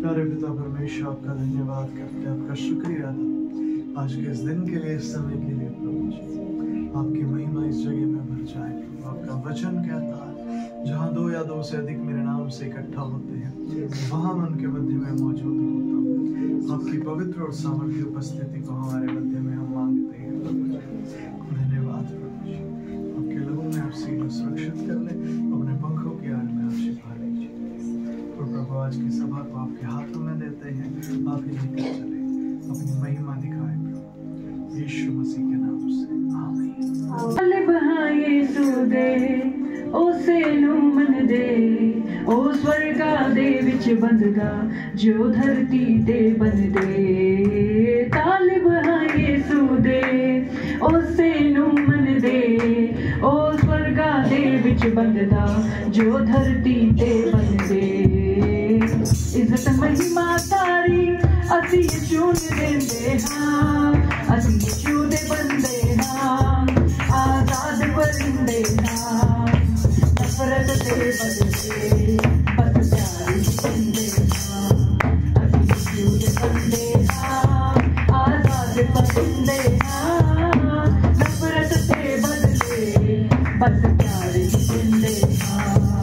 प्यारे पिता परमेश्वर, आपका धन्यवाद करते, आपका शुक्रिया अदा आज के इस दिन के लिए, इस समय के लिए प्रभु जी। आपकी महिमा इस जगह में भर जाए प्रभु। आपका वचन कहता है जहाँ दो या दो से अधिक मेरे नाम से इकट्ठा होते हैं वहाँ मैं उनके मध्य में मौजूद होता हूँ। आपकी पवित्र और सामर्थ्य उपस्थिति को हमारे मध्य में हम मांगते हैं प्रभु जी। धन्यवाद प्रभु जी। आपके लोगों में आप सीधे सुरक्षित कर ले, अपने पंखों की आड़ में आप छिपा लीजिए। और प्रभु आज की सभा को आपके हाथों में देते हैं, आप ही लेकर चले, अपनी महिमा दिखाए प्रभु, यीशु मसीह के नाम से ओ स्वर्गा दे विच बंदगा जो धरती ते बन दे। तालिब हाँ यीशु दे ओ सेनू मन दे, ओ स्वर्गा दे विच बंदगा जो धरती ते बन दे। इज्जत महिमा सारी असी यीशु ने देंदे हाँ, असी यीशु दे बंदे हाँ, आजाद परिंदे हाँ। नफरत से बदले बस प्यार बंदे हाँ, अभी यीशु दे बंदे हाँ, आजाद परिंदे हाँ। नफरत से बदले बस प्यार बंदे हाँ।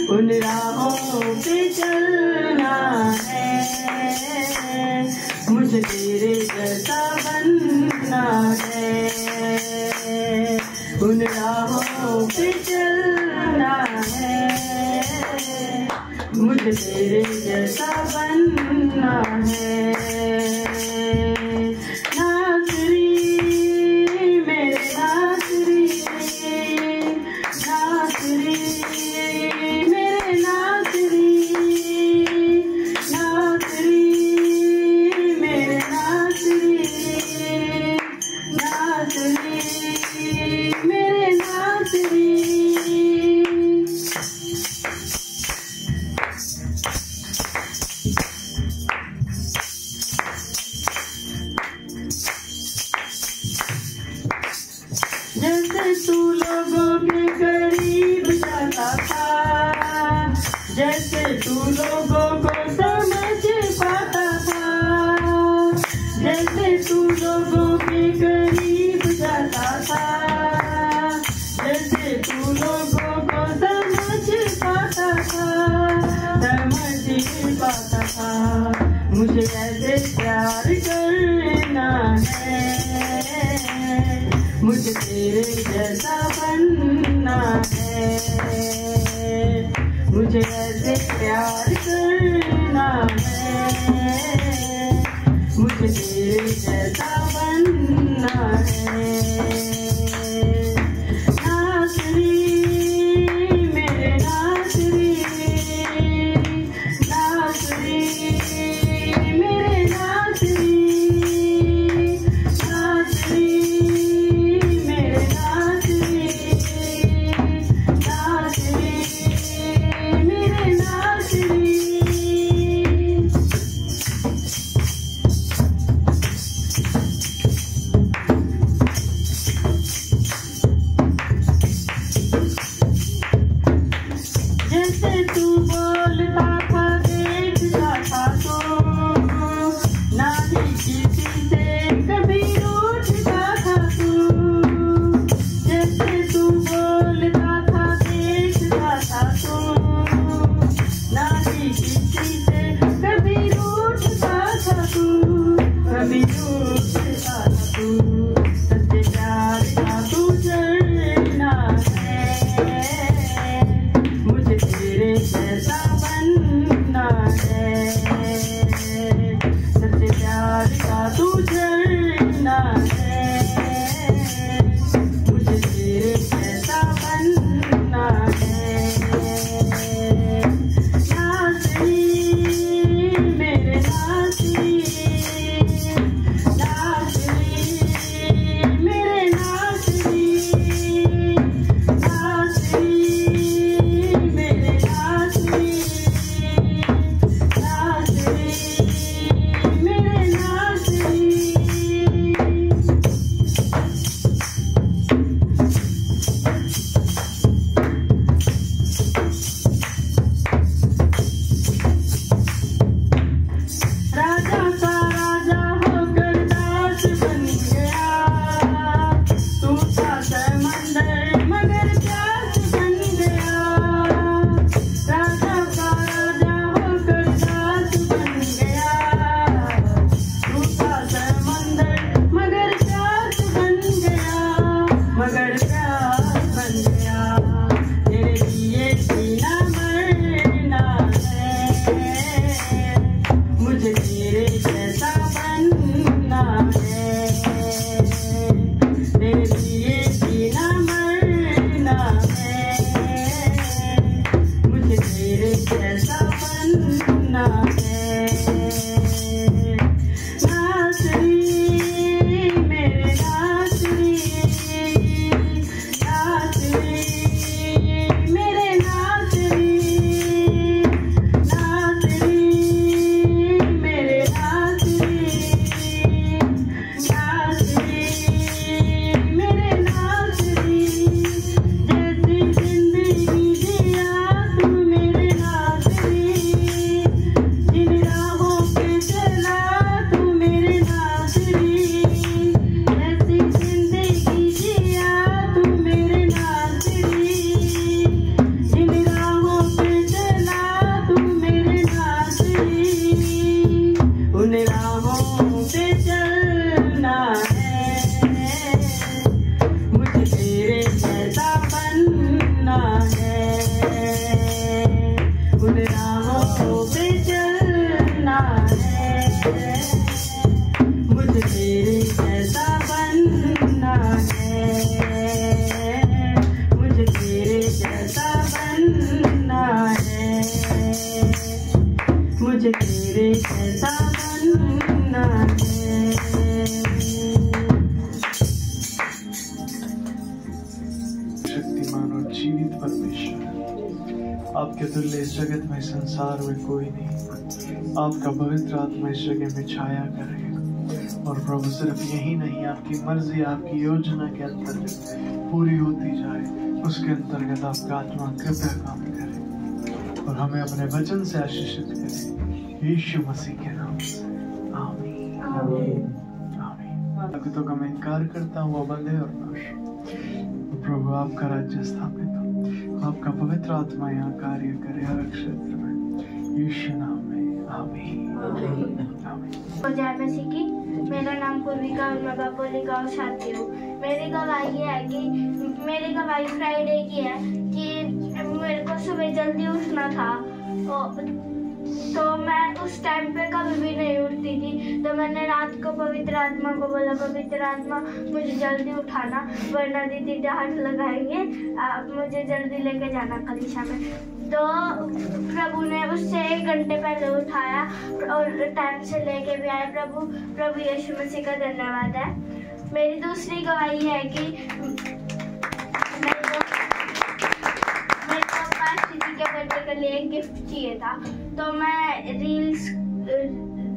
उन राहों पे चलना है, मुझे तेरे जैसा बनना है, उन राहों पे चलना है, मुझे तेरे जैसा बनना है। नासरी मेरे नासरी, नासरी मेरे नासरी, नासरी मेरे नासरी, नासरी मेरे नासरी। जैसे तू लोगों के करीब जाता था, जैसे तू लोगों को समझ पाता था, जैसे तू लोगों के करीब जाता था, जैसे तू लोगों को समझ पाता था, समझ पाता था, मुझे ऐसे प्यार करना है, मुझे तेरे जैसा बनना है, मुझे ऐसे प्यार करना है, मुझे तेरे जैसा बनना है। नासरी मेरे नासरी, नासरी मेरे नासरी, नासरी मेरे नासरी, नासरी मेरे नासरी। जैसे तू बोलता था देखता था तो, ना ही किसी से कभी रूठता था तू, जैसे तू बोलता था देखता था तो, ना ही किसी से कभी रूठता था तू, कभी रूठता था तू, सच्चे प्यार का तू जलना है, मुझे तेरे जैसा बनना है, सच्चे प्यार का तू जलना है, मुझे तेरे जैसा बनना है। नासरी मेरे नासरी, नासरी मेरे नासरी, नासरी मेरे नासरी, नासरी मेरे नासरी। परमेश्वर है। आपके तुल्य इस जगत में, संसार में कोई नहीं। आपका पवित्र आत्मा इस जगह में छाया करेगा। और प्रभु सिर्फ यही नहीं, आपकी मर्जी, आपकी योजना के अंतर्गत पूरी होती जाए, उसके अंतर्गत आपका आत्मा कृपया काम करे और हमें अपने वचन से आशीषित करे, यीशु मसीह के नाम से। आमीन आमीन आमीन। तो का मैं इनकार करता हूँ, वो बंधे और नाश। प्रभु आपका राज्य स्थापित हो, आपका पवित्र आत्मा यहाँ कार्य करे हर क्षेत्र में, यीशु नाम में। आमीन आमीन। जय मसीह की। मेरा नाम पूर्विका और मैं बापोली गाँव साथी हूँ। मेरी गवाही है कि मेरी गवाही फ्राइडे की है कि मेरे को सुबह जल्दी उठना था, तो मैं उस टाइम पे कभी भी नहीं उठती थी। तो मैंने रात को पवित्र आत्मा को बोला, पवित्र आत्मा मुझे जल्दी उठाना, वरना दीदी डांट लगाएंगे, आप मुझे जल्दी लेके जाना कलीसिया में। तो प्रभु ने उससे 1 घंटे पहले उठाया और टाइम से लेके भी आए। प्रभु यीशु मसीह का धन्यवाद है। मेरी दूसरी गवाही है कि मेरे को पास्टर जी के बर्थडे के लिए एक गिफ्ट चाहिए था। तो मैं रील्स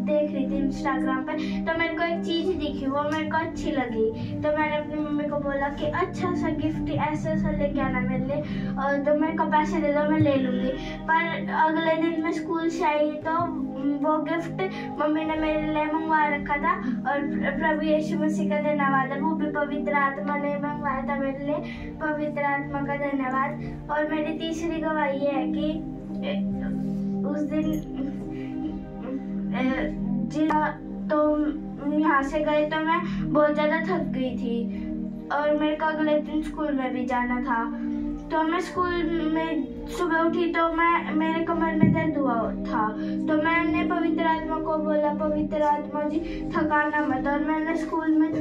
देख रही थी इंस्टाग्राम पे, तो मेरे को एक चीज़ दिखी, वो मेरे को अच्छी लगी। तो मैंने अपनी मम्मी को बोला कि अच्छा सा गिफ्ट ऐसा लेके आना मेरे लिए, और तो मेरे को पैसे दे दो, मैं ले लूँगी। पर अगले दिन मैं स्कूल से आई तो वो गिफ्ट मम्मी ने मेरे लिए मंगवा रखा था। और प्रभु यीशु मसीह का धन्यवाद है, वो भी पवित्र आत्मा ने मंगवाया था मेरे लिए, पवित्र आत्मा का धन्यवाद। और मेरी तीसरी गवाही है कि उस दिन तो यहाँ से गए तो मैं बहुत ज़्यादा थक गई थी और मेरे को अगले दिन स्कूल में भी जाना था। तो मैं स्कूल में सुबह उठी तो मेरे कमर में दर्द हुआ था। तो मैंने पवित्र आत्मा को बोला, पवित्र आत्मा जी थकाना मत। और मैंने स्कूल में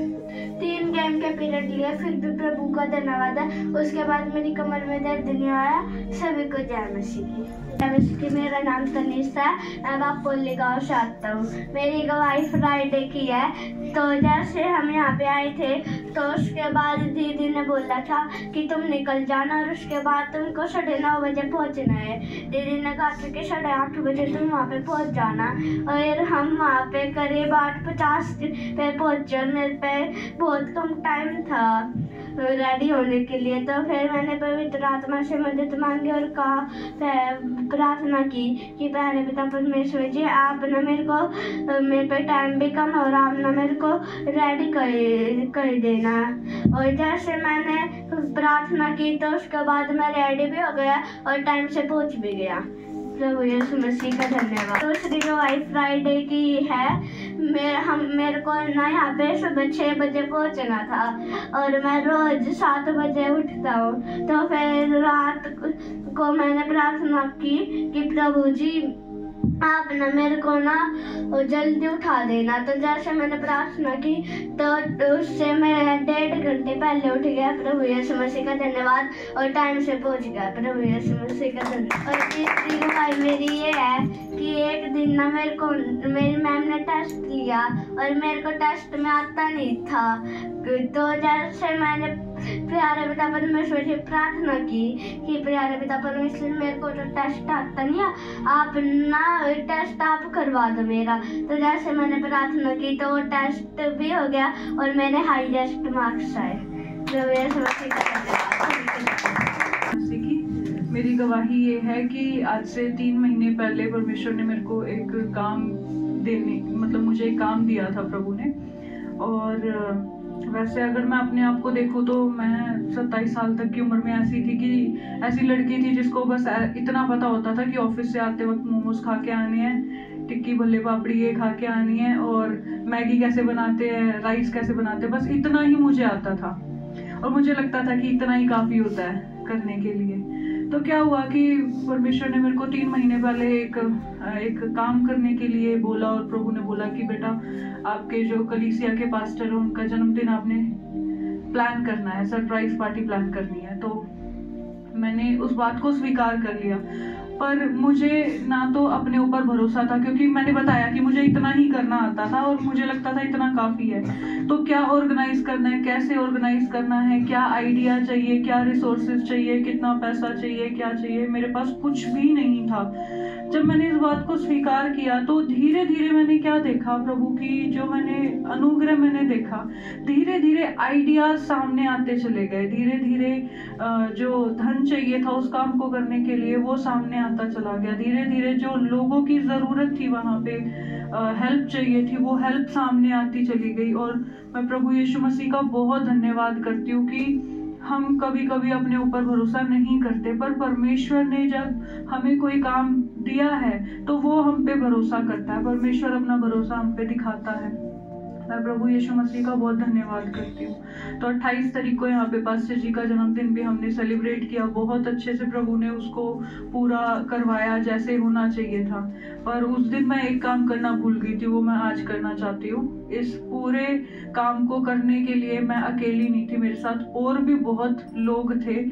3 गेम के पीरियड लिए, फिर भी प्रभु का धन्यवाद है, उसके बाद मेरी कमर में दर्द नहीं आया। सभी को जय मसीह की। जय मसीह की। मेरा नाम तनिषा है, मैं बापोली गाँव से आता हूँ। मेरी गवाही फ्राइडे की है। तो जैसे हम यहाँ पे आए थे तो उसके बाद दीदी ने बोला था कि तुम निकल जाना और उसके बाद तुमको 9:30 बजे पहुँचना है। दीदी ने कहा था कि 8:30 बजे तुम वहाँ पे पहुँच जाना। और हम वहाँ पे करीब 8:50 पे पहुँचे और मेरे पे बहुत कम टाइम था रेडी होने के लिए। तो फिर मैंने पवित्र आत्मा से मदद मांगी और कहा, प्रार्थना की कि प्यारे पिता परमेश्वर जी, आप ना मेरे पे टाइम भी कम और आप ना मेरे को रेडी कर देना। और जैसे मैंने प्रार्थना की तो उसके बाद मैं रेडी भी हो गया और टाइम से पहुंच भी गया। प्रभु यीशु मसीह का धन्यवाद। दूसरी गवाही फ्राइडे की है। मेरे को ना यहाँ पे सुबह 6 बजे पहुँचना था और मैं रोज 7 बजे उठता हूँ। तो फिर रात को मैंने प्रार्थना की कि प्रभु जी आप ना मेरे को ना जल्दी उठा देना। तो जैसे मैंने प्रार्थना की तो उससे मैं 1.5 घंटे पहले उठ गया। प्रभु यीशु मसीह का धन्यवाद और टाइम से पहुंच गया। प्रभु यीशु मसीह का धन्यवाद। और तीसरी गवाही मेरी ये है कि एक दिन ना मेरी मैम ने टेस्ट लिया और मेरे को टेस्ट में आता नहीं था। तो जैसे मैंने प्यारे पिता परमेश्वर से प्रार्थना की कि प्यारे पिता परमेश्वर मेरे को तो टेस्ट आता नहीं है, आप ना टेस्ट आप करवा दो मेरा। तो जैसे मैंने प्रार्थना की तो वो टेस्ट भी हो गया और मेरे हाईएस्ट मार्क्स आए। मेरी गवाही ये है कि आज से 3 महीने पहले परमेश्वर ने मेरे को एक काम मुझे एक काम दिया था प्रभु ने। और वैसे अगर मैं अपने आप को देखूं तो मैं 27 साल तक की उम्र में ऐसी लड़की थी जिसको बस इतना पता होता था कि ऑफिस से आते वक्त मोमोज खा के आने हैं, टिक्की भल्ले पापड़ी ये खा के आनी है और मैगी कैसे बनाते हैं, राइस कैसे बनाते हैं, बस इतना ही मुझे आता था। और मुझे लगता था कि इतना ही काफ़ी होता है करने के लिए। तो क्या हुआ कि परमेश्वर ने मेरे को 3 महीने पहले एक काम करने के लिए बोला और प्रभु ने बोला कि बेटा आपके जो कलीसिया के पास्टर हैं उनका जन्मदिन आपने प्लान करना है, सरप्राइज पार्टी प्लान करनी है। तो मैंने उस बात को स्वीकार कर लिया पर मुझे ना तो अपने ऊपर भरोसा था, क्योंकि मैंने बताया कि मुझे इतना ही करना आता था और मुझे लगता था इतना काफ़ी है। तो क्या ऑर्गेनाइज करना है, कैसे ऑर्गेनाइज करना है, क्या आइडिया चाहिए, क्या रिसोर्सेज चाहिए, कितना पैसा चाहिए, क्या चाहिए, मेरे पास कुछ भी नहीं था। जब मैंने इस बात को स्वीकार किया तो धीरे धीरे मैंने क्या देखा, प्रभु की जो मैंने अनुग्रह मैंने देखा, धीरे धीरे आइडियाज सामने आते चले गए। धीरे धीरे जो धन चाहिए था उस काम को करने के लिए वो सामने आता चला गया। धीरे धीरे जो लोगों की जरूरत थी, वहां पे हेल्प चाहिए थी, वो हेल्प सामने आती चली गई। और मैं प्रभु यीशु मसीह का बहुत धन्यवाद करती हूँ कि हम कभी कभी अपने ऊपर भरोसा नहीं करते, पर परमेश्वर ने जब हमें कोई काम दिया है तो वो हम पे भरोसा करता है। परमेश्वर अपना भरोसा हम पे दिखाता है। मैं प्रभु यीशु मसीह का बहुत धन्यवाद करती हूँ। तो 28 तारीख को यहाँ पे पास्टर जी का जन्मदिन भी हमने सेलिब्रेट किया। बहुत अच्छे से प्रभु ने उसको पूरा करवाया जैसे होना चाहिए था। पर उस दिन मैं एक काम करना भूल गई थी, वो मैं आज करना चाहती हूँ। इस पूरे काम को करने के लिए मैं अकेली नहीं थी, मेरे साथ और भी बहुत लोग थे।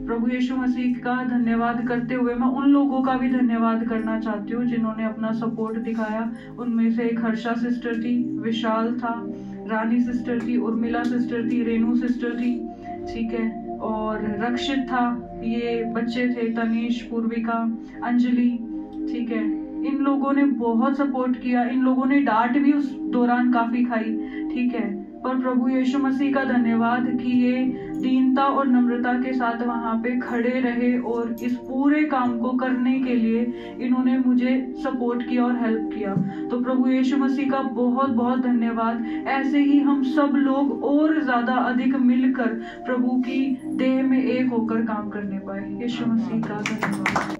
प्रभु यीशु मसीह का धन्यवाद करते हुए मैं उन लोगों का भी धन्यवाद करना चाहती हूँ जिन्होंने अपना सपोर्ट दिखाया। उनमें से एक हर्षा सिस्टर थी, विशाल था, रानी सिस्टर थी, उर्मिला सिस्टर थी, रेनू सिस्टर थी, ठीक है, और रक्षित था, ये बच्चे थे, तनीश, पूर्विका, अंजलि, ठीक है। इन लोगों ने बहुत सपोर्ट किया। इन लोगों ने डांट भी उस दौरान काफी खाई, ठीक है, पर प्रभु यीशु मसीह का धन्यवाद कि ये दीनता और नम्रता के साथ वहां पे खड़े रहे और इस पूरे काम को करने के लिए इन्होंने मुझे सपोर्ट किया और हेल्प किया। तो प्रभु यीशु मसीह का बहुत बहुत धन्यवाद। ऐसे ही हम सब लोग और ज्यादा अधिक मिलकर प्रभु की देह में एक होकर काम करने पाए। यीशु मसीह का धन्यवाद।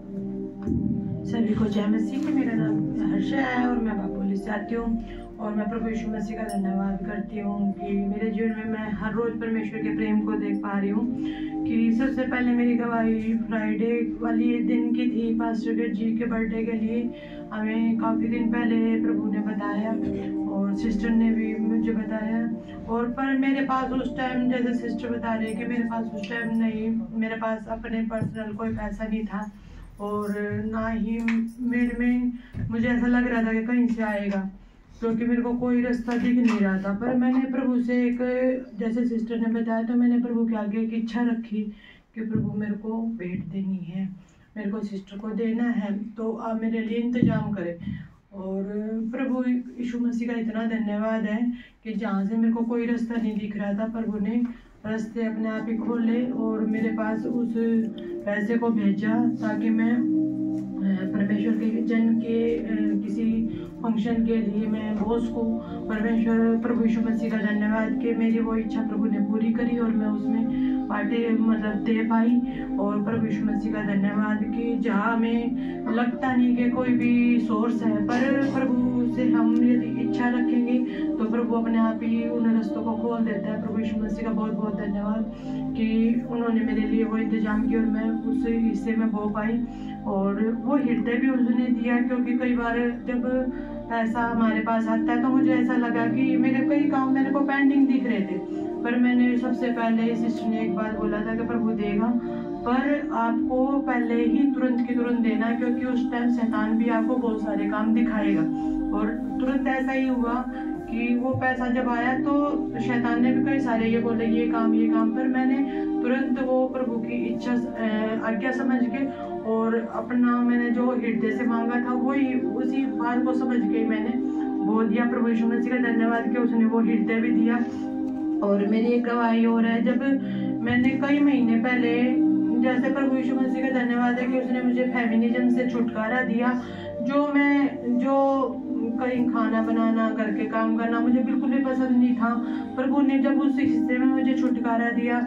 सभी को जय मसीह। मेरा नाम हर्षा है और मैं बापोली से आती हूँ और मैं प्रभु यीशु मसीह का धन्यवाद करती हूँ कि मेरे जीवन में मैं हर रोज परमेश्वर के प्रेम को देख पा रही हूँ। कि सबसे पहले मेरी गवाही फ्राइडे वाली दिन की थी। पास्टर जी के बर्थडे के लिए हमें काफ़ी दिन पहले प्रभु ने बताया और सिस्टर ने भी मुझे बताया। और पर मेरे पास उस टाइम, जैसे सिस्टर बता रही है कि मेरे पास उस टाइम नहीं, मेरे पास अपने पर्सनल कोई पैसा नहीं था और ना ही मेरे में मुझे ऐसा लग रहा था कि कहीं से आएगा, क्योंकि मेरे को कोई रास्ता दिख नहीं रहा था। पर मैंने प्रभु से एक, जैसे सिस्टर ने बताया, तो मैंने प्रभु के आगे एक इच्छा रखी कि प्रभु मेरे को भेंट देनी है, मेरे को सिस्टर को देना है, तो आप मेरे लिए इंतजाम करें। और प्रभु यीशु मसीह का इतना धन्यवाद है कि जहाँ से मेरे को कोई रास्ता नहीं दिख रहा था, प्रभु ने रास्ते अपने आप ही खोले और मेरे पास उस पैसे को भेजा ताकि मैं परमेश्वर के जन के किसी फंक्शन के लिए मैं बॉस को, परमेश्वर प्रभु यीशु मसीह का धन्यवाद कि मेरी वो इच्छा प्रभु ने पूरी करी और मैं उसमें पार्टी दे पाई। और प्रभु यीशु मसीह का धन्यवाद कि जहाँ हमें लगता नहीं कि कोई भी सोर्स है, पर प्रभु से हम यदि इच्छा रखेंगे तो प्रभु अपने आप ही उन रास्तों को खोल देता है। प्रभु यीशु मसीह का बहुत बहुत धन्यवाद कि उन्होंने मेरे लिए वो इंतजाम किया और मैं उस हिस्से में बो पाई। और वो हृदय भी उसने दिया, क्योंकि कई बार जब पैसा हमारे पास आता है तो मुझे ऐसा लगा कि मेरे कई काम मेरे को पेंडिंग दिख रहे थे, पर मैंने सबसे पहले सिस्टर ने एक बात बोला था कि प्रभु देगा, पर आपको पहले ही तुरंत की तुरंत देना है, क्योंकि उस टाइम शैतान भी आपको बहुत सारे काम दिखाएगा। और तुरंत ऐसा ही हुआ कि वो पैसा जब आया तो शैतान ने भी कई सारे ये बोले ये काम, पर मैंने तुरंत वो प्रभु की इच्छा आज्ञा समझ के और अपना मैंने जो हृदय से मांगा था वही उसी बात को समझ के मैंने वो दिया। प्रभु यीशु मसीह का धन्यवाद कि उसने वो हृदय भी दिया। और मेरी एक गवाही और है, जब मैंने कई महीने पहले, जैसे प्रभु यीशु मसीह का धन्यवाद है कि उसने मुझे फेमिनिज्म से छुटकारा दिया। जो कहीं खाना बनाना, घर के काम करना मुझे बिल्कुल भी पसंद नहीं था। प्रभु ने जब उस हिस्से में मुझे छुटकारा दिया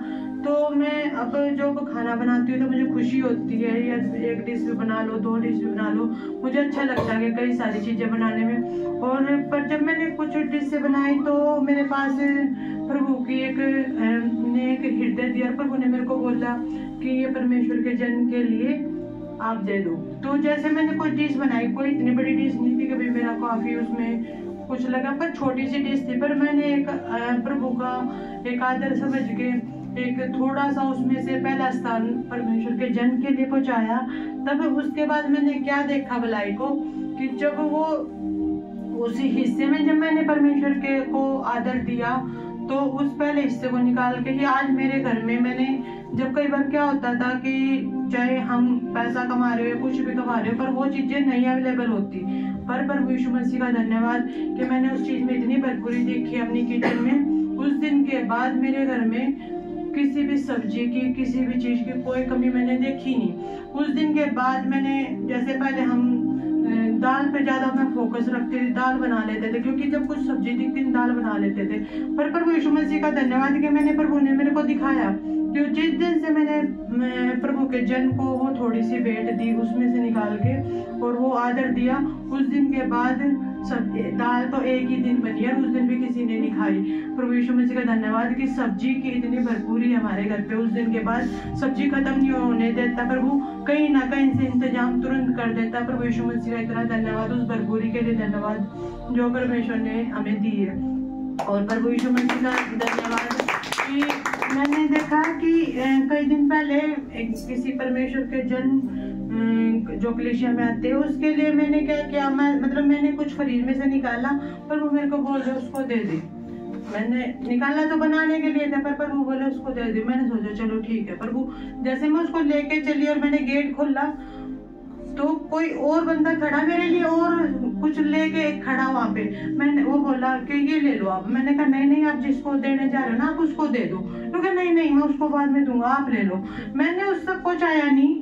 तो मैं अब जो खाना बनाती हूँ तो मुझे खुशी होती है, या एक डिश भी बना लो, 2 डिश भी बना लो, मुझे अच्छा लगता है कई सारी चीज़ें बनाने में। और पर जब मैंने कुछ डिश बनाई तो मेरे पास प्रभु की एक हृदय दिया। प्रभु ने मेरे को बोला कि ये परमेश्वर के जन के लिए आप दे दो। तो जैसे मैंने कोई डिश बनाई, कोई इतनी बड़ी डिश नहीं थी कि भाई मेरा काफ़ी उसमें कुछ लगा, पर छोटी सी डिश थी, पर मैंने एक प्रभु का एक आदर समझ के एक थोड़ा सा उसमें से पहला स्थान परमेश्वर के जन के लिए पहुंचाया। तब उसके बाद मैंने क्या देखा भलाई को, कि जब वो उसी हिस्से में जब मैंने परमेश्वर के को आदर दिया, तो उस पहले हिस्से को निकाल के ही आज मेरे घर में मैंने, जब कई बार क्या होता था कि चाहे हम पैसा कमा रहे हो कुछ भी कमा रहे हो, पर वो चीजें नहीं अवेलेबल होती, पर प्रभु यीशु मसीह का धन्यवाद कि मैंने उस चीज में इतनी भरपूरी देखी अपनी किचन में। उस दिन के बाद मेरे घर में किसी भी सब्जी की, किसी भी चीज की कोई कमी मैंने देखी नहीं। उस दिन के बाद मैंने, जैसे पहले हम दाल पे ज्यादा मैं फोकस रखती थी, दाल बना लेते थे, क्योंकि जब कुछ सब्जी दिखती दाल बना लेते थे। पर प्रभु यीशु मसीह का धन्यवाद कि मैंने, प्रभु ने मेरे को दिखाया कि जिस दिन से मैं प्रभु के जन को वो थोड़ी सी भेंट दी उसमें से निकाल के और वो आदर दिया, उस दिन के बाद सब दाल तो एक ही दिन बनी है, उस दिन भी किसी ने नहीं खाई। प्रभु यीशु मसीह का धन्यवाद कि सब्जी की इतनी भरपूरी हमारे घर पे। उस दिन के बाद सब्जी खत्म नहीं होने देता प्रभु, कहीं ना कहीं से इंतजाम तुरंत कर देता। प्रभु यीशु मसीह का इतना धन्यवाद, उस भरपूरी के लिए धन्यवाद जो परमेश्वर ने हमें दी है। और प्रभु यीशु मसीह का धन्यवाद कि मैंने देखा कि कई दिन पहले किसी परमेश्वर के जन जो कलीसिया में आते हैं उसके लिए मैंने क्या किया, मैंने कुछ फ्रीज में से निकाला, पर वो मेरे को बोल रहे उसको दे दे। मैंने निकाला तो बनाने के लिए था, पर वो बोले उसको दे दे। मैंने सोचा चलो ठीक है। पर वो जैसे मैं उसको लेके चली और मैंने गेट खोला तो कोई और बंदा खड़ा मेरे लिए और कुछ लेके खड़ा वहां पे। मैंने, वो बोला कि ये ले लो आप। मैंने कहा नहीं आप जिसको देने जा रहे हो ना आप उसको दे दो। तो कहा नहीं मैं उसको बाद में दूंगा, आप ले लो। मैंने उस तक कुछ आया नहीं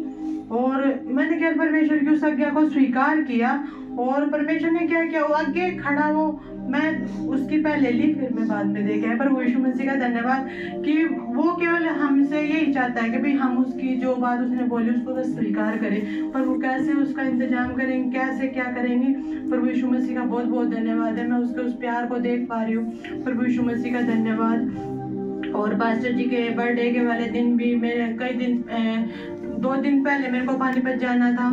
और मैंने क्या परमेश्वर की उस आज्ञा को स्वीकार किया और परमेश्वर ने क्या किया, वो आगे खड़ा, वो मैं उसकी पहले ली फिर मैं बाद में देखा है। पर वो यीशु मसीह का धन्यवाद कि वो केवल हमसे यही चाहता है कि भाई हम उसकी जो बात उसने बोली उसको बस स्वीकार करें, पर वो कैसे उसका इंतजाम करेंगे, कैसे क्या करेंगे। प्रभु यीशु मसीह का बहुत बहुत धन्यवाद है, मैं उसके उस प्यार को देख पा रही हूँ। प्रभु यीशु मसीह का धन्यवाद। और पास्टर जी के बर्थडे के वाले दिन भी मेरे कई दिन 2 दिन पहले मेरे को पानीपत जाना था।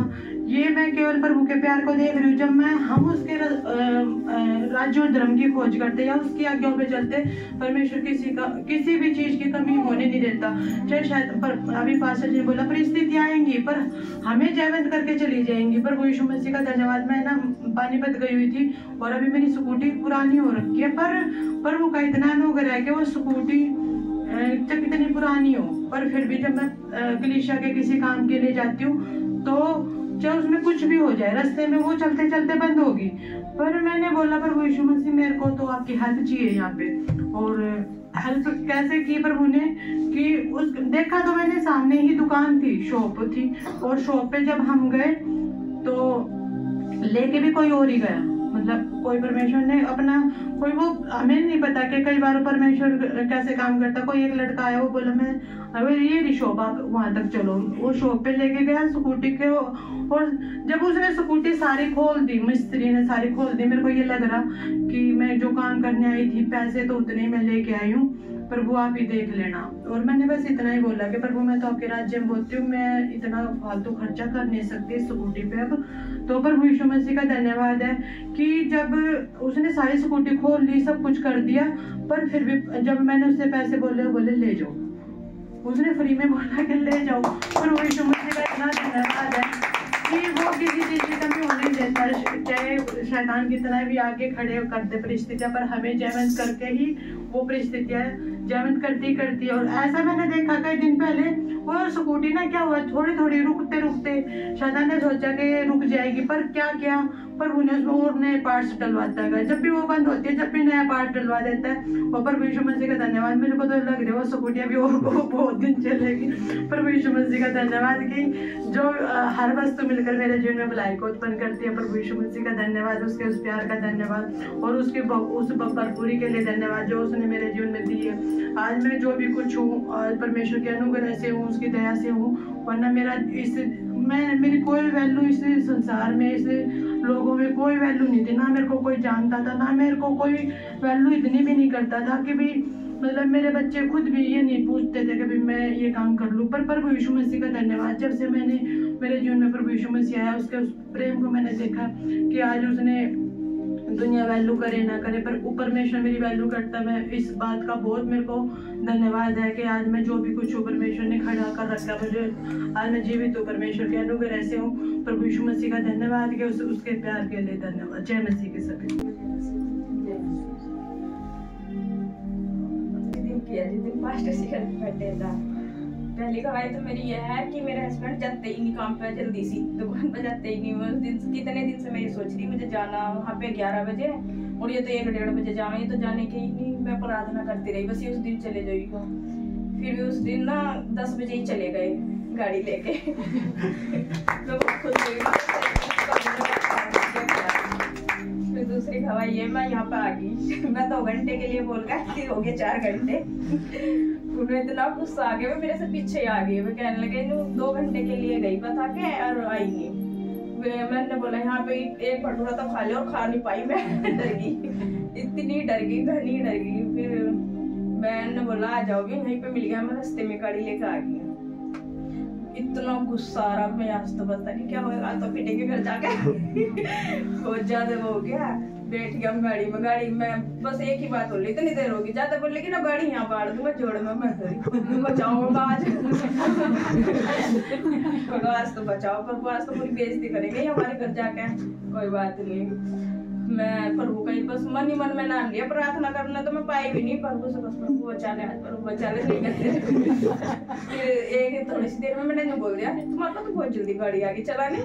ये मैं केवल प्रभु के प्यार को देख रही हूँ। जब हम उसके राज्य और धर्म की खोज करते या उसकी आज्ञाओं पे चलते, परमेश्वर किसी भी चीज की कमी होने नहीं देता। चाहे शायद अभी पास्टर जी ने बोला परिस्थितियां आएंगी पर हमें जयवंत करके चली जाएंगी। पर वो यीशु मसीह का धन्यवाद। मैं ना पानीपत गई हुई थी और अभी मेरी स्कूटी पुरानी हो रखी है, पर वो का इतना अनुग्रह है कि वो स्कूटी जब इतनी पुरानी हो पर फिर भी जब मैं कलीसिया के किसी काम के लिए जाती हूँ तो चाहे उसमें कुछ भी हो जाए रास्ते में वो चलते चलते बंद होगी। पर मैंने बोला प्रभु यीशु मसीह मेरे को तो आपकी हेल्प चाहिए यहाँ पे। और हेल्प कैसे की प्रभु ने कि उस देखा तो मैंने सामने ही दुकान थी, शॉप थी, और शॉप पे जब हम गए तो लेके भी कोई और ही गया। मतलब कोई परमेश्वर ने अपना कोई, वो हमें नहीं पता कि कई बार परमेश्वर कैसे काम करता। कोई एक लड़का आया, वो बोला मैं अरे ये शॉप आप वहां तक चलो। वो शॉप पे लेके गया स्कूटी के, और जब उसने स्कूटी सारी खोल दी, मिस्त्री ने सारी खोल दी, मेरे को ये लग रहा कि मैं जो काम करने आई थी पैसे तो उतने मैं लेके आई हूँ, प्रभु आप ही देख लेना। और मैंने बस इतना ही बोला कि प्रभु मैं तो आपके राज्य में बोलती हूँ, मैं इतना फालतू खर्चा कर नहीं सकती स्कूटी पे अब। तो प्रभु यीशु मसीह का धन्यवाद है कि जब उसने सारी स्कूटी खोल ली, सब कुछ कर दिया, पर फिर भी जब मैंने उससे पैसे बोले ले जाओ, उसने फ्री में बोला कि ले जाओ। प्रभु यीशु मसीह का इतना धन्यवाद है कि वो किसी चीज की कमी होने देता है। चाहे शैतान कितना भी आगे खड़े कर दे परिस्थितियां, पर हमें जयवंत करके ही वो परिस्थितियां जयवंत करती। और ऐसा मैंने देखा कई दिन पहले, वो स्कूटी ना क्या हुआ, थोड़ी थोड़ी रुकते शैतान ने सोचा कि रुक जाएगी, पर क्या पर उन्हें उसमें और नए पार्ट्स डलवाता है। जब भी वो बंद होती है जब भी नया पार्ट डलवा देता है। और प्रभु यीशु मसीह का धन्यवाद। मेरे को तो लग रहा है वो स्कूटी अभी और बहुत दिन चलेगी। प्रभु यीशु मसीह का धन्यवाद कि जो हर वस्तु मिलकर मेरे जीवन में भलाई को उत्पन्न करती है। प्रभु यीशु मसीह का धन्यवाद, उसके उस प्यार का धन्यवाद और उसके उस भरपूरी के लिए धन्यवाद जो उसने मेरे जीवन में दी है। आज मैं जो भी कुछ हूँ और परमेश्वर के अनुग्रह से हूँ, उसकी दया से हूँ, वरना मेरी कोई वैल्यू इस संसार में, इस लोगों में कोई वैल्यू नहीं थी। ना मेरे को कोई जानता था, ना मेरे को कोई वैल्यू इतनी भी नहीं करता था कि भी मतलब मेरे बच्चे खुद भी ये नहीं पूछते थे कि भी मैं ये काम कर लूँ। पर प्रभु यीशु मसीह का धन्यवाद, जब से मेरे जीवन में प्रभु यीशु मसीह आया, उसके उस प्रेम को मैंने देखा कि आज उसने दुनिया वैल्यू करे ना करे, पर परमेश्वर मेरी वैल्यू करता है। मैं इस बात का बहुत मेरे को धन्यवाद है कि आज मैं जो भी कुछ हूँ परमेश्वर ने खड़ा कर रखा मुझे, आज मैं जीवित हूँ परमेश्वर के अनुग्रह से हूँ। प्रभु यीशु मसीह का धन्यवाद कि उसके प्यार के लिए धन्यवाद। जय मसीह के सभी। जिस दिन पास्टर जी का बर्थडे था, पहली गवाही तो मेरी यह है कि मेरे हस्बैंड जाते ही नहीं काम पे, जल्दी सी दुकान पे जाते ही नहीं। उस दिन कितने दिन से मैं ये सोच रही मुझे जाना वहाँ पे 11 बजे, और ये तो 1-1:30 बजे जाना, ये तो जाने के ही नहीं। मैं प्रार्थना करती रही बस ये उस दिन चले जाएगी। फिर भी उस दिन ना 10 बजे ही चले गए गाड़ी लेके। तो खुद फिर दूसरी गवाही है, मैं यहाँ पे आ गई। मैं 2 घंटे के लिए बोल गई, हो गए 4 घंटे। उन्हें इतना गुस्सा आ गया, वो मेरे से पीछे आ गए। वो कहने लगे 2 घंटे के लिए गई बता के और आई नहीं। मैंने बोला यहाँ पे एक भटूरा तो खा लिया, और खा नहीं पाई। मैं डर गई, इतनी डर गई, घनी डर गई। फिर मैंने बोला आ जाओगे, यहीं पे मिल गया। मैं रास्ते में गाड़ी लेकर आ गई। इतना गुस्सा आ रहा, मैं आज तो पता नहीं क्या होगा, तो पिटेंगे घर जाके। बहुत ज्यादा वो हो गया। बैठ गया हम गाड़ी में। गाड़ी में बस एक ही बात बोली, इतनी देर होगी, ज्यादा बोले कि ना गाड़ी यहाँ बाढ़ दूंगा जोड़ में, मैं बचाऊंगा आज। आज तो बचाओ, पर आज तो पूरी बेइज्जती करेंगे हमारे घर जाके। कोई बात नहीं, मैं प्रभु का बस मन ही मन में नाम लिया। प्रार्थना करना तो मैं पाई भी नहीं, प्रभु से बस प्रभु बचा ले, आज प्रभु बचा ले, नहीं करते। फिर एक थोड़ी सी देर में मैंने बोल दिया तुम्हारे तो बहुत जल्दी गाड़ी आ गई चलाने।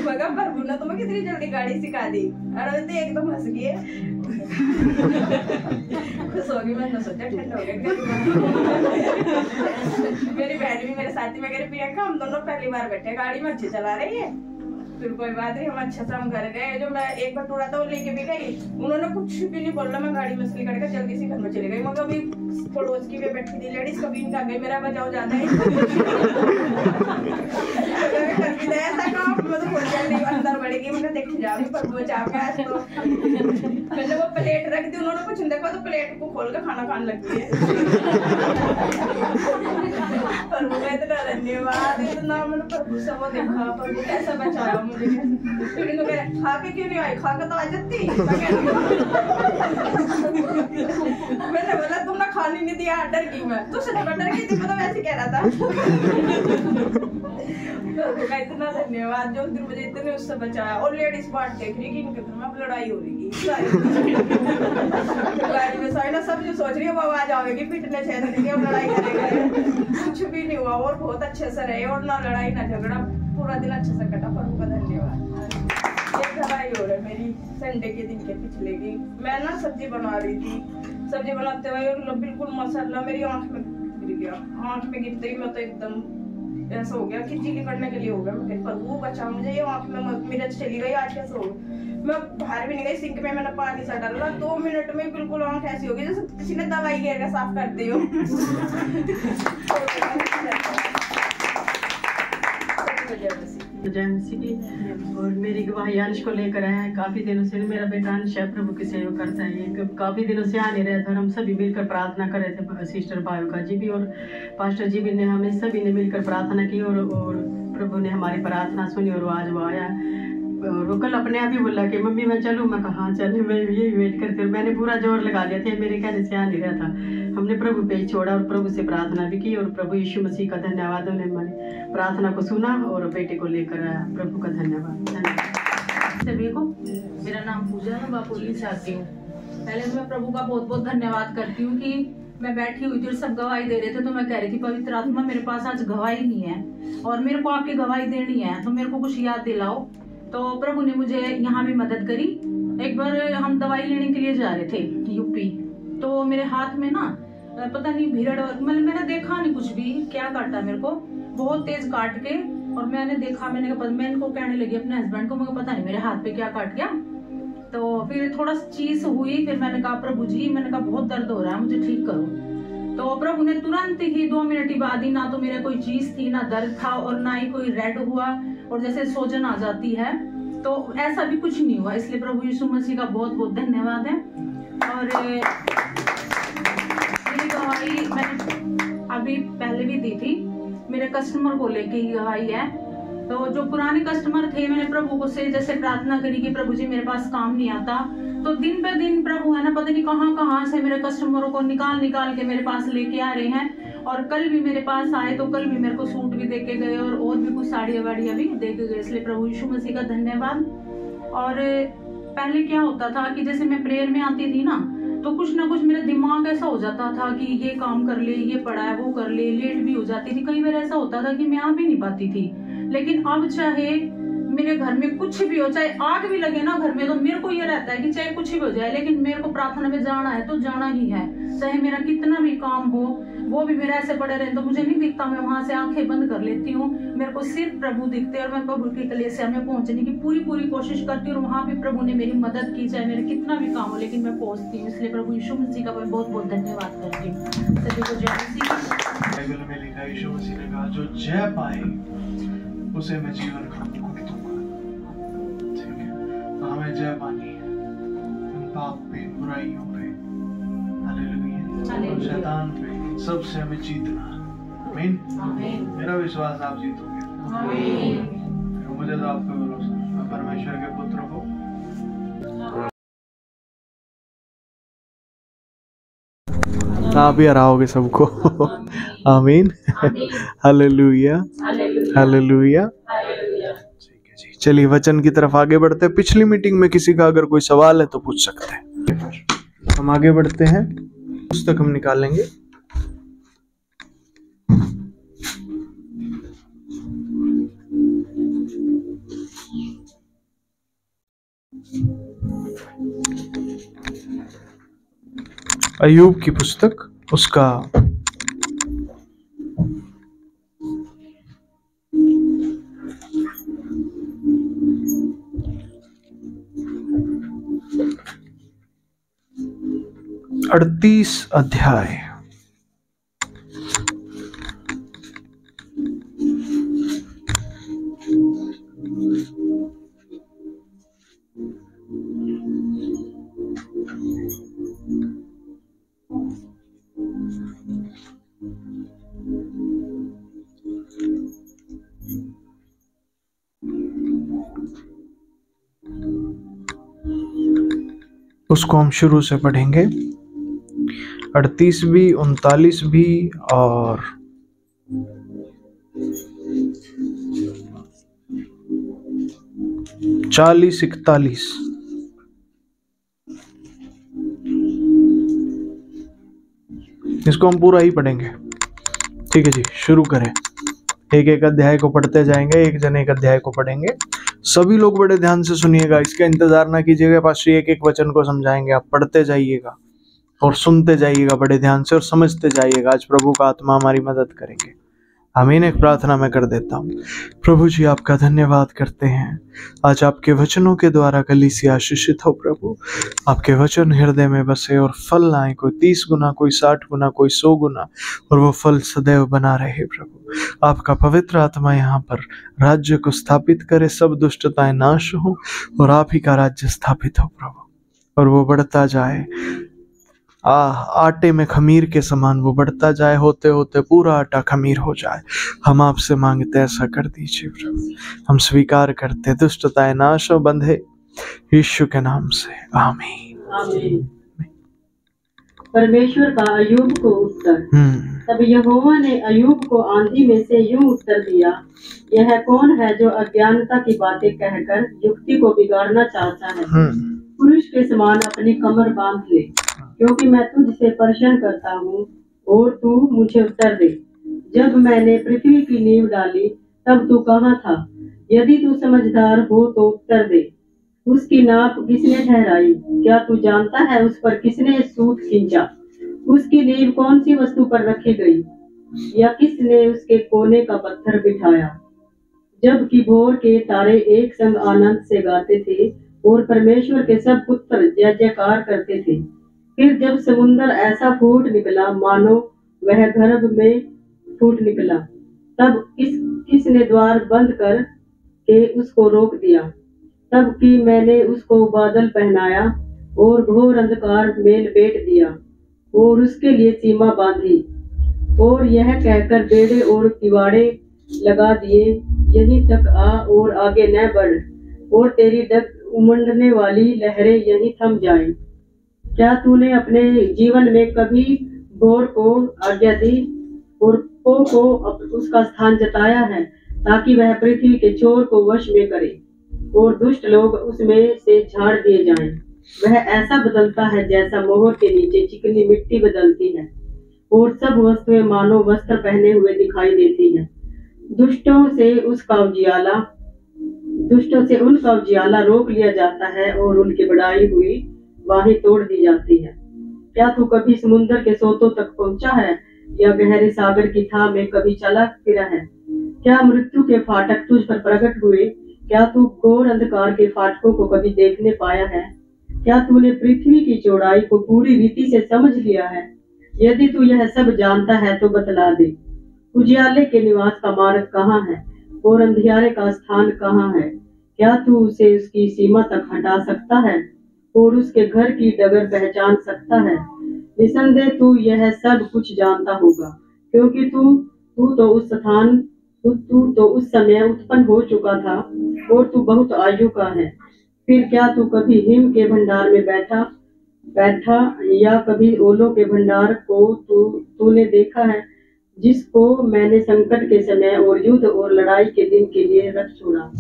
मगर प्रभु ने तुम्हें कितनी जल्दी गाड़ी सिखा दी। अरे तो एकदम हंस गए, खुश हो गई। मैंने सोचा ठंडा हो गया। मेरी बहन भी मेरे साथी में कह रही प्रियंका हम दोनों पहली बार बैठे गाड़ी में, अच्छी चला रही है। फिर कोई बात नहीं, हम अच्छा सा हम घर गए। जो मैं एक भटूरा था वो लेके भी गई, उन्होंने कुछ भी नहीं बोला। मैं गाड़ी में से करके जल्दी से घर में चली गई। मगर अभी पड़ोस की भी बैठी थी लेडीज, कभी इनका गई मेरा बचाओ जाता है। ऐसा काम मैं तो खोल नहीं अंदर बढ़ेगी, मैंने देख जाऊंगी पर बचाओ का। तो मैंने वो प्लेट रख दी, उन्होंने कुछ देखा तो प्लेट को खोल कर खाना खाने लगती है। प्रभु का इतना धन्यवाद, इतना मैंने प्रभु से वो देखा, प्रभु कैसा बचाया मुझे। फिर इन्होंने कहा खा के क्यों नहीं आई, खा के तो आ जाती। मैंने बोला तुमने खाने नहीं दिया, डर गई मैं। तो सच में डर गई थी, मतलब ऐसे कह रहा था। प्रभु का इतना धन्यवाद जो दिन मुझे इतने उससे बचाया। और लेडीज पार्ट देख रही कि इनके घर में अब लड़ाई हो रही गाड़ी में साइना सब जो सोच रही है वो आवाज आवेगी, पिटने चाहिए अब लड़ाई करेंगे। कुछ भी नहीं हुआ और बहुत अच्छे से रहे, और ना लड़ाई ना झगड़ा, पूरा दिन अच्छे से कटा। प्रभु का धन्यवाद। एक लड़ाई हो रही मेरी संडे के दिन के पिछले की, मैं ना सब्जी बना रही थी। सब्जी बनाते हुए बिल्कुल मसाला मेरी आंख में गिर गया। आंख में गिरते ही मैं तो एकदम ऐसा हो गया कि चिली करने के लिए हो गया। मैं प्रभु बचा मुझे, ये आंख में मिर्च चली गई, आज कैसे हो। मैं बाहर भी नहीं गई, सिंक में मैंने पानी सा डाला, 2 मिनट में बिल्कुल आंख ऐसी हो गई जैसे किसी ने दवाई घेर साफ करते हो। जय मसीह की। और मेरी गवाही अंश को लेकर आए हैं। काफी दिनों से मेरा बेटा अंश है, प्रभु की सेवा करता है। ये काफी दिनों से आ नहीं रहा था। हम सभी मिलकर प्रार्थना कर रहे थे, सिस्टर भाविका जी भी और पास्टर जी भी ने, हमें सभी ने मिलकर प्रार्थना की, और प्रभु ने हमारी प्रार्थना सुनी और आज वो आया। और वो कल अपने आप ही बोला कि मम्मी मैं चलूँ। मैं कहा हाँ चले, मैं यही वेट करती हूँ। मैंने पूरा जोर लगा लिया था, मेरे कहने से आ नहीं रहा था। हमने प्रभु पे ही छोड़ा और प्रभु से प्रार्थना भी की, और प्रभु यीशु मसीह का धन्यवाद, उन्होंने हमारी प्रार्थना को सुना और बेटे को लेकर आया। प्रभु का धन्यवाद। सभी को मेरा नाम पूजा है, मैं पुलिस से आती हूँ। पहले मैं प्रभु का बहुत बहुत धन्यवाद करती हूँ कि मैं बैठी हुई थी और सब गवाही दे रहे थे, तो मैं कह रही थी पवित्र आत्मा मेरे पास आज गवाही नहीं है और मेरे को आपकी गवाही देनी है, तो मेरे को कुछ याद दिलाओ। तो प्रभु ने मुझे यहाँ भी मदद करी। एक बार हम दवाई लेने के लिए जा रहे थे यूपी, तो मेरे हाथ में ना पता नहीं भीड़, मैंने देखा नहीं कुछ भी, क्या काटा मेरे को बहुत तेज काट के। और मैंने देखा, मैं इनको कहने लगी अपने हस्बैंड को, मुझे पता नहीं मेरे हाथ पे क्या काट गया। तो फिर थोड़ा चीज हुई, फिर मैंने कहा प्रभु जी, मैंने कहा बहुत दर्द हो रहा है, मुझे ठीक करो। तो प्रभु ने तुरंत ही 2 मिनट ही बाद ही, ना तो मेरे कोई चीज थी, ना दर्द था, और ना ही कोई रेड हुआ और जैसे सोजन आ जाती है, तो ऐसा भी कुछ नहीं हुआ। इसलिए प्रभु यीशु मसीह का बहुत बहुत धन्यवाद है। और मेरी गवाही मैंने अभी पहले भी दी थी, मेरे कस्टमर को लेके ही गवाही है तो जो पुराने कस्टमर थे, मैंने प्रभु को से जैसे प्रार्थना करी कि प्रभु जी मेरे पास काम नहीं आता, तो दिन पे दिन प्रभु है ना पता नहीं कहाँ से मेरे कस्टमरों को निकाल के मेरे पास लेके आ रहे हैं। और कल भी मेरे पास आए तो कल भी मेरे को सूट भी दे के गए और भी कुछ साड़ियाँ वाड़ियाँ भी दे के गए। इसलिए प्रभु यीशु मसीह का धन्यवाद। और पहले क्या होता था कि जैसे मैं प्रेयर में आती थी ना, तो कुछ ना कुछ मेरा दिमाग ऐसा हो जाता था कि ये काम कर ले, ये पढ़ा है वो कर ले, लेट भी हो जाती थी। कई बार ऐसा होता था कि मैं आ भी नहीं पाती थी। लेकिन अब चाहे मेरे घर में कुछ भी हो, चाहे आग भी लगे ना घर में, तो मेरे को ये रहता है कि चाहे कुछ भी हो जाए, लेकिन मेरे को प्रार्थना में जाना है तो जाना ही है। चाहे मेरा कितना भी काम हो, वो भी मेरा ऐसे पड़े रहे तो मुझे नहीं दिखता, मैं वहां से आंखें बंद कर लेती हूँ। मेरे को सिर्फ प्रभु दिखते हैं और मैं प्रभु की कलीसिया में पहुंचने की पूरी कोशिश करती हूँ। और वहां भी प्रभु ने मेरी मदद की, चाहे मेरे कितना भी काम हो, लेकिन मैं पहुंचती हूँ। इसलिए प्रभु यीशु मसीह का मैं बहुत बहुत धन्यवाद करती हूँ। सभी को जय मसीह। बाइबल में लिखा है, यीशु मसीह ने कहा जो जय पाए उसे मैं जीवन का मुकुट दूंगा। ठीक है, तो हमें जय पानी है इन पाप पे, बुराइयों पे, हालेलुया, शैतान पे, सबसे हमें जीतना। आमीन। मेरा विश्वास आप जीतोगे। मुझे तो आपका भरोसा, मैं परमेश्वर के पुत्र को आप ही हराओगे सबको। आमीन। Hallelujah, hallelujah. ठीक है जी, चलिए वचन की तरफ आगे बढ़ते हैं। पिछली मीटिंग में किसी का अगर कोई सवाल है तो पूछ सकते हैं। हम आगे बढ़ते हैं, पुस्तक हम निकालेंगे। अय्यूब की पुस्तक, उसका 38 अध्याय। उसको हम शुरू से पढ़ेंगे, 38 भी, 39 भी और 40, 41। इसको हम पूरा ही पढ़ेंगे। ठीक है जी, शुरू करें। एक एक अध्याय को पढ़ते जाएंगे, एक जन एक अध्याय को पढ़ेंगे। सभी लोग बड़े ध्यान से सुनिएगा, इसका इंतजार ना कीजिएगा पास्टर एक एक वचन को समझाएंगे। आप पढ़ते जाइएगा और सुनते जाइएगा बड़े ध्यान से और समझते जाइएगा। आज प्रभु का आत्मा हमारी मदद करेंगे। आमीन। एक प्रार्थना मैं कर देता हूँ। प्रभु जी, आपका धन्यवाद करते हैं, आज आपके वचनों के द्वारा कलीसिया आशीषित हो। प्रभु, आपके वचन हृदय में बसे और फल लाए, कोई 30 गुना, कोई 60 गुना, कोई 100 गुना, और वो फल सदैव बना रहे। प्रभु, आपका पवित्र आत्मा यहाँ पर राज्य को स्थापित करे, सब दुष्टताएं नाश हो और आप ही का राज्य स्थापित हो प्रभु, और वो बढ़ता जाए। आटे में खमीर के समान वो बढ़ता जाए, होते होते पूरा आटा खमीर हो जाए। हम आपसे मांगते ऐसा कर दीजिए प्रभु। हम स्वीकार करते, दुष्टताएं नाश हो बंधे, यीशु के नाम से आमीन। आमीन। परमेश्वर का अय्यूब को उत्तर। तब यहोवा ने अय्यूब को आंधी में से यूं उत्तर दिया, यह कौन है जो अज्ञानता की बातें कहकर युक्ति को बिगाड़ना चाहता है? पुरुष के समान अपनी कमर बांध ले, क्योंकि मैं तुझसे परेशान करता हूँ और तू मुझे उत्तर दे। जब मैंने पृथ्वी की नींव डाली तब तू कहाँ था? यदि तू समझदार हो तो उत्तर दे। उसकी नाप किसने ठहराई? क्या तू जानता है उस पर किसने सूत खींचा? उसकी नींव कौन सी वस्तु पर रखी गई, या किसने उसके कोने का पत्थर बिठाया? जबकि भोर के तारे एक संग आनंद से गाते थे और परमेश्वर के सब पुत्र जय जयकार करते थे। फिर जब समुद्र ऐसा फूट निकला मानो वह गर्भ में फूट निकला, तब किसने द्वार बंद कर के उसको रोक दिया? तब कि मैंने उसको बादल पहनाया और घोर अंधकार में लपेट दिया और उसके लिए सीमा बांधी, और यह कहकर बेड़े और किवाड़े लगा दिए, यहीं तक आ और आगे न बढ़, और तेरी डग उमड़ने वाली लहरें यहीं थम जाएं। क्या तूने अपने जीवन में कभी घोर को आज्ञा दी और पो को उसका स्थान जताया है, ताकि वह पृथ्वी के छोर को वश में करे और दुष्ट लोग उसमें से झाड़ दिए जाएं? वह ऐसा बदलता है जैसा मोहर के नीचे चिकनी मिट्टी बदलती है, और सब वस्तुएं मानो वस्त्र पहने हुए दिखाई देती हैं। दुष्टों से उनका उजियाला रोक लिया जाता है और उनकी बढ़ाई हुई बाहें तोड़ दी जाती है। क्या तू कभी समुद्र के सोतों तक पहुंचा है, या गहरे सागर की थाह में कभी चला फिरा है? क्या मृत्यु के फाटक तुझ पर प्रकट हुए? क्या तू घोर अंधकार के फाटकों को कभी देखने पाया है? क्या तूने पृथ्वी की चौड़ाई को पूरी रीति से समझ लिया है? यदि तू यह सब जानता है तो बतला दे, उजियाले के निवास का मार्ग कहाँ है और अंधियारे का स्थान कहाँ है? क्या तू उसे उसकी सीमा तक हटा सकता है और उसके घर की डगर पहचान सकता है? निसंदेह तू यह सब कुछ जानता होगा, क्योंकि तू तो उस समय उत्पन्न हो चुका था और तू बहुत आयु का है। फिर क्या तू कभी हिम के भंडार में बैठा या कभी ओलों के भंडार को तूने देखा है, जिसको मैंने संकट के समय और युद्ध और लड़ाई के दिन के लिए रख छोड़ा है?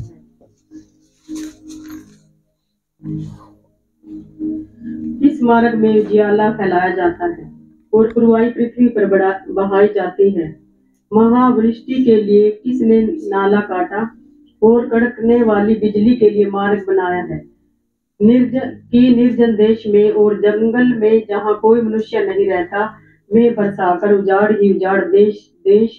इस मार्ग में उजियाला फैलाया जाता है और पुरवाई पृथ्वी पर बहाई जाती है। महावृष्टि के लिए किसने नाला काटा और कड़कने वाली बिजली के लिए मार्ग बनाया है? निर्जन देश में और जंगल में जहाँ कोई मनुष्य नहीं रहता, मैं बरसाकर उजाड़ ही उजाड़ देश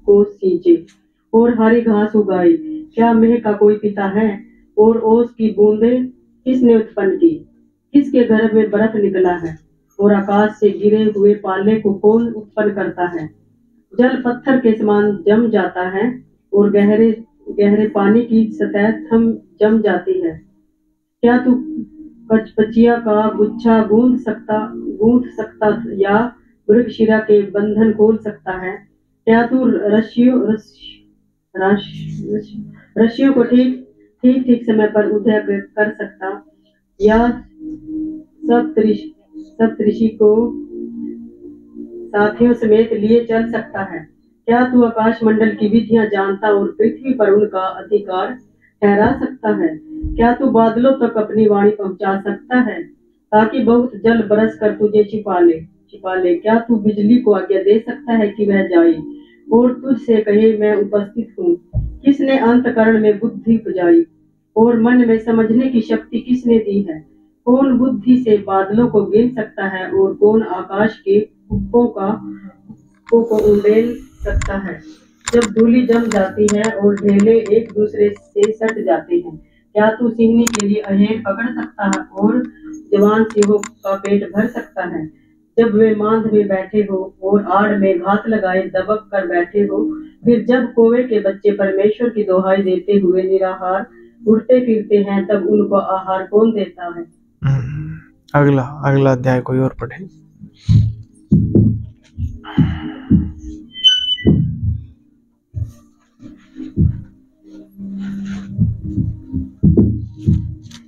को सींचे और हरी घास उगाई। क्या मेह का कोई पिता है और ओस की बूंदें किसने उत्पन्न की? किसके गर्भ में बर्फ निकला है और आकाश से गिरे हुए पाले को कौन उत्पन्न करता है? जल पत्थर के समान जम जाता है और गहरे पानी की सतह जम जाती है। क्या तू पचपचिया का गुच्छा गूंथ सकता या मृगशिरा के बंधन खोल सकता है? क्या तू रस्सियों को ठीक समय पर उदय कर सकता या सप्तऋषि को साथियों समेत लिए चल सकता है? क्या तू आकाश मंडल की विधियां जानता और पृथ्वी पर उनका अधिकार ठहरा सकता है? क्या तू बादलों तक अपनी वाणी पहुंचा सकता है, ताकि बहुत जल बरस कर तुझे छिपा ले? क्या तू बिजली को आज्ञा दे सकता है कि वह जाए और तुझसे कहे मैं उपस्थित हूँ? किसने अंतकरण में बुद्धि उपजाई और मन में समझने की शक्ति किसने दी है? कौन बुद्धि से बादलों को गिन सकता है और कौन आकाश के उपकों को उंडेल सकता है? जब धूली जम जाती है और ढेले एक दूसरे से सट जाते हैं, क्या तू सिंहनी के लिए अहेर पकड़ सकता है और जवान सिंहों का पेट भर सकता है? जब वे मांद में बैठे हो और आड़ में घात लगाए दबक कर बैठे हो, फिर जब कौवे के बच्चे परमेश्वर की दोहाई देते हुए निराहार उड़ते फिरते हैं, तब उनको आहार कौन देता है? अगला अध्याय कोई और पढ़े।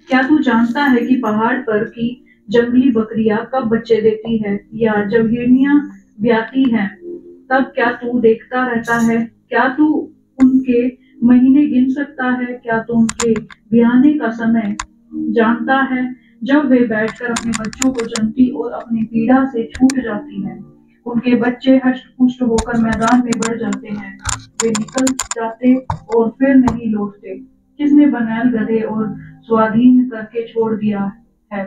क्या तू जानता है कि पहाड़ पर की जंगली बकरियां कब बच्चे देती है, या जब हिरनियां ब्याती हैं तब क्या तू देखता रहता है? क्या तू उनके महीने गिन सकता है? क्या तू उनके ब्याने का समय जानता है? जब वे बैठकर अपने बच्चों को जन्मती और अपनी पीड़ा से छूट जाती है, उनके बच्चे हष्ट पुष्ट होकर मैदान में बढ़ जाते हैं, वे निकल जाते और फिर नहीं लौटते। किसने बनैल गधे और स्वाधीन करके छोड़ दिया है?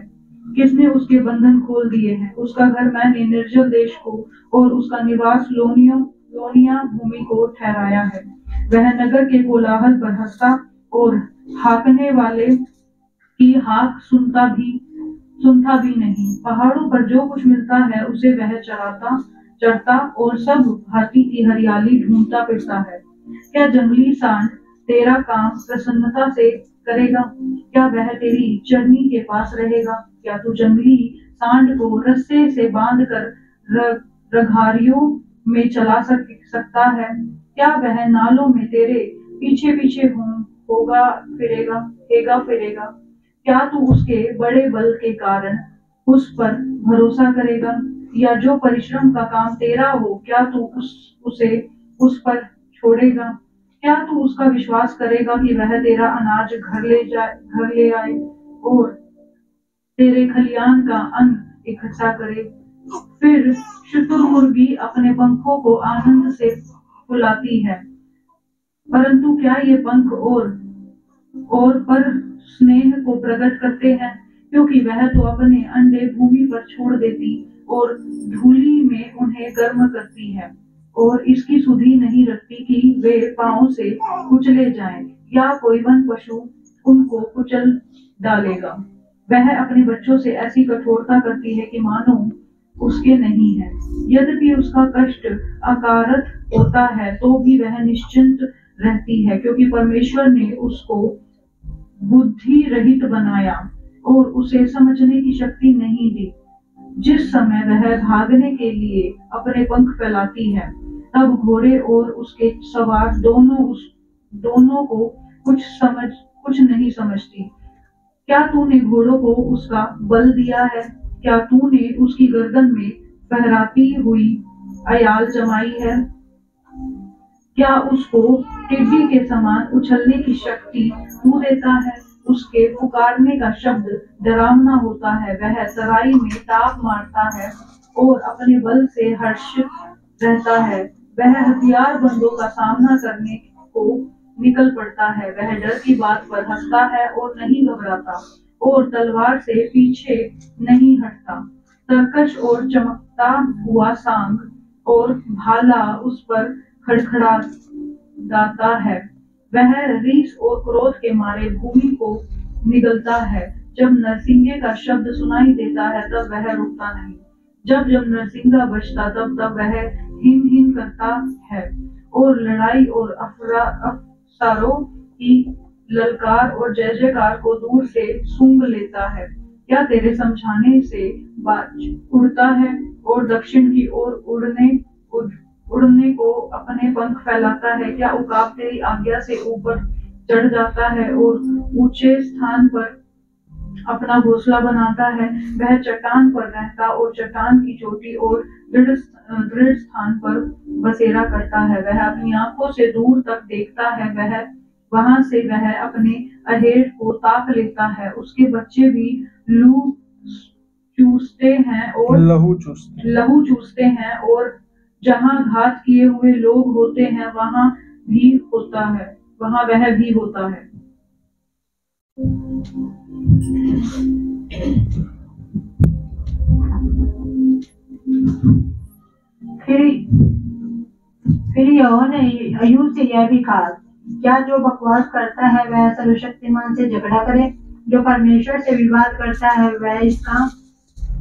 किसने उसके बंधन खोल दिए हैं? उसका घर मैंने निर्जल देश को और उसका निवास लोनिया भूमि को ठहराया है। वह नगर के कोलाहल पर हंसता और हाकने वाले की हाक सुनता भी नहीं। पहाड़ों पर जो कुछ मिलता है उसे वह चढ़ता और सब भांति की हरियाली ढूंढता फिरता है। क्या जंगली सांड तेरा काम प्रसन्नता से करेगा? क्या वह तेरी चरनी के पास रहेगा? क्या तू जंगली सांड को रस्से से बांधकर रघारियों में चला सकता है? क्या वह नालों में तेरे पीछे पीछे होगा फिरेगा। क्या तू उसके बड़े बल के कारण उस पर भरोसा करेगा, या जो परिश्रम का काम तेरा हो, क्या तू उसे उस पर छोड़ेगा? क्या तू उसका विश्वास करेगा कि वह तेरा अनाज घर ले आए और तेरे खलियान का अन्न इकट्ठा करे? फिर शुतुरमुर्गी अपने पंखों को आनंद से फुलाती है, परंतु क्या ये पंख और पर स्नेह को प्रकट करते हैं? क्योंकि वह तो अपने अंडे भूमि पर छोड़ देती और धूली में उन्हें गर्म करती है, और इसकी सुधि नहीं रखती कि वे पांव से कुचले जाएं, या कोई वन पशु उनको कुचल डालेगा। वह अपने बच्चों से ऐसी कठोरता करती है कि मानो उसके नहीं है। यद्यपि उसका कष्ट अकारत होता है, तो भी वह निश्चिंत रहती है, क्योंकि परमेश्वर ने उसको बुद्धि रहित बनाया और उसे समझने की शक्ति नहीं दी। जिस समय वह भागने के लिए अपने पंख फैलाती है, तब घोड़े और उसके सवार दोनों को कुछ नहीं समझती। क्या तूने घोड़ों को उसका बल दिया है? क्या तूने उसकी गर्दन में फहराती हुई अयाल जमाई है? क्या उसको टिड्डी के समान उछलने की शक्ति तू देता है? उसके पुकारने का शब्द डरावना होता है। वह तराई में ताप मारता है और अपने बल से हर्षित रहता है। वह हथियारबंदों का सामना करने को निकल पड़ता है। वह डर की बात पर हंसता है और नहीं घबराता, और तलवार से पीछे नहीं हटता। तरकश और चमकता हुआ सांग और भाला उस पर खड़खड़ाता है। वह रीस और क्रोध के मारे भूमि को निगलता है। जब नरसिंगे का शब्द सुनाई देता है, तब वह रुकता नहीं। जब नरसिंगा बजता, तब वह हिम हिम करता है, और लड़ाई और अफसारों की ललकार और जय जयकार को दूर से सूंघ लेता है। क्या तेरे समझाने से बाज उड़ता है और दक्षिण की ओर उड़ने को अपने पंख फैलाता है? क्या उकाब तेरी आज्ञा से ऊपर चढ़ जाता है और ऊंचे स्थान पर अपना घोंसला बनाता है? वह चट्टान पर रहता और चट्टान की चोटी और दृढ़ स्थान पर बसेरा करता है। वह अपनी आंखों से दूर तक देखता है, वहां से वह अपने अहेर को ताक लेता है। उसके बच्चे भी लहू चूसते हैं और जहां घात किए हुए लोग होते हैं, वहां वह भी होता है। फिर यहोवा ने अय्यूब से यह भी कहा, क्या जो बकवास करता है वह सर्वशक्तिमान से झगड़ा करे? जो परमेश्वर से विवाद करता है वह इसका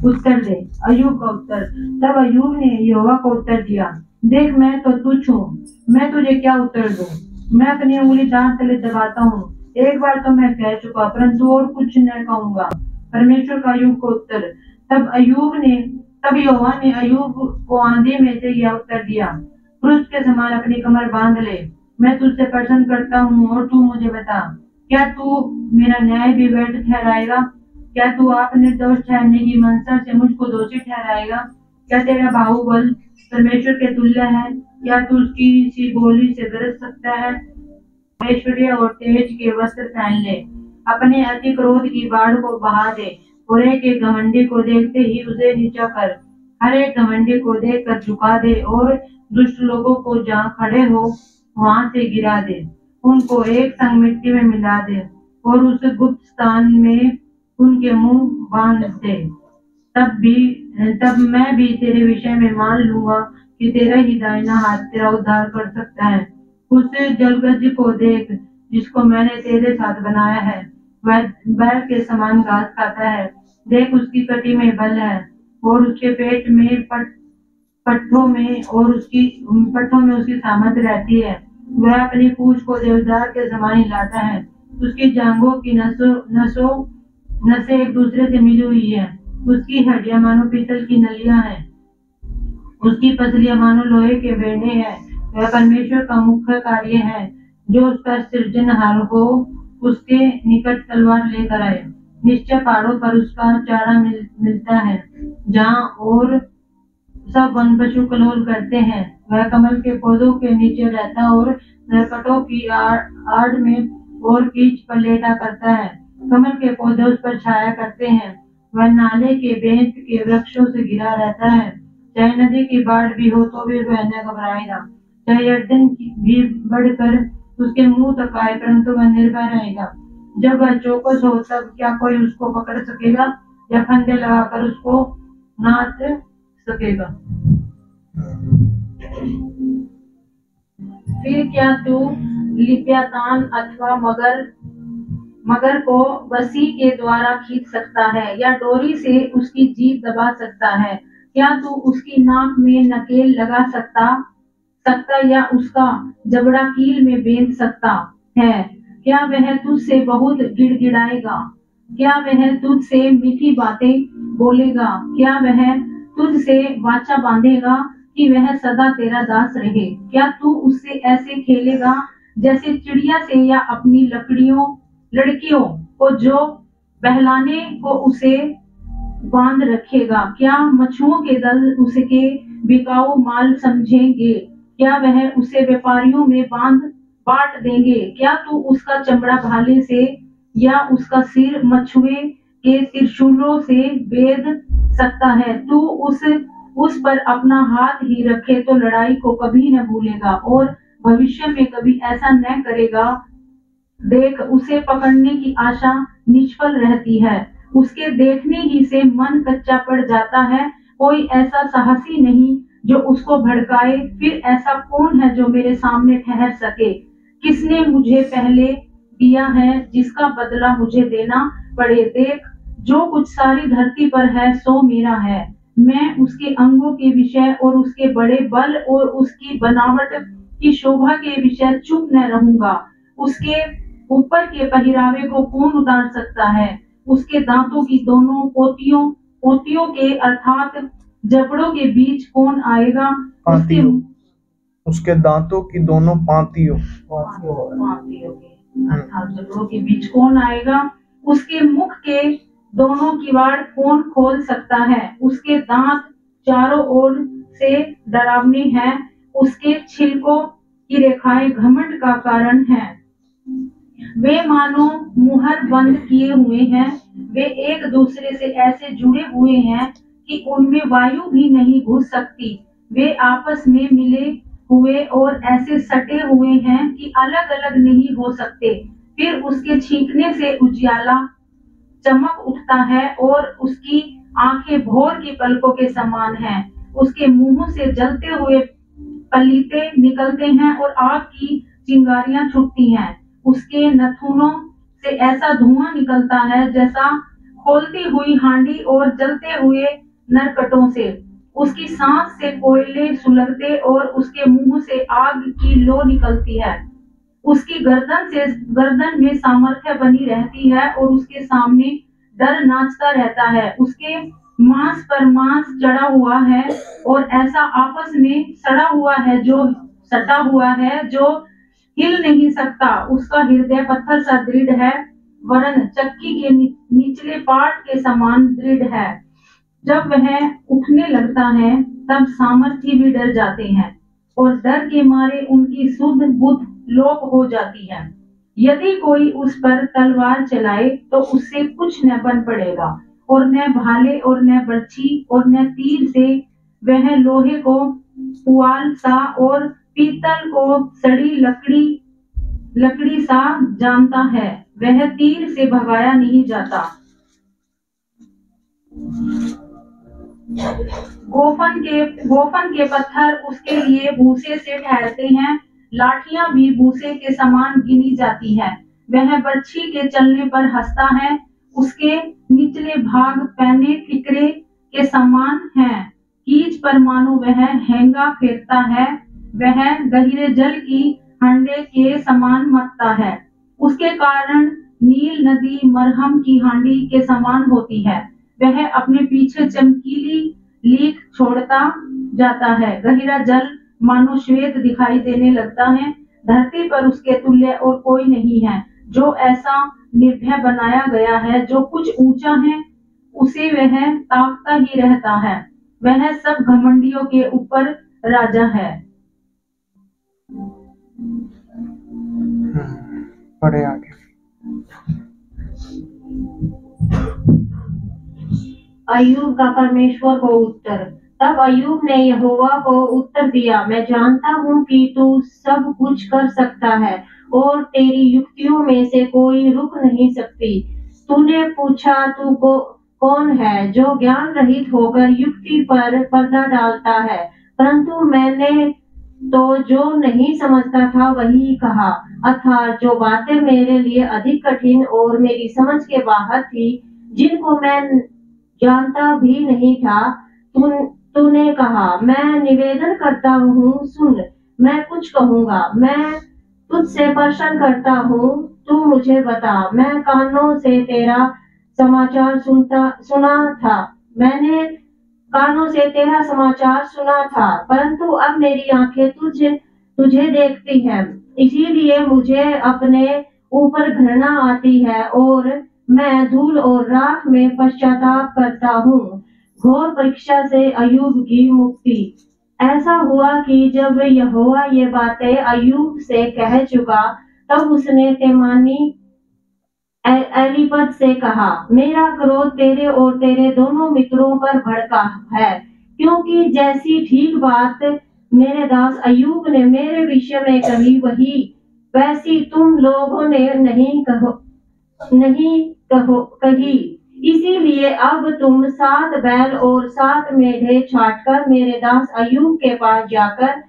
उत्तर दे। अय्यूब का उत्तर। तब अय्यूब ने यहोवा को उत्तर दिया, देख मैं तो तुच्छ हूँ, मैं तुझे क्या उत्तर दूं? मैं अपनी उंगली दांत तले दबाता हूँ। एक बार तो मैं कह चुका, परंतु और कुछ न कहूंगा। परमेश्वर का अय्यूब को उत्तर। तब यहोवा ने अय्यूब को आंधी में से यह उत्तर दिया, पुरुष के समान अपनी कमर बांध ले, मैं तुझसे प्रसन्न करता हूँ, और तू मुझे बता, क्या तू मेरा न्याय भी व्यर्थ ठहराएगा? क्या तू आप निर्दोष ठहरने की मनसा से मुझको दोषी ठहराएगा? क्या तेरा बाहुबल परमेश्वर के तुल्य है? क्या तू उसकी सी बोली से गरज सकता है? ऐश्वर्य और तेज के वस्त्र पहन ले, अपने अति क्रोध की बाढ़ को बहा दे, और एक घमंडी को देखते ही उसे नीचा कर, हर एक घमंडी को देख कर झुका दे, और दुष्ट लोगों को जहाँ खड़े हो वहां से गिरा दे, उनको एक संग मिट्टी में मिला दे, और उस गुप्त स्थान में उनके मुंह बांध दे। तब मैं भी तेरे विषय में मान लूंगा कि तेरा ही दाहिना हाथ तेरा उद्धार कर सकता है। उस जलगज को देख जिसको मैंने तेरे साथ बनाया है, वह बैल के समान घास खाता है। देख उसकी कटी में बल है, और उसके पेट में पट्टों में उसकी सामर्थ रहती है। वह अपनी पूंछ को देवदार के समान हिलाता है, उसकी जांघों की नसें एक दूसरे से मिली हुई है, उसकी हड्डियां मानो पीतल की नलियां हैं, उसकी पसलियां मानो लोहे के बेड़े हैं। वह परमेश्वर का मुख्य कार्य है, जो उसका सृजनहार हो उसके निकट तलवार लेकर आए। निश्चय पहाड़ों पर उसका चारा मिलता है, जहाँ और सब वन पशु कलोल करते हैं। वह कमल के पौधों के नीचे रहता और नरकटों की आड़ में और कीच पर लेटा करता है। कमल के पौधे उस पर छाया करते हैं। वह नाले के बेंत के वृक्षों से घिरा रहता है। चाहे नदी की बाढ़ भी हो तो भी वह न घबराएगा, चाहे यर्दन भी बढ़कर उसके मुंह तक आए, परंतु वह निर्भय रहेगा। जब वह चौकस हो तब क्या कोई उसको पकड़ सकेगा या फंदे लगाकर उसको नाच सकेगा। फिर क्या तू लिव्यातान अथवा मगर को बसी के द्वारा खींच सकता है या डोरी से उसकी जीभ दबा सकता है? क्या तू उसकी नाक में नकेल लगा सकता या उसका जबड़ा कील में बेंध सकता है? क्या वह तुझसे बहुत गिड़गिड़ाएगा? क्या वह तुझसे मीठी बातें बोलेगा? क्या वह तुझसे वाचा बांधेगा कि वह सदा तेरा दास रहे? क्या तू उससे ऐसे खेलेगा जैसे चिड़िया से, या अपनी लड़कियों को जो बहलाने को उसे बांध रखेगा? क्या मछुओं के दल उसके बिकाऊ माल समझेंगे? क्या वह उसे व्यापारियों में बांट देंगे? क्या तू उसका चमड़ा भाले से या उसका सिर मछुए के त्रिशूलों से बेध सकता है? तू उस पर अपना हाथ ही रखे तो लड़ाई को कभी न भूलेगा और भविष्य में कभी ऐसा न करेगा। देख, उसे पकड़ने की आशा निष्फल रहती है, उसके देखने ही से मन कच्चा पड़ जाता है। कोई ऐसा साहसी नहीं जो उसको भड़काए। फिर ऐसा कौन है जो मेरे सामने ठहर सके? किसने मुझे पहले दिया है जिसका बदला मुझे देना पड़े? देख, जो कुछ सारी धरती पर है सो मेरा है। मैं उसके अंगों के विषय और उसके बड़े बल और उसकी बनावट की शोभा के विषय चुप न रहूंगा। उसके ऊपर के पहरावे को कौन उतार सकता है? उसके दांतों की दोनों पोतियों के अर्थात जबड़ों के बीच कौन आएगा? उसके दांतों की दोनों पांतियों के अर्थात जबड़ों के बीच कौन आएगा? उसके मुख के दोनों किवाड़ कौन खोल सकता है? उसके दांत चारों ओर से डरावने हैं। उसके छिलकों की रेखाएं घमंड का कारण हैं। वे मानो मुहर बंद किए हुए हैं। वे एक दूसरे से ऐसे जुड़े हुए हैं कि उनमें वायु भी नहीं घुस सकती। वे आपस में मिले हुए और ऐसे सटे हुए हैं कि अलग अलग नहीं हो सकते। फिर उसके छींकने से उजियाला चमक उठता है और उसकी आंखें भोर की पलकों के समान हैं। उसके मुंह से जलते हुए पलीते निकलते हैं और आग की चिंगारियां छूटती हैं। उसके नथुनों से ऐसा धुआं निकलता है जैसा खोलती हुई हांडी और जलते हुए नरकटों से। उसकी सांस से कोयले सुलगते और उसके मुंह से आग की लो निकलती है। उसकी गर्दन में सामर्थ्य बनी रहती है और उसके सामने डर नाचता रहता है। उसके मांस पर मांस चढ़ा हुआ है और ऐसा आपस में सटा हुआ है जो हिल नहीं सकता। उसका हृदय पत्थर सा दृढ़ है, वरन चक्की के निचले पार्ट के समान दृढ़ है। जब वह उठने लगता है तब सामर्थी भी डर जाते हैं और डर के मारे उनकी शुद्ध बुद्ध लोप हो जाती है। यदि कोई उस पर तलवार चलाए तो उससे कुछ न बन पड़ेगा, और न भाले और न बर्छी और न तीर से। वह लोहे को पुआल सा और पीतल को सड़ी लकड़ी सा जानता है। वह तीर से भगाया नहीं जाता। गोफन के पत्थर उसके लिए भूसे से ठहरते हैं। लाठियां भी भूसे के समान गिनी जाती है। वह बर्छी के चलने पर हंसता है। उसके निचले भाग पैने ठिकरे के समान हैं। कीच पर मानो वह हेंगा फेरता है। वह गहरे जल की हंडे के समान मथता है। उसके कारण नील नदी मरहम की हांडी के समान होती है। वह अपने पीछे चमकीली लीक छोड़ता जाता है। गहरा जल मानो श्वेत दिखाई देने लगता है। धरती पर उसके तुल्य और कोई नहीं है। जो ऐसा निर्भय बनाया गया है, जो कुछ ऊंचा है उसे वह ताकता ही रहता है। वह सब घमंडियों के ऊपर राजा है। पढ़े आगे। अय्यूब का परमेश्वर को उत्तर। तब अय्यूब ने यहोवा को उत्तर दिया, मैं जानता हूँ कि तू सब कुछ कर सकता है और तेरी युक्तियों में से कोई रुक नहीं सकती। तूने पूछा, तू कौन है जो ज्ञान रहित होकर युक्ति पर पर्दा डालता है? परंतु मैंने तो जो नहीं समझता था वही कहा, अर्थात जो बातें मेरे लिए अधिक कठिन और मेरी समझ के बाहर थी, जिनको मैं जानता भी नहीं था, तूने कहा। मैं निवेदन करता हूँ, सुन, मैं कुछ कहूँगा। मैं तुझसे प्रश्न करता हूँ, तू मुझे बता। मैं कानों से तेरा समाचार सुना था, परंतु अब मेरी आंखें तुझे देखती हैं। इसीलिए मुझे अपने ऊपर घृणा आती है और मैं धूल और राख में पश्चाताप करता हूँ। घोर परीक्षा से अय्यूब की मुक्ति। ऐसा हुआ कि जब यहोवा ये बातें अय्यूब से कह चुका, तब उसने तेमानी एलीपज से कहा, मेरा क्रोध तेरे और तेरे दोनों मित्रों पर भड़का है, क्योंकि जैसी ठीक बात मेरे दास अय्यूब ने मेरे विषय में कही, वैसी तुम लोगों ने नहीं कही। इसीलिए अब तुम 7 बैल और 7 मेढ़े छाटकर मेरे दास अय्यूब के पास जाकर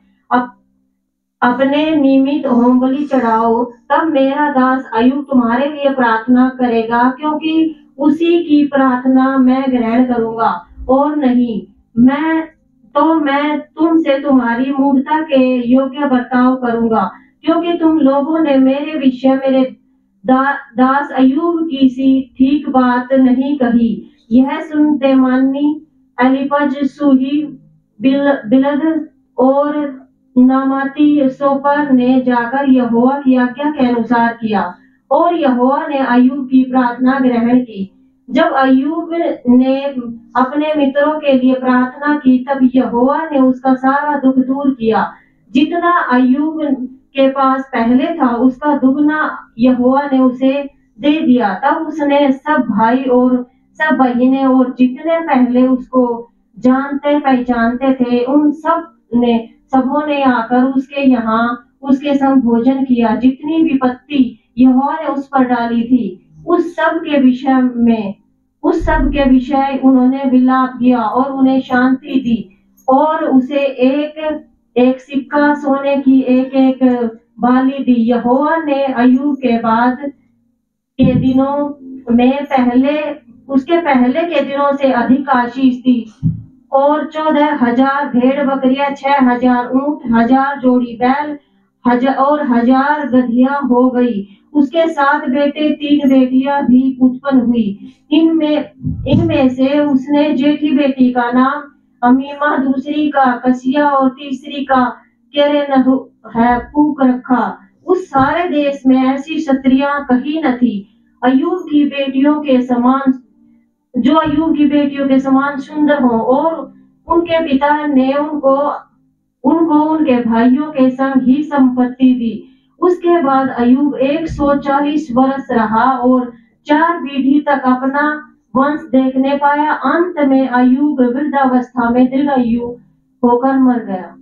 अपने निमित्त होमबलि चढ़ाओ। तब मेरा दास अय्यूब तुम्हारे लिए प्रार्थना करेगा, क्योंकि उसी की प्रार्थना मैं ग्रहण करूंगा और नहीं। मैं तुमसे तुम्हारी मूढ़ता के योग्य बर्ताव करूंगा, क्योंकि तुम लोगों ने मेरे विषय मेरे दास अय्यूब की सी ठीक बात नहीं कही। यह सुन तेमानी एलीपज, सूही, बिलद और नामाती सोपर ने जाकर यहोवा की आज्ञा के अनुसार किया, और यहोवा ने अय्यूब की प्रार्थना ग्रहण की। जब अय्यूब ने अपने मित्रों के लिए प्रार्थना की, तब यहोवा ने उसका सारा दुख दूर किया। जितना अय्यूब के पास पहले था, उसका दुगना यहोवा ने उसे दे दिया। तब उसने सब भाई और सब बहिनें और जितने पहले उसको जानते पहचानते थे, उन सबों ने आकर उसके यहाँ उसके संग भोजन किया। जितनी विपत्ति यहोवा ने उस पर डाली थी, उस सब के विषय उन्होंने विलाप किया और उन्हें शांति दी, और उसे एक सिक्का सोने की एक बाली दी। यहोवा ने अय्यूब के बाद के दिनों में उसके पहले के दिनों से अधिक आशीष दी, और 14,000 भेड़ बकरियां, 6,000 ऊंट, 1,000 जोड़ी बैल और 1,000 गधियां हो गई। उसके 7 बेटे 3 बेटियां भी उत्पन्न हुई। इनमें से उसने जेठी बेटी का नाम अमीमा, दूसरी का कसिया और तीसरी का केरेनहूक रखा। उस सारे देश में ऐसी स्त्रियां कहीं न थी अय्यूब की बेटियों के समान सुंदर हो, और उनके पिता ने उनको उनके भाइयों के संग ही संपत्ति दी। उसके बाद अय्यूब 140 वर्ष रहा और 4 पीढ़ी तक अपना वंश देखने पाया। अंत में अय्यूब वृद्धावस्था में दीर्घायु होकर मर गया।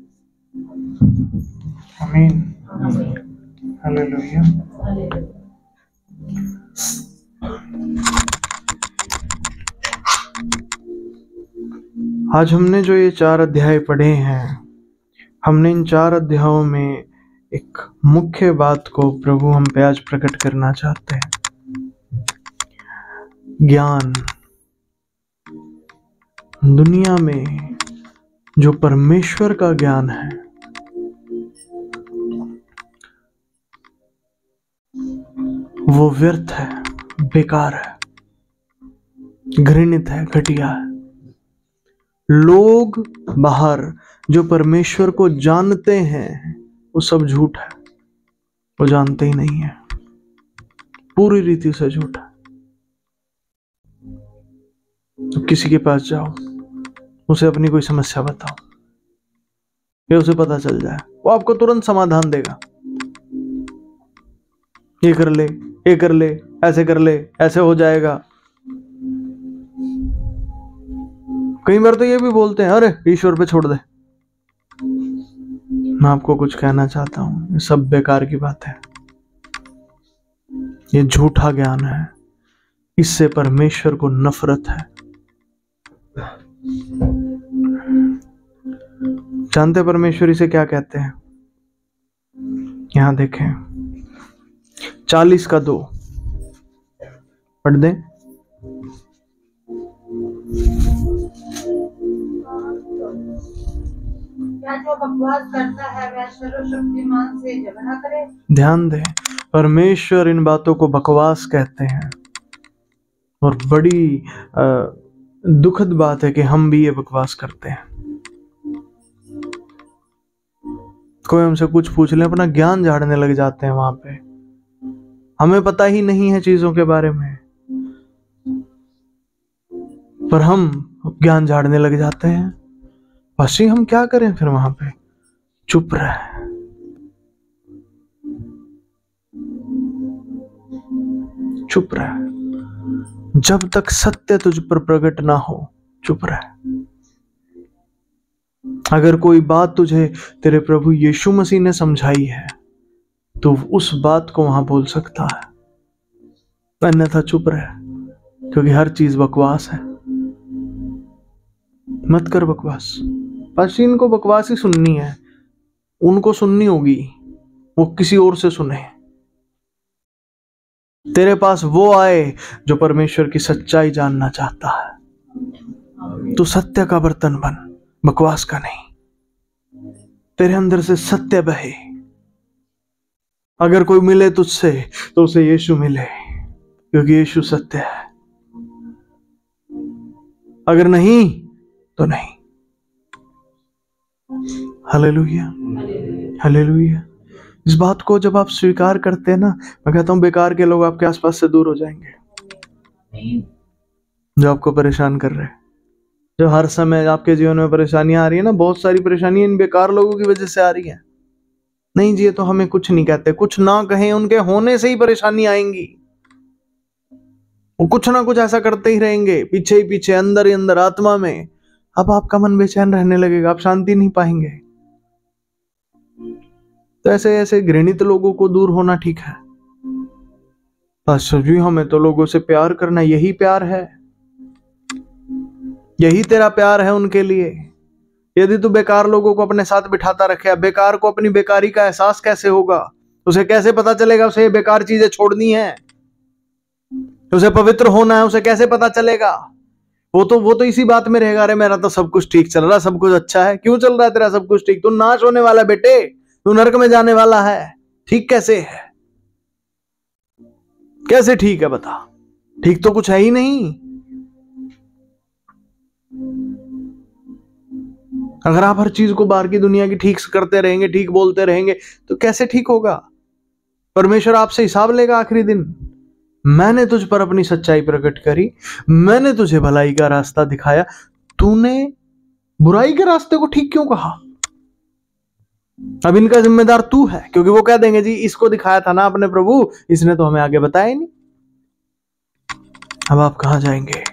आमीन, हालेलुया। आज हमने जो ये 4 अध्याय पढ़े हैं, हमने इन 4 अध्यायों में एक मुख्य बात को प्रभु हम पे आज प्रकट करना चाहते हैं। ज्ञान। दुनिया में जो परमेश्वर का ज्ञान है, वो व्यर्थ है, बेकार है, घृणित है, घटिया है। लोग बाहर जो परमेश्वर को जानते हैं, वो सब झूठ है। वो जानते ही नहीं है, पूरी रीति से झूठा। तो किसी के पास जाओ, उसे अपनी कोई समस्या बताओ, ये उसे पता चल जाए, वो आपको तुरंत समाधान देगा। ये कर ले, ये कर ले, ऐसे कर ले, ऐसे हो जाएगा। कई बार तो ये भी बोलते हैं, अरे ईश्वर पे छोड़ दे। मैं आपको कुछ कहना चाहता हूं, ये सब बेकार की बात है, ये झूठा ज्ञान है, इससे परमेश्वर को नफरत है। जानते परमेश्वर इसे क्या कहते हैं? यहां देखें, 40:2 पढ़ दें। क्या जो बकवास करता है वह सर्वशक्तिमान से झगड़ा करे? ध्यान दें, परमेश्वर इन बातों को बकवास कहते हैं, और बड़ी दुखद बात है कि हम भी ये बकवास करते हैं। कोई हमसे कुछ पूछ ले, अपना ज्ञान झाड़ने लग जाते हैं वहां पे। हमें पता ही नहीं है चीजों के बारे में, पर हम ज्ञान झाड़ने लग जाते हैं। बस ही हम क्या करें फिर वहां पे? चुप रहे, चुप रहे, जब तक सत्य तुझ पर प्रकट ना हो, चुप रहे। अगर कोई बात तुझे तेरे प्रभु यीशु मसीह ने समझाई है तो उस बात को वहां बोल सकता है, अन्यथा चुप रहे, क्योंकि हर चीज बकवास है। मत कर बकवास। पाशीन को बकवास ही सुननी है, उनको सुननी होगी, वो किसी और से सुने। तेरे पास वो आए जो परमेश्वर की सच्चाई जानना चाहता है। तू सत्य का बर्तन बन, बकवास का नहीं। तेरे अंदर से सत्य बहे। अगर कोई मिले तुझसे तो उसे यीशु मिले, क्योंकि यीशु सत्य है। अगर नहीं तो नहीं। Hallelujah, hallelujah. इस बात को जब आप स्वीकार करते हैं ना, मैं कहता हूं बेकार के लोग आपके आसपास से दूर हो जाएंगे, जो आपको परेशान कर रहे हैं। जो हर समय आपके जीवन में परेशानियां आ रही है ना, बहुत सारी परेशानियां इन बेकार लोगों की वजह से आ रही हैं। नहीं जी, ये तो हमें कुछ नहीं कहते, कुछ ना कहें, उनके होने से ही परेशानी आएंगी। वो कुछ ना कुछ ऐसा करते ही रहेंगे, पीछे ही पीछे, अंदर ही अंदर, आत्मा में। अब आपका मन बेचैन रहने लगेगा, आप शांति नहीं पाएंगे। तो ऐसे ऐसे घृणित लोगों को दूर होना ठीक है। बस जी, हमें तो लोगों से प्यार करना, यही प्यार है, यही तेरा प्यार है उनके लिए। यदि तू बेकार लोगों को अपने साथ बिठाता रखे, बेकार को अपनी बेकारी का एहसास कैसे होगा? उसे कैसे पता चलेगा उसे ये बेकार चीजें छोड़नी है? उसे पवित्र होना है, उसे कैसे पता चलेगा? वो तो इसी बात में रहेगा, अरे मेरा तो सब कुछ ठीक चल रहा, सब कुछ अच्छा है। क्यों चल रहा है तेरा सब कुछ ठीक? तू नाश होने वाला बेटे, तू नरक में जाने वाला है। ठीक कैसे है? कैसे ठीक है बता? ठीक तो कुछ है ही नहीं। अगर आप हर चीज को बाहर की दुनिया की ठीक करते रहेंगे, ठीक बोलते रहेंगे, तो कैसे ठीक होगा? परमेश्वर आपसे हिसाब लेगा आखिरी दिन। मैंने तुझ पर अपनी सच्चाई प्रकट करी, मैंने तुझे भलाई का रास्ता दिखाया, तूने बुराई के रास्ते को ठीक क्यों कहा? अब इनका जिम्मेदार तू है, क्योंकि वो कह देंगे जी इसको दिखाया था ना अपने प्रभु, इसने तो हमें आगे बताया ही नहीं। अब आप कहां जाएंगे?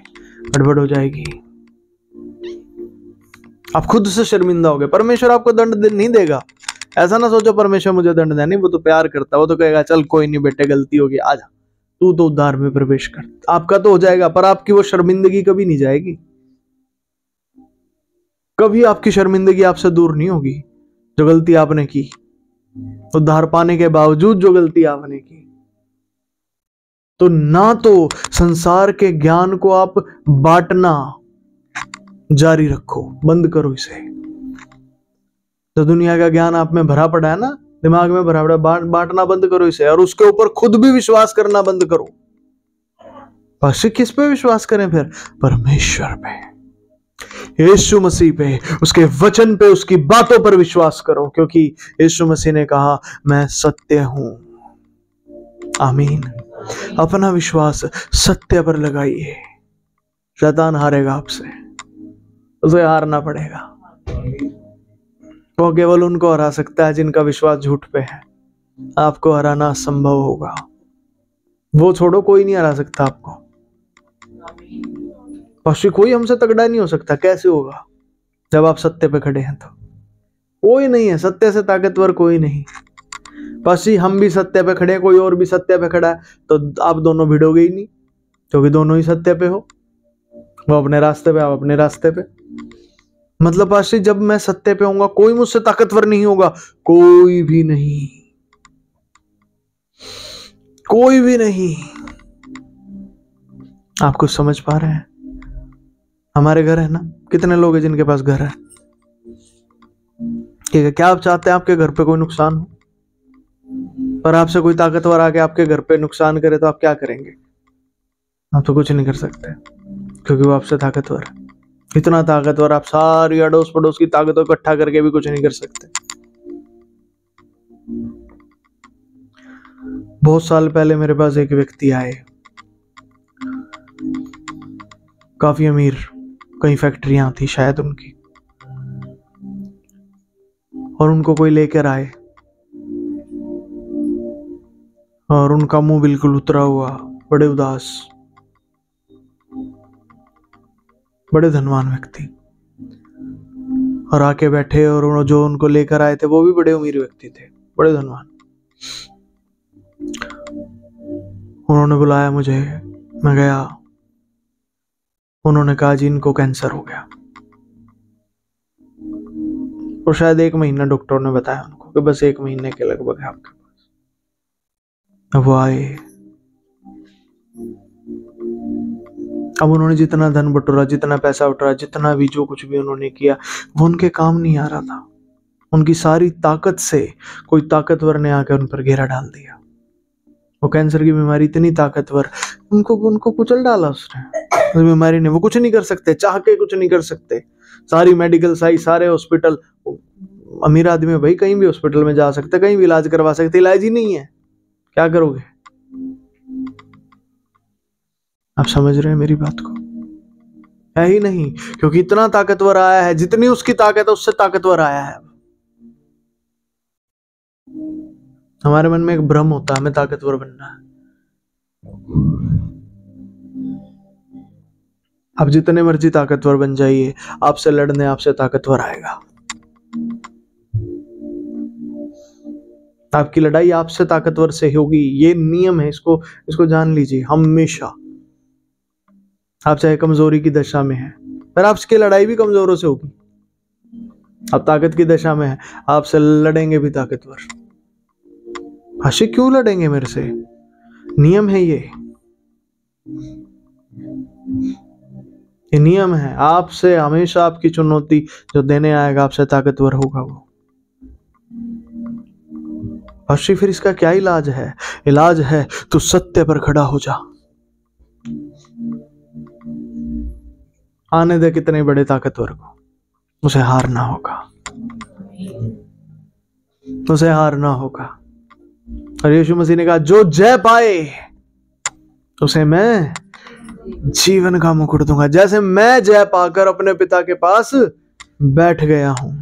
गड़बड़ हो जाएगी, आप खुद से शर्मिंदा होगे। परमेश्वर आपको दंड नहीं देगा। ऐसा ना सोचो परमेश्वर मुझे दंड दे, नहीं, वो तो प्यार करता है। वो तो कहेगा चल कोई नहीं बेटे, गलती होगी, आजा, तू तो उद्धार में प्रवेश कर। आपका तो हो जाएगा, पर आपकी वो शर्मिंदगी कभी नहीं जाएगी। कभी आपकी शर्मिंदगी आपसे दूर नहीं होगी। जो गलती आपने की, उद्धार पाने के बावजूद जो गलती आपने की, तो ना तो संसार के ज्ञान को आप बांटना जारी रखो, बंद करो इसे। तो दुनिया का ज्ञान आप में भरा पड़ा है ना, दिमाग में भरा पड़ा, बांटना बंद करो इसे, और उसके ऊपर खुद भी विश्वास करना बंद करो। बस किस पे विश्वास करें फिर? परमेश्वर पे, यीशु मसीह पे, उसके वचन पे, उसकी बातों पर विश्वास करो, क्योंकि यीशु मसीह ने कहा मैं सत्य हूं। आमीन। अपना विश्वास सत्य पर लगाइए, शैतान हारेगा आपसे, उसे हारना पड़ेगा। वो केवल उनको हरा सकता है जिनका विश्वास झूठ पे है। आपको हराना असंभव होगा। वो छोड़ो, कोई नहीं हरा सकता आपको। पश्चिम कोई हमसे तगड़ा नहीं हो सकता। कैसे होगा? जब आप सत्य पे खड़े हैं तो कोई नहीं है सत्य से ताकतवर, कोई नहीं। पश्चिम हम भी सत्य पे खड़े हैं, कोई और भी सत्य पे खड़ा है, तो आप दोनों भिड़ोगे ही नहीं, क्योंकि दोनों ही सत्य पे हो। वो अपने रास्ते पे, आप अपने रास्ते पे। मतलब पाशी जब मैं सत्य पे होऊंगा, कोई मुझसे ताकतवर नहीं होगा, कोई भी नहीं, कोई भी नहीं। आप कुछ समझ पा रहे हैं? हमारे घर है ना, कितने लोग हैं जिनके पास घर है? ठीक है, क्या आप चाहते हैं आपके घर पे कोई नुकसान हो? पर आपसे कोई ताकतवर आके आपके घर पे नुकसान करे तो आप क्या करेंगे? आप तो कुछ नहीं कर सकते, क्योंकि वो आपसे ताकतवर है। इतना ताकतवर आप सारी अड़ोस पड़ोस की ताकतों को इकट्ठा करके भी कुछ नहीं कर सकते। बहुत साल पहले मेरे पास एक व्यक्ति आए, काफी अमीर, कई फैक्ट्रियां थी शायद उनकी, और उनको कोई लेकर आए और उनका मुंह बिल्कुल उतरा हुआ, बड़े उदास, बड़े धनवान व्यक्ति, और आके बैठे, और जो उनको लेकर आए थे वो भी बड़े अमीर व्यक्ति थे, बड़े धनवान। उन्होंने बुलाया मुझे, मैं गया। उन्होंने कहा जी इनको कैंसर हो गया, और शायद 1 महीना डॉक्टर ने बताया उनको कि बस 1 महीने के लगभग है आपके पास। अब वो आए, अब उन्होंने जितना धन बटोरा, जितना पैसा उठा, जितना भी जो कुछ भी उन्होंने किया, वो उनके काम नहीं आ रहा था। उनकी सारी ताकत से कोई ताकतवर ने आकर उन पर घेरा डाल दिया। वो कैंसर की बीमारी इतनी ताकतवर, उनको कुचल डाला उसने, उस बीमारी ने। वो कुछ नहीं कर सकते, चाह के कुछ नहीं कर सकते। सारी मेडिकल साइट, सारे हॉस्पिटल, अमीर आदमी भाई कहीं भी हॉस्पिटल में जा सकते, कहीं भी इलाज करवा सकते, इलाज ही नहीं है, क्या करोगे? आप समझ रहे हैं मेरी बात को? है ही नहीं, क्योंकि इतना ताकतवर आया है, जितनी उसकी ताकत है उससे ताकतवर आया है। हमारे मन में एक भ्रम होता है हमें ताकतवर बनना है। आप जितने मर्जी ताकतवर बन जाइए, आपसे लड़ने आपसे ताकतवर आएगा। आपकी लड़ाई आपसे ताकतवर से होगी, ये नियम है, इसको जान लीजिए हमेशा। आप चाहे कमजोरी की दशा में हैं, पर आपकी लड़ाई भी कमजोरों से होगी। आप ताकत की दशा में हैं, आपसे लड़ेंगे भी ताकतवर। आशी क्यों लड़ेंगे मेरे से? नियम है ये नियम है। आपसे हमेशा आपकी चुनौती जो देने आएगा, आपसे ताकतवर होगा वो। आशी फिर इसका क्या इलाज है? इलाज है तू सत्य पर खड़ा हो जा। आने दे कितने बड़े ताकतवर को, उसे हारना होगा, उसे हारना होगा। और यीशु मसीह ने कहा जो जय पाए उसे मैं जीवन का मुकुट दूंगा। जैसे मैं जय पाकर अपने पिता के पास बैठ गया हूं,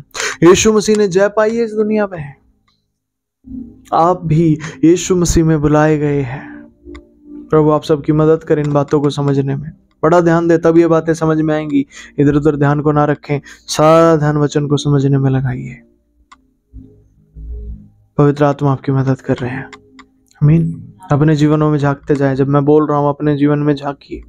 यीशु मसीह ने जय पाई है इस दुनिया में। आप भी यीशु मसीह में बुलाए गए हैं। प्रभु आप सबकी मदद करें इन बातों को समझने में। बड़ा ध्यान दे, तब ये बातें समझ में आएंगी। इधर उधर ध्यान को ना रखें, सारा ध्यान वचन को समझने में लगाइए। पवित्र आत्मा आपकी मदद कर रहे हैं। आमीन। अपने जीवनों में झांकते जाए। जब मैं बोल रहा हूं अपने जीवन में झांकिए,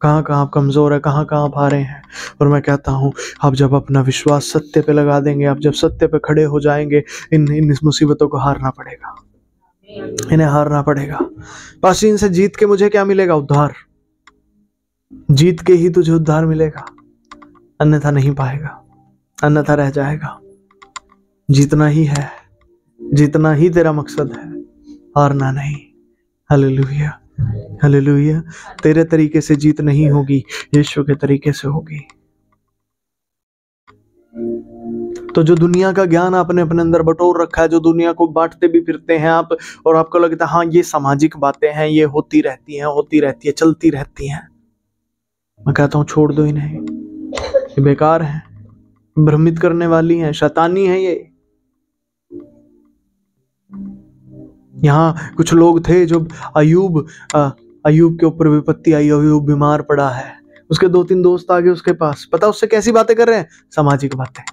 कहाँ कहाँ आप कमजोर है, कहाँ कहाँ आप हारे हैं। और मैं कहता हूं आप जब अपना विश्वास सत्य पे लगा देंगे, आप जब सत्य पे खड़े हो जाएंगे, इन मुसीबतों को हारना पड़ेगा, इन्हें हारना पड़ेगा। पास इनसे जीत के मुझे क्या मिलेगा? उद्धार। जीत के ही तुझे उद्धार मिलेगा, अन्यथा नहीं पाएगा, अन्यथा रह जाएगा। जीतना ही है, जीतना ही तेरा मकसद है, हारना नहीं। Hallelujah, hallelujah. तेरे तरीके से जीत नहीं होगी, यीशु के तरीके से होगी। तो जो दुनिया का ज्ञान आपने अपने अंदर बटोर रखा है, जो दुनिया को बांटते भी फिरते हैं आप, और आपको लगता है हाँ ये सामाजिक बातें हैं, ये होती रहती है, चलती रहती हैं, मैं कहता हूं छोड़ दो इन्हें, ये बेकार है, भ्रमित करने वाली हैं, शैतानी है ये। यहाँ कुछ लोग थे जो अयूब के ऊपर विपत्ति आई, अयूब बीमार पड़ा है, उसके 2-3 दोस्त आ गए उसके पास, पता उससे कैसी बातें कर रहे हैं? सामाजिक बातें।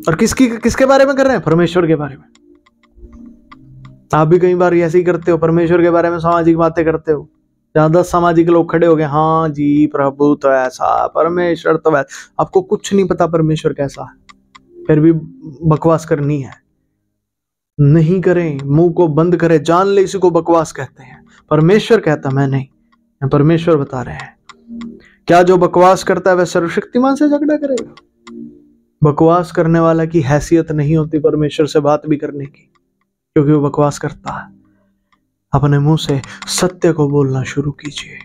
और किसके बारे में कर रहे हैं? परमेश्वर के बारे में। आप भी कई बार ऐसे ही करते हो, परमेश्वर के बारे में सामाजिक बातें करते हो। जहां 10 सामाजिक लोग खड़े हो गए, हाँ जी प्रभु तो ऐसा, परमेश्वर तो वैसा, आपको कुछ नहीं पता परमेश्वर कैसा है, फिर भी बकवास करनी है। नहीं करें, मुंह को बंद करें, जान ले इसी को बकवास कहते हैं। परमेश्वर कहता मैं नहीं, परमेश्वर बता रहे हैं। क्या जो बकवास करता है वह सर्वशक्तिमान से झगड़ा करेगा? बकवास करने वाला की हैसियत नहीं होती परमेश्वर से बात भी करने की, क्योंकि वो बकवास करता है। अपने मुंह से सत्य को बोलना शुरू कीजिए,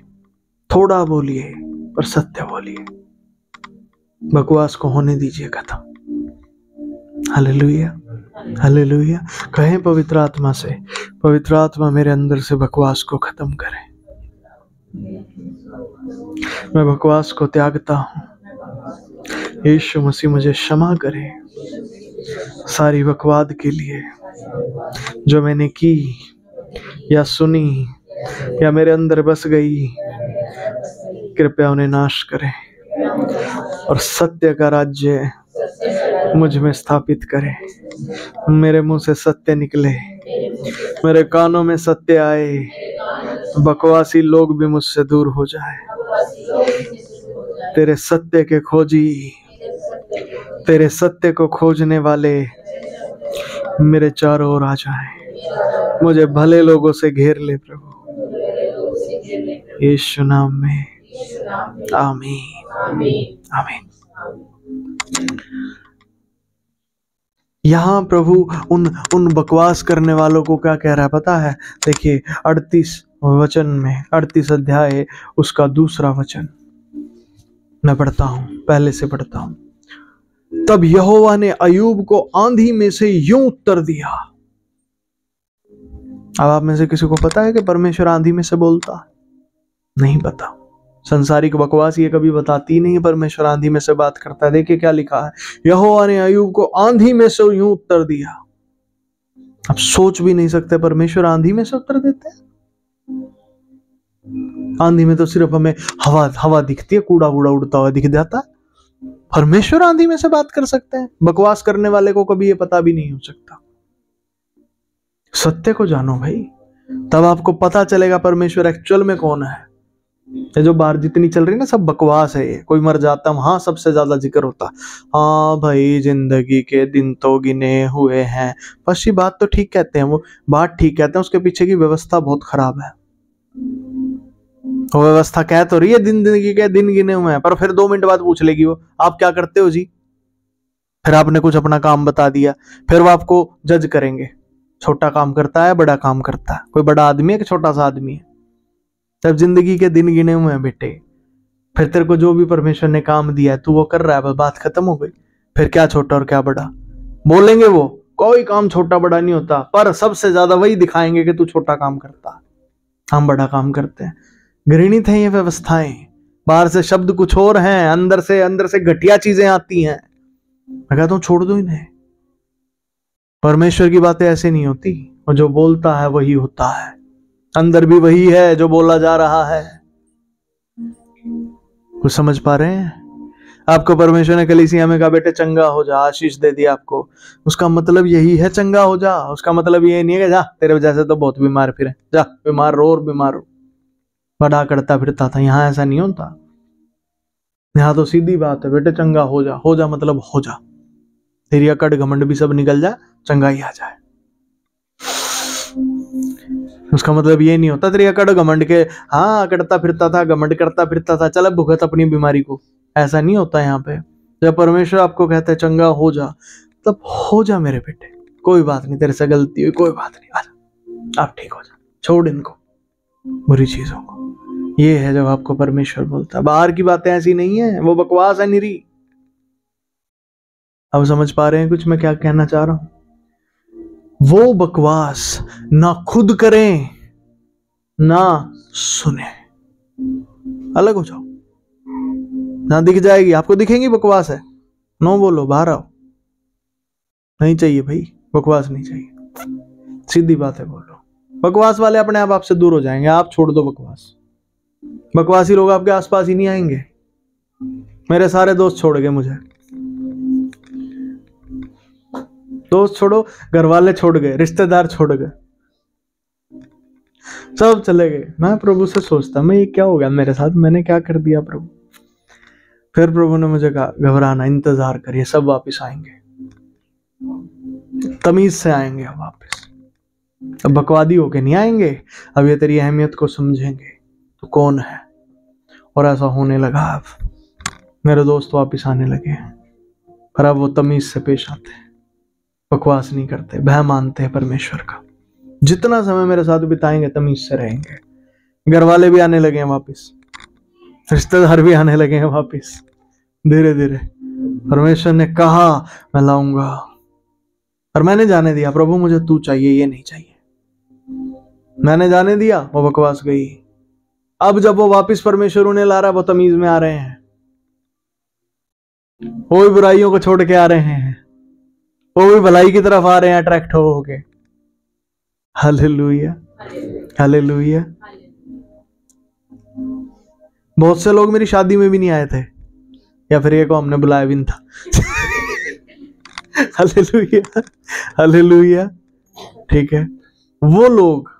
थोड़ा बोलिए पर सत्य बोलिए, बकवास को होने दीजिए खत्म। Hallelujah, hallelujah. कहें पवित्र आत्मा से, पवित्र आत्मा मेरे अंदर से बकवास को खत्म करे, मैं बकवास को त्यागता हूं, यीशु मसीह मुझे क्षमा करे सारी बकवाद के लिए जो मैंने की या सुनी या मेरे अंदर बस गई। कृपया उन्हें नाश करें और सत्य का राज्य मुझ में स्थापित करें। मेरे मुंह से सत्य निकले, मेरे कानों में सत्य आए, बकवासी लोग भी मुझसे दूर हो जाए। तेरे सत्य के खोजी, तेरे सत्य को खोजने वाले मेरे चारों ओर आ जाएं, मुझे भले लोगों से घेर ले प्रभु, यीशु नाम में, आमीन, आमीन। यहाँ प्रभु उन बकवास करने वालों को क्या कह रहा है पता है? देखिए 38 वचन में, 38 अध्याय उसका 2 वचन मैं पढ़ता हूं, पहले से पढ़ता हूं। तब यहोवा ने अयूब को आंधी में से यूं उत्तर दिया। अब आप में से किसी को पता है कि परमेश्वर आंधी में से बोलता है? नहीं पता। संसारिक बकवास ये कभी बताती नहीं परमेश्वर आंधी में से बात करता है। देखिए क्या लिखा है, यहोवा ने अयूब को आंधी में से यूं उत्तर दिया। आप सोच भी नहीं सकते परमेश्वर आंधी में से उत्तर देते हैं। आंधी में तो सिर्फ हमें हवा दिखती है, कूड़ा वूड़ा उड़ता हुआ दिख जाता है। परमेश्वर आंधी में से बात कर सकते हैं? बकवास करने वाले को कभी ये पता भी नहीं हो सकता। सत्य को जानो भाई, तब आपको पता चलेगा परमेश्वर एक्चुअल में कौन है। ये जो बाहर जितनी चल रही ना सब बकवास है। ये कोई मर जाता है हाँ सबसे ज्यादा जिक्र होता, हाँ भाई जिंदगी के दिन तो गिने हुए हैं। बस ये बात तो ठीक कहते हैं, वो बात ठीक कहते हैं, उसके पीछे की व्यवस्था बहुत खराब है। वो व्यवस्था कह तो रही है जिंदगी के दिन गिने हुए हैं, पर फिर 2 मिनट बाद पूछ लेगी वो आप क्या करते हो जी। फिर आपने कुछ अपना काम बता दिया, फिर वो आपको जज करेंगे, छोटा काम करता है बड़ा काम करता है, कोई बड़ा आदमी है कि छोटा सा आदमी है। जब जिंदगी के दिन गिने हुए हैं बेटे, फिर तेरे को जो भी परमेश्वर ने काम दिया है तू वो कर रहा है, बस बात खत्म हो गई। फिर क्या छोटा और क्या बड़ा बोलेंगे, वो कोई काम छोटा बड़ा नहीं होता, पर सबसे ज्यादा वही दिखाएंगे कि तू छोटा काम करता, हम बड़ा काम करते हैं। घृणित है ये व्यवस्थाएं, बाहर से शब्द कुछ और हैं, अंदर से घटिया चीजें आती हैं। मैं कहता हूं छोड़ दो इन्हें। परमेश्वर की बातें ऐसे नहीं होती, और जो बोलता है वही होता है, अंदर भी वही है जो बोला जा रहा है। कुछ समझ पा रहे हैं? आपको परमेश्वर ने कलीसिया में कहा बेटे चंगा हो जा, आशीष दे दिया आपको, उसका मतलब यही है चंगा हो जा। उसका मतलब ये नहीं है कि जा तेरे वजह से तो बहुत बीमार फिरे, जा बीमार रो और बीमार हो, बड़ा करता फिरता था। यहां ऐसा नहीं होता, यहां तो सीधी बात है, बेटे चंगा हो जा मतलब हो जा, तेरी अकड़ घमंड भी सब निकल जाए, चंगाई आ जाए। उसका मतलब ये नहीं होता तेरी अकड़ घमंड के हाँ अकड़ता फिरता था, घमंड करता फिरता था, चल भुगत अपनी बीमारी को, ऐसा नहीं होता यहाँ पे। जब परमेश्वर आपको कहता है चंगा हो जा, तब हो जा मेरे बेटे, कोई बात नहीं, तेरे से गलती हुई कोई बात नहीं, आजा आप ठीक हो जा, छोड़ इनको बुरी चीजों को। ये है जब आपको परमेश्वर बोलता है। बाहर की बातें ऐसी नहीं है, वो बकवास है निरी। अब समझ पा रहे हैं कुछ मैं क्या कहना चाह रहा हूं? वो बकवास ना खुद करें ना सुने, अलग हो जाओ। ना दिख जाएगी आपको, दिखेंगी बकवास है, नो बोलो, बाहर आओ। नहीं चाहिए भाई, बकवास नहीं चाहिए, सीधी बात है बोलो। बकवास वाले अपने आप आपसे दूर हो जाएंगे, आप छोड़ दो बकवास। बकवासी लोग आपके आसपास ही नहीं आएंगे। मेरे सारे दोस्त छोड़ गए मुझे, दोस्त छोड़ो, घर वाले छोड़ गए, रिश्तेदार छोड़ गए, सब चले गए। मैं प्रभु से सोचता, मैं ये क्या हो गया मेरे साथ, मैंने क्या कर दिया प्रभु? फिर प्रभु ने मुझे कहा घबराना, इंतजार करिए, सब वापस आएंगे, तमीज से आएंगे अब वापस। अब बकवादी होके नहीं आएंगे, अब ये तेरी अहमियत को समझेंगे तो कौन है। और ऐसा होने लगा। अब मेरे दोस्त वापस आने लगे हैं, पर अब वो तमीज से पेश आते हैं, बकवास नहीं करते, भय मानते हैं परमेश्वर का। जितना समय मेरे साथ बिताएंगे तमीज से रहेंगे। घर वाले भी आने लगे हैं वापस, रिश्तेदार भी आने लगे हैं वापस। धीरे धीरे परमेश्वर ने कहा मैं लाऊंगा, और मैंने जाने दिया प्रभु मुझे तू चाहिए, ये नहीं चाहिए। मैंने जाने दिया, वो बकवास गई। अब जब वो वापस परमेश्वर उन्हें ला रहा है, वो तमीज में आ रहे हैं, वो भी बुराइयों को छोड़ के आ रहे हैं, वो भी भलाई की तरफ आ रहे हैं अट्रैक्ट हो के। Hallelujah, hallelujah. बहुत से लोग मेरी शादी में भी नहीं आए थे, या फिर ये को हमने बुलाया भी नहीं था। Hallelujah, hallelujah. ठीक है, वो लोग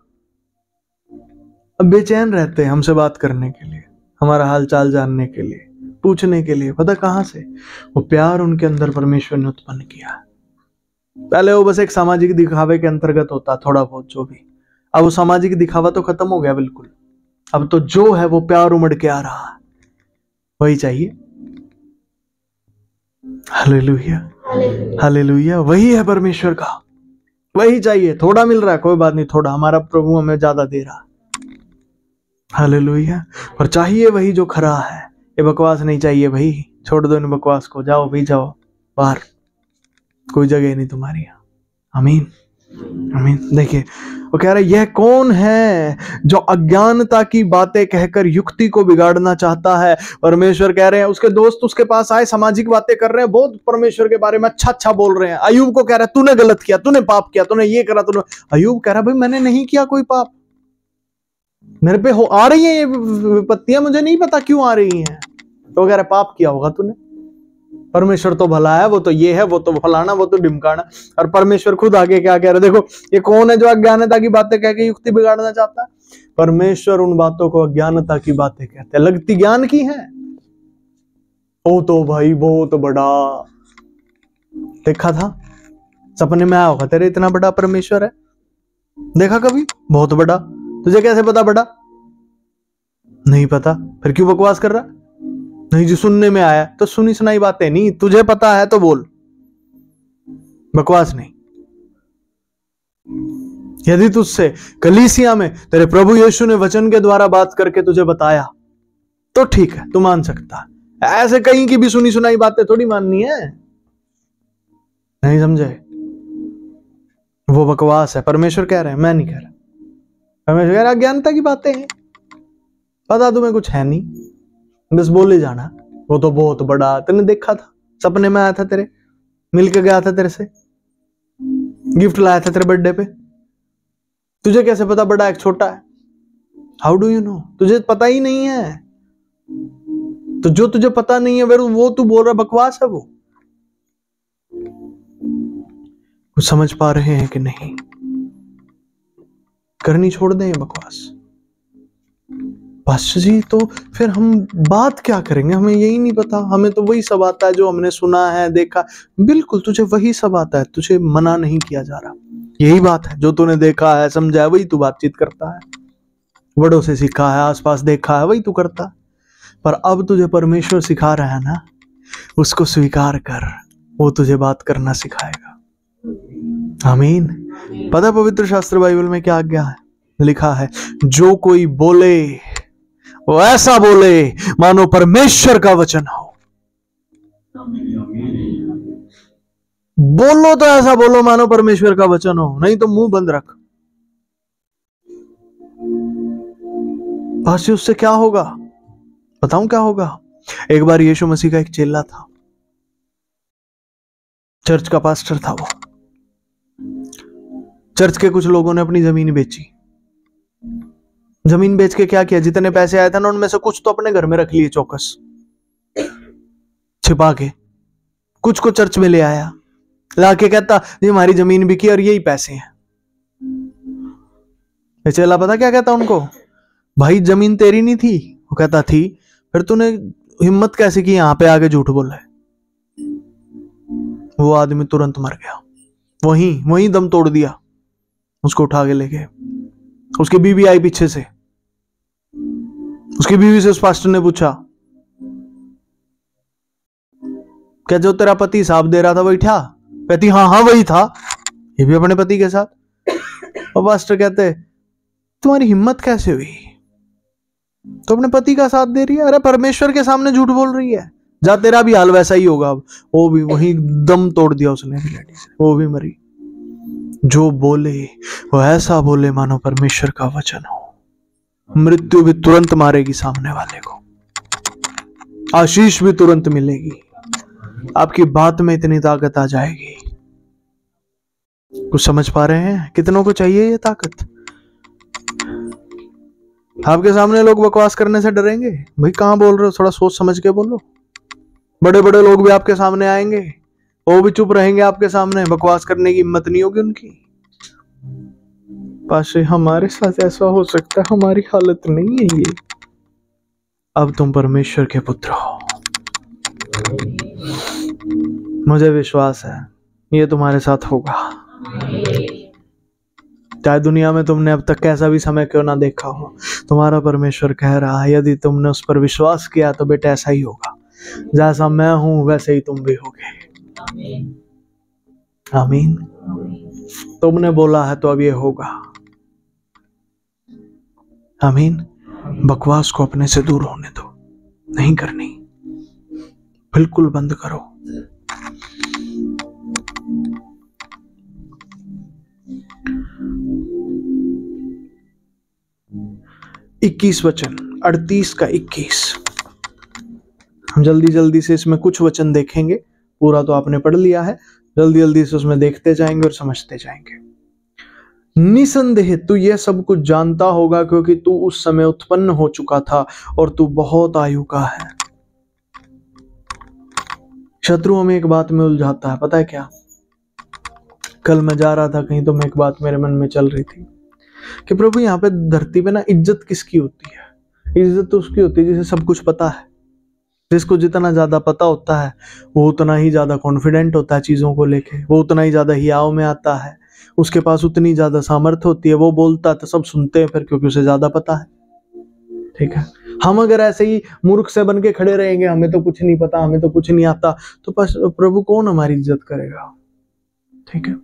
अब बेचैन रहते हैं हमसे बात करने के लिए, हमारा हाल चाल जानने के लिए, पूछने के लिए। पता कहां से? वो प्यार उनके अंदर परमेश्वर ने उत्पन्न किया। पहले वो बस एक सामाजिक दिखावे के अंतर्गत होता थोड़ा बहुत जो भी, अब वो सामाजिक दिखावा तो खत्म हो गया बिल्कुल। अब तो जो है वो प्यार उमड़ के आ रहा है, वही चाहिए। Hallelujah, hallelujah. वही है परमेश्वर का, वही चाहिए। थोड़ा मिल रहा है कोई बात नहीं, थोड़ा, हमारा प्रभु हमें ज्यादा दे रहा है। हालेलुया। पर चाहिए वही जो खरा है। ये बकवास नहीं चाहिए भाई, छोड़ दो इन बकवास को, जाओ भाई जाओ बाहर, कोई जगह नहीं तुम्हारी यहाँ। आमीन, आमीन। देखिए वो कह रहा है, यह कौन है जो अज्ञानता की बातें कहकर युक्ति को बिगाड़ना चाहता है। परमेश्वर कह रहे हैं, उसके दोस्त उसके पास आए, सामाजिक बातें कर रहे हैं, बहुत परमेश्वर के बारे में अच्छा अच्छा बोल रहे हैं। अय्यूब को कह रहा है तूने गलत किया, तूने पाप किया, तूने ये करा, तूने। अय्यूब कह रहा भाई मैंने नहीं किया कोई पाप, मेरे पे आ रही है ये विपत्तियां, मुझे नहीं पता क्यों आ रही हैं। तो कह रहा पाप किया होगा तूने, परमेश्वर तो भला है, वो तो ये है, वो तो फलाना, वो तो ढिमकाना। और परमेश्वर खुद आगे क्या कह रहे, देखो ये कौन है जो अज्ञानता की बातें कह के युक्ति बिगाड़ना चाहता है। परमेश्वर उन बातों को अज्ञानता की बातें कहते हैं, लगती ज्ञान की है। ओ तो भाई बहुत बड़ा, देखा था सपने में आया होगा तेरे, इतना बड़ा परमेश्वर है, देखा कभी? बहुत बड़ा। तुझे कैसे पता बड़ा? नहीं पता, फिर क्यों बकवास कर रहा? नहीं जी सुनने में आया, तो सुनी सुनाई बातें नहीं, तुझे पता है तो बोल, बकवास नहीं। यदि तुझसे कलीसिया में तेरे प्रभु यीशु ने वचन के द्वारा बात करके तुझे बताया तो ठीक है, तू मान सकता है। ऐसे कहीं की भी सुनी सुनाई बातें थोड़ी माननी है, नहीं समझे? वो बकवास है। परमेश्वर कह रहे हैं, मैं नहीं कह रहा। परमेश्वर कह रहा अज्ञानता की बातें हैं, पता तुम्हें कुछ है नहीं, बस बोले जाना। वो तो बहुत बड़ा, तूने देखा था, सपने में आया था तेरे, मिलके गया था तेरे से, गिफ्ट लाया था तेरे बर्थडे पे। तुझे कैसे पता बड़ा एक छोटा है? How do you know? तुझे पता ही नहीं है। तो जो तुझे पता नहीं है वो तू बोल रहा बकवास है। वो कुछ समझ पा रहे हैं कि नहीं? करनी छोड़ दें बकवास। पास्टर जी तो फिर हम बात क्या करेंगे? हमें यही नहीं पता, हमें तो वही सब आता है जो हमने सुना है, देखा। बिल्कुल तुझे वही सब आता है, तुझे मना नहीं किया जा रहा। यही बात है, जो तूने देखा है, समझा है, वही तू बातचीत करता है, बड़ों से सीखा है, आसपास देखा है, वही तू करता है। पर अब तुझे परमेश्वर सिखा रहा है ना, उसको स्वीकार कर, वो तुझे बात करना सिखाएगा। आमीन। पता पवित्र शास्त्र बाइबल में क्या आज्ञा है? लिखा है, जो कोई बोले वो ऐसा बोले मानो परमेश्वर का वचन हो। बोलो तो ऐसा बोलो मानो परमेश्वर का वचन हो, नहीं तो मुंह बंद रख। पास उससे क्या होगा? बताऊं क्या होगा? एक बार यीशु मसीह का एक चेला था, चर्च का पास्टर था वो। चर्च के कुछ लोगों ने अपनी जमीन बेची। जमीन बेच के क्या किया? जितने पैसे आए थे ना, उनमें से कुछ तो अपने घर में रख लिए चौकस छिपा के, कुछ को चर्च में ले आया, लाके कहता ये हमारी जमीन बिकी और यही पैसे हैं। चेला पता क्या कहता उनको? भाई जमीन तेरी नहीं थी। वो कहता थी। फिर तूने हिम्मत कैसे की यहां पे आके झूठ बोला है? वो आदमी तुरंत मर गया, वहीं दम तोड़ दिया। उसको उठा के ले गए। उसकी बीवी आई पीछे से। उसकी बीवी से उस पास्टर ने पूछा, क्या जो तेरा पति हिसाब दे रहा था वही था? कहती हाँ वही था, ये भी अपने पति के साथ। और पास्टर कहते तुम्हारी हिम्मत कैसे हुई? तो अपने पति का साथ दे रही है। अरे परमेश्वर के सामने झूठ बोल रही है। जा, तेरा भी हाल वैसा ही होगा। अब वो भी वहीं दम तोड़ दिया उसने भी, लेडी से, वो भी मरी। जो बोले वो ऐसा बोले मानो परमेश्वर का वचन हो। मृत्यु भी तुरंत मारेगी सामने वाले को, आशीष भी तुरंत मिलेगी। आपकी बात में इतनी ताकत आ जाएगी। कुछ समझ पा रहे हैं? कितनों को चाहिए ये ताकत? आपके सामने लोग बकवास करने से डरेंगे? भाई कहां बोल रहे हो? थोड़ा सोच समझ के बोलो। बड़े बड़े लोग भी आपके सामने आएंगे, वो भी चुप रहेंगे आपके सामने, बकवास करने की हिम्मत नहीं होगी उनकी। पाशे हमारे साथ ऐसा हो सकता है, हमारी हालत नहीं है ये। अब तुम परमेश्वर के पुत्र हो। मुझे विश्वास है ये तुम्हारे साथ होगा। चाहे दुनिया में तुमने अब तक कैसा भी समय क्यों ना देखा हो, तुम्हारा परमेश्वर कह रहा है यदि तुमने उस पर विश्वास किया तो बेटा ऐसा ही होगा। जैसा मैं हूं वैसे ही तुम भी होगे। आमीन। तुमने बोला है तो अब ये होगा। आमीन। बकवास को अपने से दूर होने दो, नहीं करनी, बिल्कुल बंद करो। इक्कीस वचन 38 का 21। हम जल्दी जल्दी से इसमें कुछ वचन देखेंगे, पूरा तो आपने पढ़ लिया है, जल्दी जल्दी से उसमें देखते जाएंगे और समझते जाएंगे। निसंदेह तू यह सब कुछ जानता होगा क्योंकि तू उस समय उत्पन्न हो चुका था और तू बहुत आयु का है। शत्रु हमें एक बात में उलझाता है, पता है क्या? कल मैं जा रहा था कहीं तो एक बात मेरे मन में चल रही थी कि प्रभु यहाँ पे धरती पे ना इज्जत किसकी होती है? इज्जत तो उसकी होती है जिसे सब कुछ पता है। जिसको जितना ज्यादा पता होता है वो उतना ही ज्यादा कॉन्फिडेंट होता है चीजों को लेके, वो उतना ही ज्यादा हियाव में आता है, उसके पास उतनी ज्यादा सामर्थ्य होती है, वो बोलता है तो सब सुनते हैं फिर, क्योंकि उसे ज्यादा पता है। ठीक है। हम अगर ऐसे ही मूर्ख से बन के खड़े रहेंगे, हमें तो कुछ नहीं पता, हमें तो कुछ नहीं आता, तो बस प्रभु कौन हमारी इज्जत करेगा? ठीक है।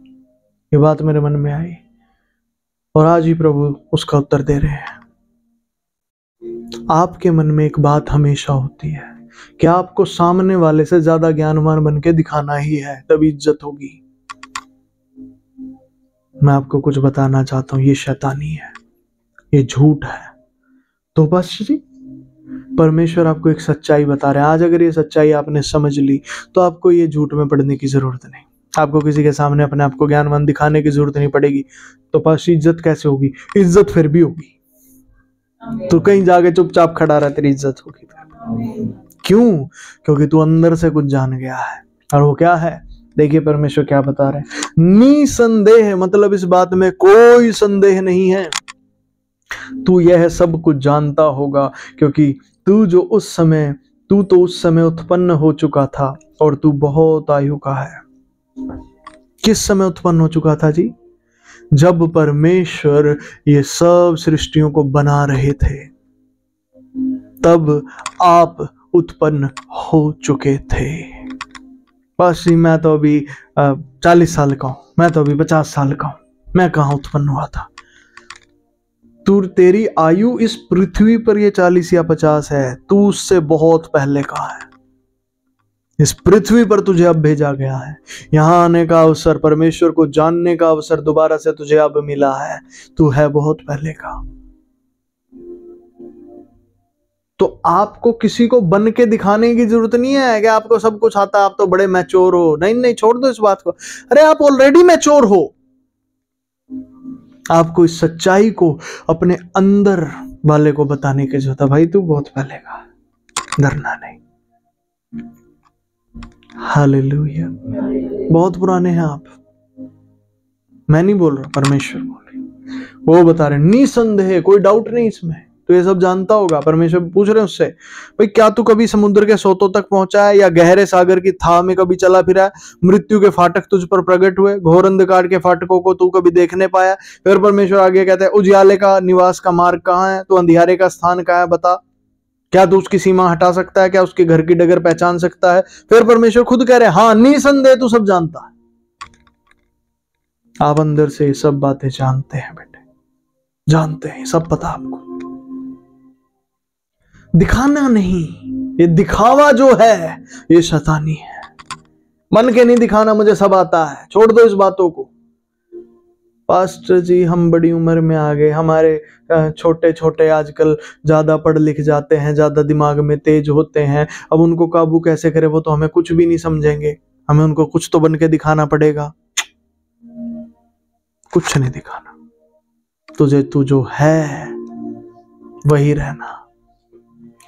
ये बात मेरे मन में आई और आज ही प्रभु उसका उत्तर दे रहे हैं। आपके मन में एक बात हमेशा होती है कि आपको सामने वाले से ज्यादा ज्ञानवान बन के दिखाना ही है, तभी इज्जत होगी। मैं आपको कुछ बताना चाहता हूं, ये शैतानी है, ये झूठ है। तो बस जी परमेश्वर आपको एक सच्चाई बता रहे हैं। आज अगर ये सच्चाई आपने समझ ली तो आपको ये झूठ में पड़ने की जरूरत नहीं। आपको किसी के सामने अपने आप को ज्ञानवान दिखाने की जरूरत नहीं पड़ेगी। तो पास इज्जत कैसे होगी? इज्जत फिर भी होगी। तो कहीं जाके चुपचाप खड़ा रहा, तेरी इज्जत होगी। क्यों? क्योंकि तू अंदर से कुछ जान गया है। और वो क्या है? देखिए परमेश्वर क्या बता रहे हैं। निसंदेह मतलब इस बात में कोई संदेह नहीं है, तू यह सब कुछ जानता होगा क्योंकि तू तो उस समय उत्पन्न हो चुका था और तू बहुत आयु का है। किस समय उत्पन्न हो चुका था जी? जब परमेश्वर ये सब सृष्टियों को बना रहे थे, तब आप उत्पन्न हो चुके थे। बस मैं तो अभी 40 साल का हूं, मैं तो अभी 50 साल का हूं, मैं कहां उत्पन्न हुआ था? तेरी आयु इस पृथ्वी पर ये 40 या 50 है, तू उससे बहुत पहले का है। इस पृथ्वी पर तुझे अब भेजा गया है। यहां आने का अवसर, परमेश्वर को जानने का अवसर दोबारा से तुझे अब मिला है। तू है बहुत पहले का। तो आपको किसी को बन के दिखाने की जरूरत नहीं है कि आपको सब कुछ आता है, आप तो बड़े मैच्योर हो। नहीं नहीं, छोड़ दो इस बात को। अरे आप ऑलरेडी मैच्योर हो। आपको इस सच्चाई को अपने अंदर वाले को बताने की जरूरत है। भाई तू बहुत पहले का, डरना नहीं। हालेलुया। बहुत पुराने हैं आप, मैं नहीं बोल रहा, परमेश्वर बोल रहे, वो बता रहे। निसंदेह, कोई डाउट नहीं इसमें, तो ये सब जानता होगा। परमेश्वर पूछ रहे हैं उससे, भाई क्या तू कभी समुद्र के सोतों तक पहुंचा है, या गहरे सागर की थाह में कभी चला फिरा है? मृत्यु के फाटक तुझ पर प्रकट हुए, घोर अंधकार के फाटकों को तू कभी देखने पाया? फिर परमेश्वर आगे कहता है, उजियाले का निवास का मार्ग कहाँ है? तो अंधियारे का स्थान कहाँ है बता? क्या तू उसकी सीमा हटा सकता है? क्या उसके घर की डगर पहचान सकता है? फिर परमेश्वर खुद कह रहे हैं, हाँ निसंदेह तू सब जानता है। आप अंदर से ये सब बातें जानते हैं बेटे, जानते हैं, सब पता आपको। दिखाना नहीं, ये दिखावा जो है ये शैतानी है। मन के नहीं दिखाना, मुझे सब आता है, छोड़ दो इस बातों को। पास्टर जी हम बड़ी उम्र में आ गए, हमारे छोटे छोटे आजकल ज्यादा पढ़ लिख जाते हैं, ज्यादा दिमाग में तेज होते हैं, अब उनको काबू कैसे करें? वो तो हमें कुछ भी नहीं समझेंगे, हमें उनको कुछ तो बन के दिखाना पड़ेगा। कुछ नहीं दिखाना तुझे, तू जो है वही रहना।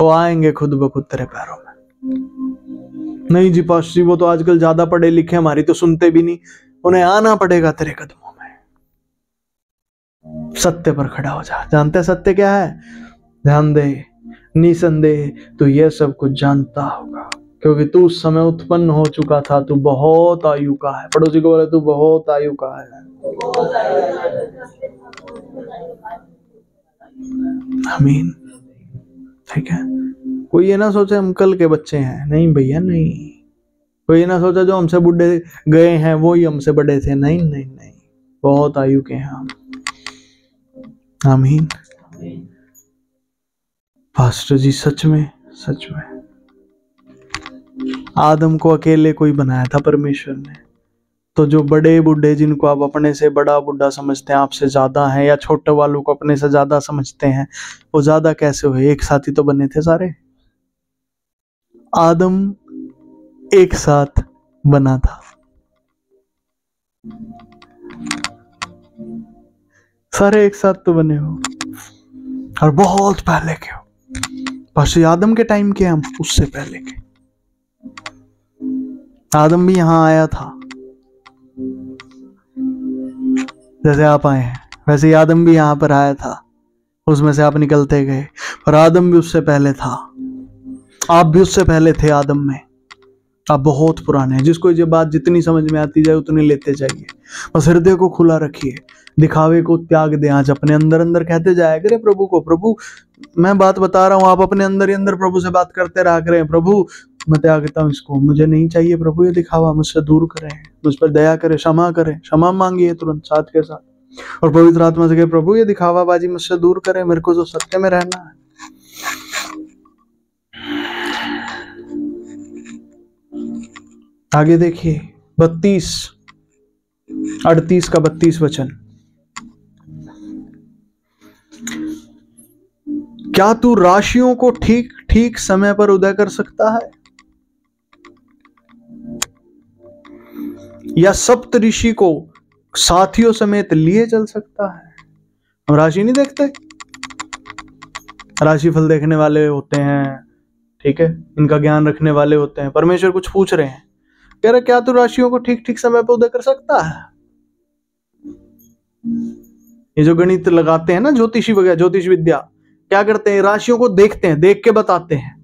वो आएंगे खुद ब खुद तेरे पैरों में। नहीं जी पास्टर जी वो तो आजकल ज्यादा पढ़े लिखे, हमारी तो सुनते भी नहीं। उन्हें आना पड़ेगा तेरे कदमों में। सत्य पर खड़ा हो जा। जानते हैं सत्य क्या है? ध्यान दे, निसंदेह तू ये सब कुछ जानता होगा, क्योंकि तू उस समय उत्पन्न हो चुका था। तू बहुत आयु का है। पड़ोसी को बोले, तू बहुत आयु का है। आमीन। ठीक है, कोई ये ना सोचे हम कल के बच्चे हैं। नहीं भैया नहीं। कोई ये ना सोचा जो हमसे बुढ़े गए हैं वो ही हमसे बड़े थे। नहीं नहीं नहीं, बहुत आयु के हैं हम। आमीन। पास्टर जी सच में, सच में आदम को अकेले कोई बनाया था परमेश्वर ने, तो जो बड़े बूढ़े जिनको आप अपने से बड़ा बूढ़ा समझते हैं, आपसे ज्यादा हैं, या छोटे वालों को अपने से ज्यादा समझते हैं, वो ज्यादा कैसे हुए? एक साथ ही तो बने थे सारे। आदम एक साथ बना था, सारे एक साथ तो बने हो, और बहुत पहले के हो। बस आदम के टाइम के, हम उससे पहले के। आदम भी यहां आया था, जैसे आप आए हैं वैसे ही आदम भी यहां पर आया था। उसमें से आप निकलते गए, पर आदम भी उससे पहले था। आप भी उससे पहले थे आदम में। आप बहुत पुराने हैं। जिसको ये बात जितनी समझ में आती जाए उतनी लेते जाइए। बस हृदय को खुला रखिए, दिखावे को त्याग दें। आज अपने अंदर अंदर कहते जाया करें प्रभु को, प्रभु मैं बात बता रहा हूँ, आप अपने अंदर ही अंदर प्रभु से बात करते रहा करें। प्रभु मैं त्यागता हूँ इसको, मुझे नहीं चाहिए प्रभु ये दिखावा, मुझसे दूर करें, मुझ पर दया करें, क्षमा करें। क्षमा मांगिए तुरंत साथ के साथ, और पवित्र आत्मा से कहे प्रभु ये दिखावा बाजी मुझसे दूर करें, मेरे को तो सत्य में रहना है। आगे देखिए 38 का 32 वचन। क्या तू राशियों को ठीक ठीक समय पर उदय कर सकता है, या सप्त ऋषि को साथियों समेत लिए चल सकता है? हम राशि नहीं देखते, राशि फल देखने वाले होते हैं, ठीक है, इनका ज्ञान रखने वाले होते हैं। परमेश्वर कुछ पूछ रहे हैं, कह रहे क्या तू राशियों को ठीक ठीक समय पर उदय कर सकता है? ये जो गणित लगाते हैं ना ज्योतिषी वगैरह, ज्योतिष विद्या, क्या करते हैं? राशियों को देखते हैं, देख के बताते हैं।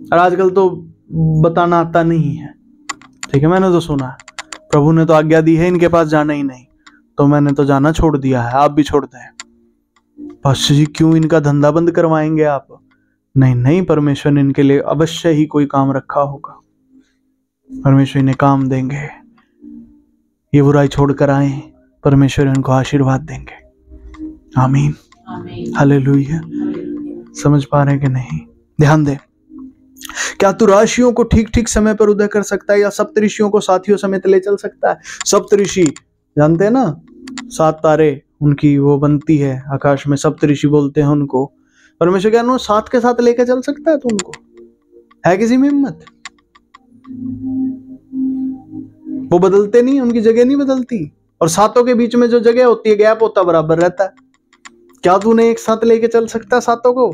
और आजकल तो बताना आता नहीं है, ठीक है, मैंने तो सुना है, प्रभु ने तो आज्ञा दी है इनके पास जाना ही नहीं, तो मैंने तो जाना छोड़ दिया है, आप भी छोड़ दें। पास्टर जी क्यों इनका धंधा बंद करवाएंगे आप? नहीं नहीं, परमेश्वर ने इनके लिए अवश्य ही कोई काम रखा होगा, परमेश्वर इन्हें काम देंगे। ये बुराई छोड़कर आए, परमेश्वर इनको आशीर्वाद देंगे। आमीन, हालेलुया। समझ पा रहे कि नहीं? ध्यान दे, क्या तू राशियों को ठीक ठीक समय पर उदय कर सकता है, या सप्तऋषियों को साथियों समेत ले चल सकता है? सप्तऋषि जानते हैं ना, 7 तारे उनकी वो बनती है आकाश में, सप्तऋषि बोलते हैं उनको। परमेश्वर क्या 7 के साथ लेके चल सकता है तू उनको? है किसी में हिम्मत? वो बदलते नहीं, उनकी जगह नहीं बदलती, और 7 के बीच में जो जगह होती है, गैप होता बराबर रहता है। क्या तू उन्हें एक साथ लेके चल सकता है 7 को?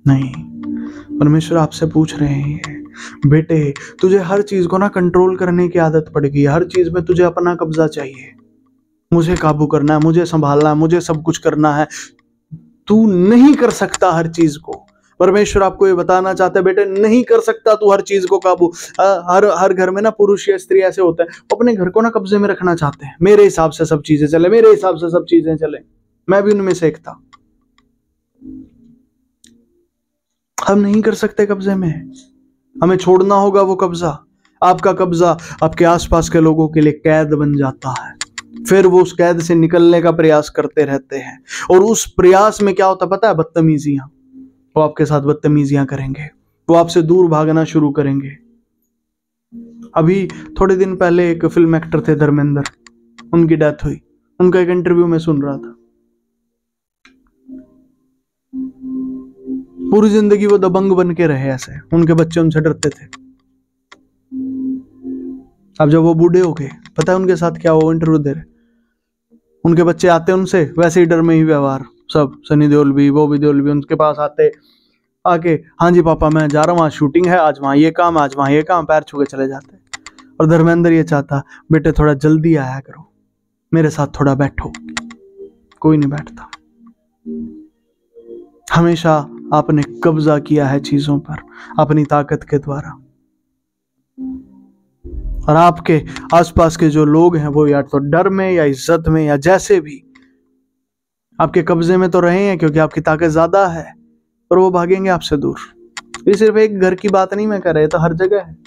नहीं। परमेश्वर आपसे पूछ रहे हैं, बेटे तुझे हर चीज को ना कंट्रोल करने की आदत पड़ गई, हर चीज में तुझे अपना कब्जा चाहिए, मुझे काबू करना है, मुझे संभालना है, मुझे सब कुछ करना है। तू नहीं कर सकता हर चीज को। परमेश्वर आपको ये बताना चाहते हैं, बेटे नहीं कर सकता तू हर चीज को काबू। हर घर में ना पुरुष या स्त्री ऐसे होते हैं, वो अपने घर को ना कब्जे में रखना चाहते हैं, मेरे हिसाब से सब चीजें चले, मेरे हिसाब से सब चीजें चले। मैं भी उनमें से एक था। हम नहीं कर सकते कब्जे में, हमें छोड़ना होगा वो कब्जा। आपका कब्जा आपके आसपास के लोगों के लिए कैद बन जाता है, फिर वो उस कैद से निकलने का प्रयास करते रहते हैं, और उस प्रयास में क्या होता पता है? बदतमीजियां। वो आपके साथ बदतमीजियां करेंगे, वो आपसे दूर भागना शुरू करेंगे। अभी थोड़े दिन पहले एक फिल्म एक्टर थे धर्मेंद्र, उनकी डेथ हुई। उनका एक इंटरव्यू में सुन रहा था, पूरी जिंदगी वो दबंग बन के रहे ऐसे, उनके बच्चे उनसे डरते थे। अब जब वो बूढ़े हो गए, पता है उनके साथ क्या हुआ? इंटरव्यू दे रहे, उनके बच्चे आते उनसे वैसे ही डर में ही व्यवहार, सब सनी देओल भी, वो भी देओल भी उनके पास आते, आके हाँ जी पापा मैं जा रहा हूँ, आज शूटिंग है, आज वहाँ ये काम, आज वहाँ ये काम, पैर छू के चले जाते। और धर्मेंद्र ये चाहता, बेटे थोड़ा जल्दी आया करो, मेरे साथ थोड़ा बैठो। कोई नहीं बैठता। हमेशा आपने कब्जा किया है चीजों पर अपनी ताकत के द्वारा, और आपके आसपास के जो लोग हैं वो या तो डर में या इज्जत में या जैसे भी आपके कब्जे में तो रहे हैं, क्योंकि आपकी ताकत ज्यादा है, पर वो भागेंगे आपसे दूर। ये सिर्फ एक घर की बात नहीं मैं कर रहा, तो हर जगह है।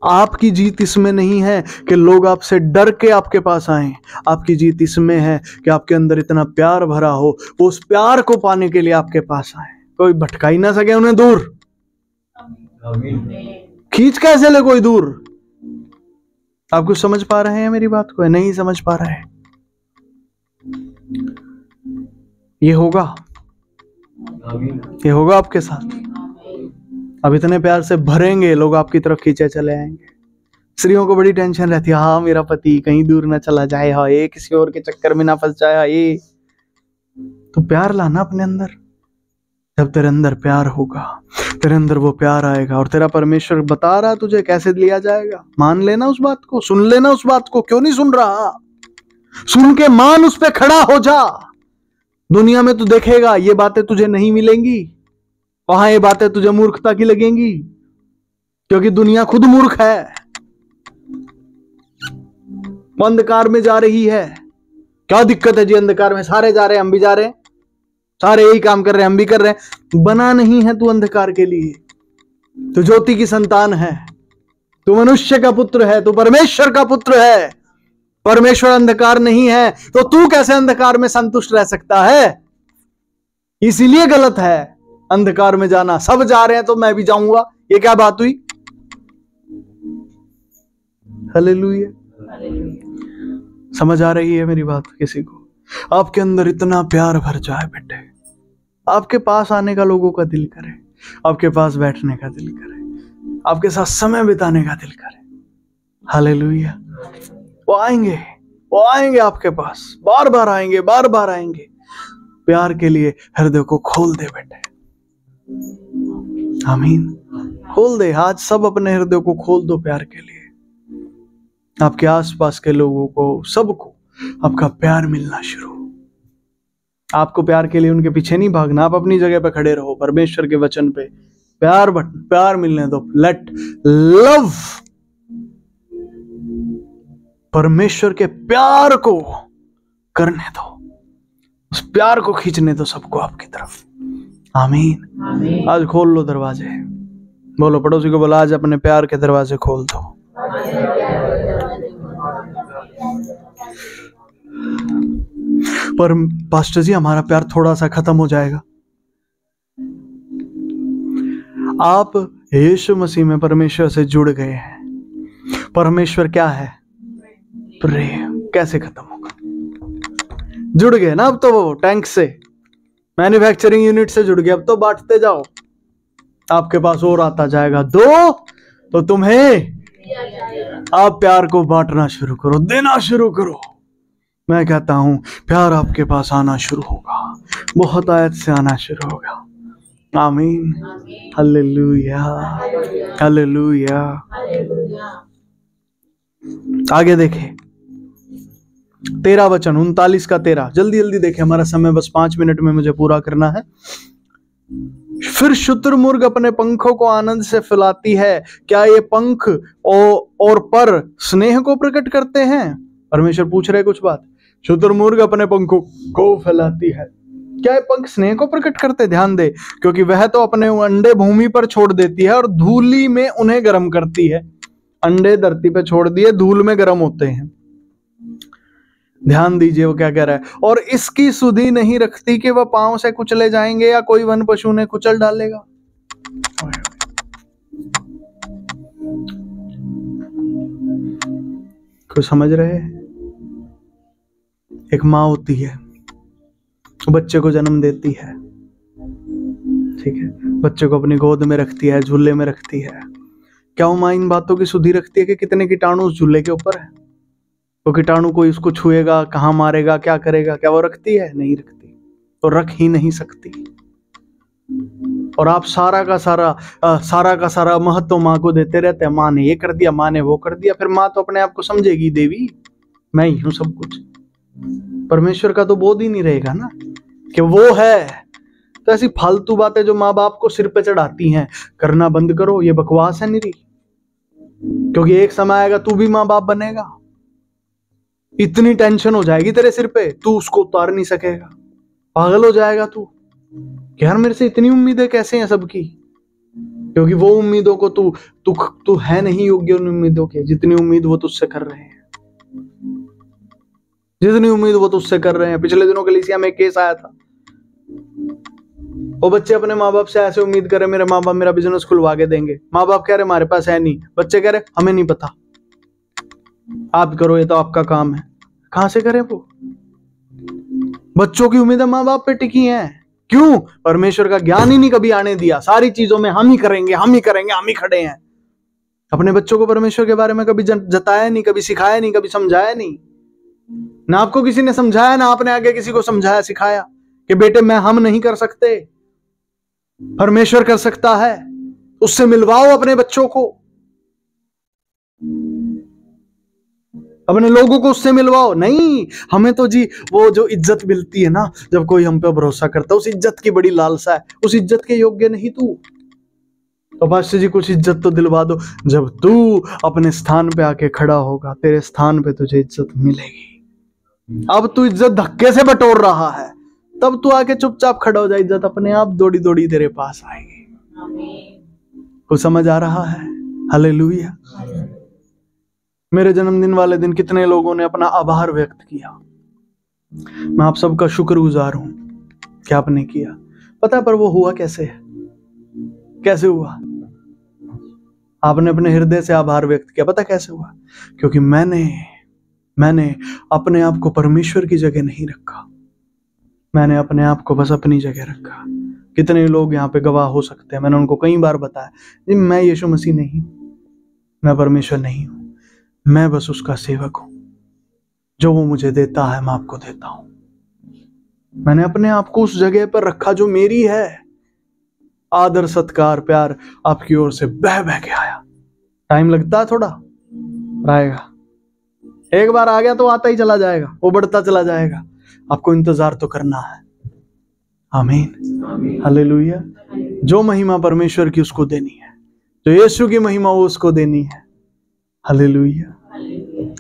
आपकी जीत इसमें नहीं है कि लोग आपसे डर के आपके पास आए, आपकी जीत इसमें है कि आपके अंदर इतना प्यार भरा हो, वो उस प्यार को पाने के लिए आपके पास आए, कोई भटका ही ना सके उन्हें दूर। खींच कैसे ले कोई दूर? आप कुछ समझ पा रहे हैं मेरी बात को? नहीं समझ पा रहे हैं? ये होगा, ये होगा आपके साथ। अब इतने प्यार से भरेंगे, लोग आपकी तरफ खींचे चले आएंगे। स्त्रियों को बड़ी टेंशन रहती है, हाँ मेरा पति कहीं दूर ना चला जाए, हाँ ये किसी और के चक्कर में ना फंस जाए, ये तो प्यार लाना अपने अंदर। जब तेरे अंदर प्यार होगा, तेरे अंदर वो प्यार आएगा, और तेरा परमेश्वर बता रहा तुझे कैसे लिया जाएगा। मान लेना उस बात को, सुन लेना उस बात को। क्यों नहीं सुन रहा? सुन के मान, उस पे खड़ा हो जा। दुनिया में तू देखेगा ये बातें तुझे नहीं मिलेंगी, वहां ये बातें तुझे मूर्खता की लगेंगी, क्योंकि दुनिया खुद मूर्ख है, वो अंधकार में जा रही है। क्या दिक्कत है जी अंधकार में? सारे जा रहे हैं, हम भी जा रहे हैं, सारे यही काम कर रहे हैं, हम भी कर रहे हैं। बना नहीं है तू अंधकार के लिए, तू ज्योति की संतान है, तू मनुष्य का पुत्र है, तू परमेश्वर का पुत्र है। परमेश्वर अंधकार नहीं है, तो तू कैसे अंधकार में संतुष्ट रह सकता है? इसीलिए गलत है अंधकार में जाना। सब जा रहे हैं तो मैं भी जाऊंगा, ये क्या बात हुई? हालेलुया। समझ आ रही है मेरी बात किसी को? आपके अंदर इतना प्यार भर जाए बेटे, आपके पास आने का लोगों का दिल करे, आपके पास बैठने का दिल करे, आपके साथ समय बिताने का दिल करे। हालेलुया। वो आएंगे आपके पास, बार बार आएंगे, बार बार आएंगे। प्यार के लिए हृदय को खोल दे बेटे। आमीन। खोल दे आज, सब अपने हृदय को खोल दो प्यार के लिए। आपके आसपास के लोगों को, सबको आपका प्यार मिलना शुरू। आपको प्यार के लिए उनके पीछे नहीं भागना, आप अपनी जगह पे खड़े रहो, परमेश्वर के वचन पे प्यार मिलने दो। लेट लव, परमेश्वर के प्यार को करने दो, उस प्यार को खींचने दो सबको आपकी तरफ। आमीन। आज खोल लो दरवाजे। बोलो पड़ोसी को, बोला आज अपने प्यार के दरवाजे खोल दो। पर पास्टर जी हमारा प्यार थोड़ा सा खत्म हो जाएगा। आप यीशु मसीह में परमेश्वर से जुड़ गए हैं। परमेश्वर क्या है? प्रेम। कैसे खत्म होगा? जुड़ गए ना अब तो, वो टैंक से, मैन्युफैक्चरिंग यूनिट से जुड़ गए। अब तो बांटते जाओ, आपके पास और आता जाएगा। दो तो तुम्हें, आप प्यार को बांटना शुरू करो, देना शुरू करो। मैं कहता हूं प्यार आपके पास आना शुरू होगा, बहुत आयत से आना शुरू होगा। आमीन, हालेलुया, हालेलुया। आगे देखें 13 वचन, 39 का 13। जल्दी जल्दी देखें, हमारा समय बस 5 मिनट में मुझे पूरा करना है। फिर शुतुरमुर्ग अपने पंखों को आनंद से फैलाती है। क्या ये पंख और पर स्नेह को प्रकट करते हैं? परमेश्वर पूछ रहे कुछ बात। शुतुरमुर्ग अपने पंखों को फैलाती है, क्या ये पंख स्नेह को प्रकट करते? ध्यान दे, क्योंकि वह तो अपने अंडे भूमि पर छोड़ देती है और धूली में उन्हें गर्म करती है। अंडे धरती पे छोड़ दिए, धूल में गर्म होते हैं। ध्यान दीजिए वो क्या कह रहा है। और इसकी सुधि नहीं रखती कि वह पांव से कुचले जाएंगे या कोई वन पशु ने कुचल डालेगा। कुछ समझ रहे हैं? एक माँ होती है, बच्चे को जन्म देती है, ठीक है, बच्चे को अपनी गोद में रखती है, झूले में रखती है। क्या वो माँ इन बातों की सुधि रखती है कि कितने कीटाणु उस झूले के ऊपर है? तो कीटाणु कोई उसको छुएगा, कहाँ मारेगा, क्या करेगा? क्या वो रखती है? नहीं रखती, तो रख ही नहीं सकती। और आप सारा का सारा महत्व माँ को देते रहते हैं। माँ ने ये कर दिया, माँ ने वो कर दिया। फिर माँ तो अपने आप को समझेगी देवी, मैं ही हूं सब कुछ। परमेश्वर का तो बोध ही नहीं रहेगा ना कि वो है। तो ऐसी फालतू बातें जो माँ बाप को सिर पे चढ़ाती हैं, करना बंद करो। ये बकवास है निरी, क्योंकि एक समय आएगा तू भी माँ बाप बनेगा। इतनी टेंशन हो जाएगी तेरे सिर पे, तू उसको उतार नहीं सकेगा, पागल हो जाएगा तू। यार मेरे से इतनी उम्मीदें कैसे हैं सबकी? क्योंकि वो उम्मीदों को तू है नहीं योग्य उन उम्मीदों के, जितनी उम्मीद वो तुझसे कर रहे हैं, जितनी उम्मीद वो तुझसे कर रहे हैं। पिछले दिनों कलीसिया में एक केस आया था, वो बच्चे अपने माँ बाप से ऐसे उम्मीद कर रहे, मेरे माँ बाप मेरा बिजनेस खुलवा के देंगे। माँ बाप कह रहे हमारे पास है नहीं, बच्चे कह रहे हमें नहीं पता, आप करो, ये तो आपका काम है। कहां से करें वो? बच्चों की उम्मीदें माँ बाप पे टिकी हैं। क्यों? परमेश्वर का ज्ञान ही नहीं कभी आने दिया। सारी चीजों में हम ही करेंगे, हम ही करेंगे, हम ही खड़े हैं। अपने बच्चों को परमेश्वर के बारे में कभी जताया नहीं, कभी सिखाया नहीं, कभी समझाया नहीं। ना आपको किसी ने समझाया, ना आपने आगे किसी को समझाया सिखाया कि बेटे हम नहीं कर सकते, परमेश्वर कर सकता है, उससे मिलवाओ अपने बच्चों को, अपने लोगों को उससे मिलवाओ। नहीं, हमें तो जी वो जो इज्जत मिलती है ना जब कोई हम पे भरोसा करता है, उस इज्जत की बड़ी लालसा है। उस इज्जत के योग्य नहीं तू, तो पास्टर जी कुछ इज्जत तो दिलवा दो। जब तू अपने स्थान पे आके खड़ा होगा, तेरे स्थान पे तुझे इज्जत मिलेगी। अब तू इज्जत धक्के से बटोर रहा है, तब तू आके चुपचाप खड़ा हो जा, इज्जत अपने आप दौड़ी दौड़ी तेरे पास आएगी। कुछ समझ आ रहा है? हालेलुया। मेरे जन्मदिन वाले दिन कितने लोगों ने अपना आभार व्यक्त किया। मैं आप सबका शुक्रगुजार हूं कि आपने किया। पता है पर वो हुआ कैसे? कैसे हुआ? आपने अपने हृदय से आभार व्यक्त किया। पता कैसे हुआ? क्योंकि मैंने अपने आप को परमेश्वर की जगह नहीं रखा, मैंने अपने आप को बस अपनी जगह रखा। कितने लोग यहाँ पे गवाह हो सकते हैं, मैंने उनको कई बार बताया जी मैं यीशु मसीह नहीं, मैं परमेश्वर नहीं हूं, मैं बस उसका सेवक हूं। जो वो मुझे देता है मैं आपको देता हूं। मैंने अपने आप को उस जगह पर रखा जो मेरी है। आदर सत्कार प्यार आपकी ओर से बह बह के आया। टाइम लगता है थोड़ा, आएगा। एक बार आ गया तो आता ही चला जाएगा, वो बढ़ता चला जाएगा। आपको इंतजार तो करना है। आमीन, हालेलुया। जो महिमा परमेश्वर की उसको देनी है, जो यीशु की महिमा वो उसको देनी है। Hallelujah,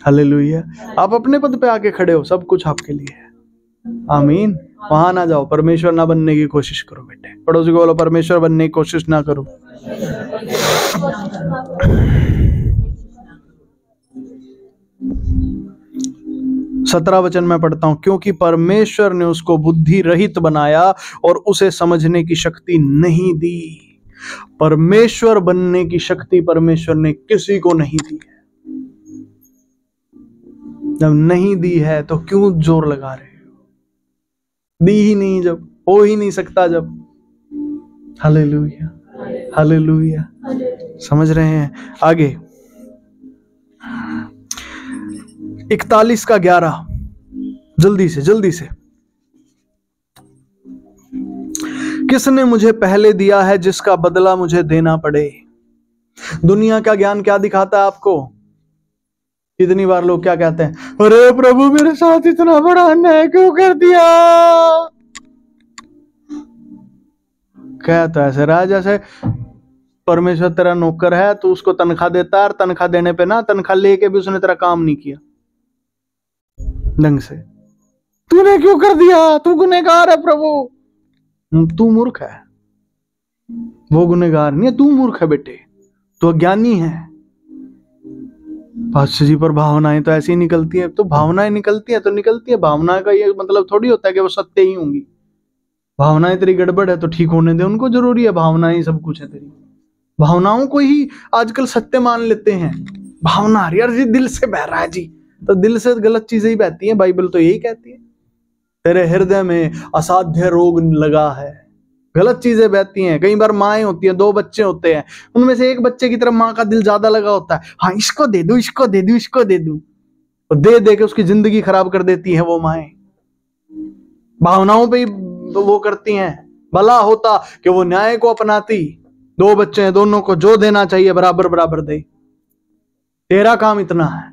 hallelujah. आप अपने पद पे आके खड़े हो, सब कुछ आपके लिए है। आमीन। वहां ना जाओ, परमेश्वर ना बनने की कोशिश करो बेटे। पड़ोसी को बोलो परमेश्वर बनने की कोशिश ना करो। 17 वचन में पढ़ता हूं, क्योंकि परमेश्वर ने उसको बुद्धि रहित बनाया और उसे समझने की शक्ति नहीं दी। परमेश्वर बनने की शक्ति परमेश्वर ने किसी को नहीं दी है। जब नहीं दी है तो क्यों जोर लगा रहे हो? दी ही नहीं, जब हो ही नहीं सकता जब। Hallelujah, hallelujah. समझ रहे हैं? आगे 41:11, जल्दी से जल्दी से। किसने मुझे पहले दिया है जिसका बदला मुझे देना पड़े? दुनिया का ज्ञान क्या दिखाता है आपको? कितनी बार लोग क्या कहते हैं, अरे प्रभु मेरे साथ इतना बड़ा अन्याय क्यों कर दिया? क्या तो ऐसे रहा जैसे परमेश्वर तेरा नौकर है, तू उसको तनख्वाह देता है और तनख्वाह देने पे ना, तनख्वाह लेके भी उसने तेरा काम नहीं किया ढंग से। तूने क्यों कर दिया? तू गुनहगार है प्रभु। तू मूर्ख है, वो गुनहगार नहीं है, तू मूर्ख है बेटे, तू अज्ञानी है। पास्टर जी पर भावनाएं तो ऐसी निकलती है, तो भावनाएं निकलती है तो निकलती है। भावना का ये मतलब थोड़ी होता है कि वो सत्य ही होंगी। भावनाएं तेरी गड़बड़ है तो ठीक होने दे, उनको जरूरी है, भावनाएं सब कुछ है तेरी। भावनाओं को ही आजकल सत्य मान लेते हैं। भावना यार जी दिल से बह रहा है जी, तो दिल से गलत चीजें ही बहती हैं। बाइबल तो यही कहती है, तेरे हृदय में असाध्य रोग लगा है, गलत चीजें बहती हैं। कई बार माएँ होती हैं, 2 बच्चे होते हैं, उनमें से एक बच्चे की तरफ माँ का दिल ज्यादा लगा होता है। हाँ इसको दे दूं, इसको दे दूं, इसको दे दूं, तो दे के उसकी जिंदगी खराब कर देती है वो माएँ। भावनाओं पे ही वो करती हैं। भला होता कि वो न्याय को अपनाती, 2 बच्चे हैं, दोनों को जो देना चाहिए बराबर बराबर दे। तेरा काम इतना है,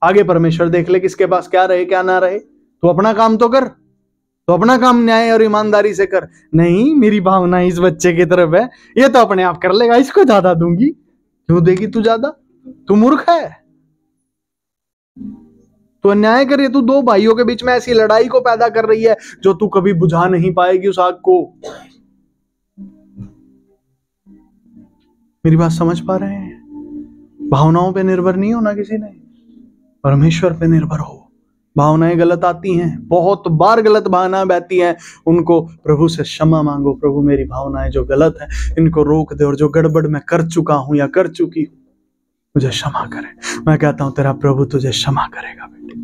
आगे परमेश्वर देख ले किसके पास क्या रहे क्या ना रहे। तो अपना काम तो कर, तो अपना काम न्याय और ईमानदारी से कर। नहीं मेरी भावना इस बच्चे की तरफ है, ये तो अपने आप कर लेगा, इसको ज्यादा दूंगी। क्यों देगी तू ज्यादा? तू मूर्ख है, तू अन्याय कर रही है। तू 2 भाइयों के बीच में ऐसी लड़ाई को पैदा कर रही है जो तू कभी बुझा नहीं पाएगी उस आग को। मेरी बात समझ पा रहे हैं? भावनाओं पे निर्भर नहीं होना किसी ने, परमेश्वर पे निर्भर हो। भावनाएं गलत आती हैं, बहुत बार गलत भावनाएं बहती हैं, उनको प्रभु से क्षमा मांगो। प्रभु मेरी भावनाएं जो गलत है इनको रोक दे, और जो गड़बड़ मैं कर चुका हूं या कर चुकी हूं मुझे क्षमा करे। मैं कहता हूं तेरा प्रभु तुझे क्षमा करेगा बेटे।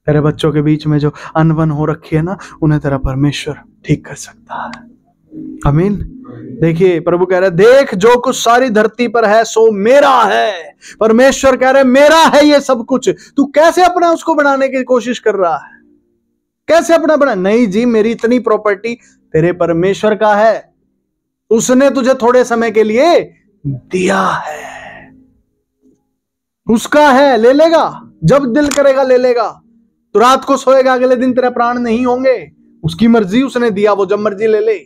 तेरे बच्चों के बीच में जो अनबन हो रखी है ना, उन्हें तेरा परमेश्वर ठीक कर सकता है। आमीन। देखिए प्रभु कह रहे देख जो कुछ सारी धरती पर है सो मेरा है। परमेश्वर कह रहे मेरा है ये सब कुछ। तू कैसे अपना उसको बनाने की कोशिश कर रहा है? कैसे अपना बना? नहीं जी मेरी इतनी प्रॉपर्टी तेरे परमेश्वर का है, उसने तुझे थोड़े समय के लिए दिया है, उसका है, ले लेगा जब दिल करेगा ले लेगा। तो रात को सोएगा, अगले दिन तेरे प्राण नहीं होंगे, उसकी मर्जी, उसने दिया, वो जब मर्जी ले ले।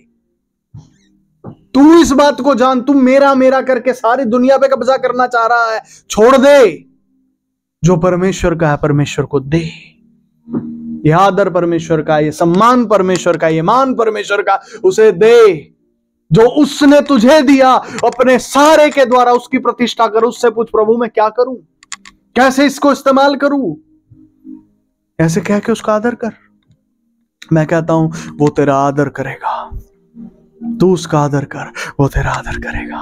तू इस बात को जान, तू मेरा मेरा करके सारी दुनिया पे कब्जा करना चाह रहा है, छोड़ दे। जो परमेश्वर का है परमेश्वर को दे। ये आदर परमेश्वर का, ये सम्मान परमेश्वर का, ये मान परमेश्वर का, उसे दे। जो उसने तुझे दिया अपने सारे के द्वारा उसकी प्रतिष्ठा कर। उससे पूछ प्रभु मैं क्या करूं, कैसे इसको इस्तेमाल करूं, ऐसे कह के उसका आदर कर। मैं कहता हूं वो तेरा आदर करेगा। तू उसका आदर कर, वो तेरा आदर करेगा।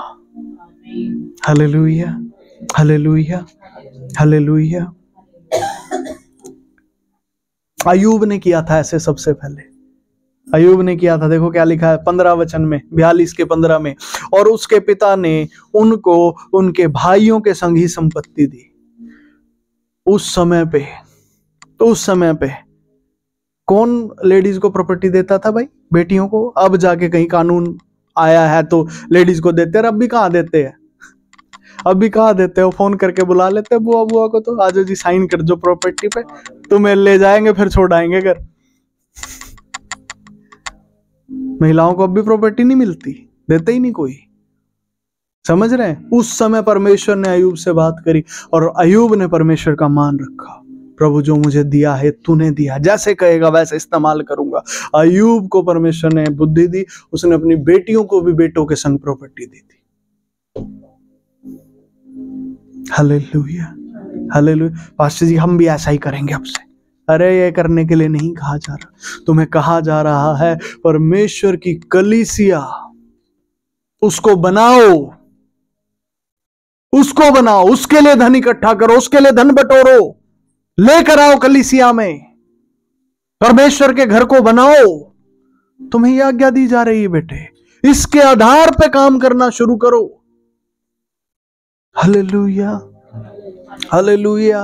Hallelujah, hallelujah, hallelujah. अय्यूब ने किया था ऐसे सबसे पहले। अय्यूब ने किया था, देखो क्या लिखा है 15 वचन में, 42 के 15 में। और उसके पिता ने उनको उनके भाइयों के संग ही संपत्ति दी। उस समय पे, तो उस समय पे कौन लेडीज को प्रॉपर्टी देता था भाई? बेटियों को। अब जाके कहीं कानून आया है तो लेडीज को देते हैं, अब भी कहाँ देते हैं? अब भी कहाँ देते हो? फोन करके बुला लेते हैं बुआ बुआ को, तो आजो जी साइन कर जो प्रॉपर्टी पे, तुम्हें ले जाएंगे फिर छोड़ाएंगे घर। महिलाओं को अब भी प्रॉपर्टी नहीं मिलती, देते ही नहीं कोई। समझ रहे हैं? उस समय परमेश्वर ने अय्यूब से बात करी और अय्यूब ने परमेश्वर का मान रखा। प्रभु जो मुझे दिया है तूने दिया, जैसे कहेगा वैसे इस्तेमाल करूंगा। अय्यूब को परमेश्वर ने बुद्धि दी, उसने अपनी बेटियों को भी बेटों के संग प्रॉपर्टी दी थी। Hallelujah, hallelujah. पास्टर जी हम भी ऐसा ही करेंगे अब से, अरे ये करने के लिए नहीं कहा जा रहा, तुम्हें कहा जा रहा है परमेश्वर की कलीसिया, उसको बनाओ, उसको बनाओ, उसके लिए धन इकट्ठा करो, उसके लिए धन बटोरो, लेकर आओ कलीसिया में, परमेश्वर के घर को बनाओ। तुम्हें यह आज्ञा दी जा रही है बेटे, इसके आधार पे काम करना शुरू करो। हालेलुया, हालेलुया,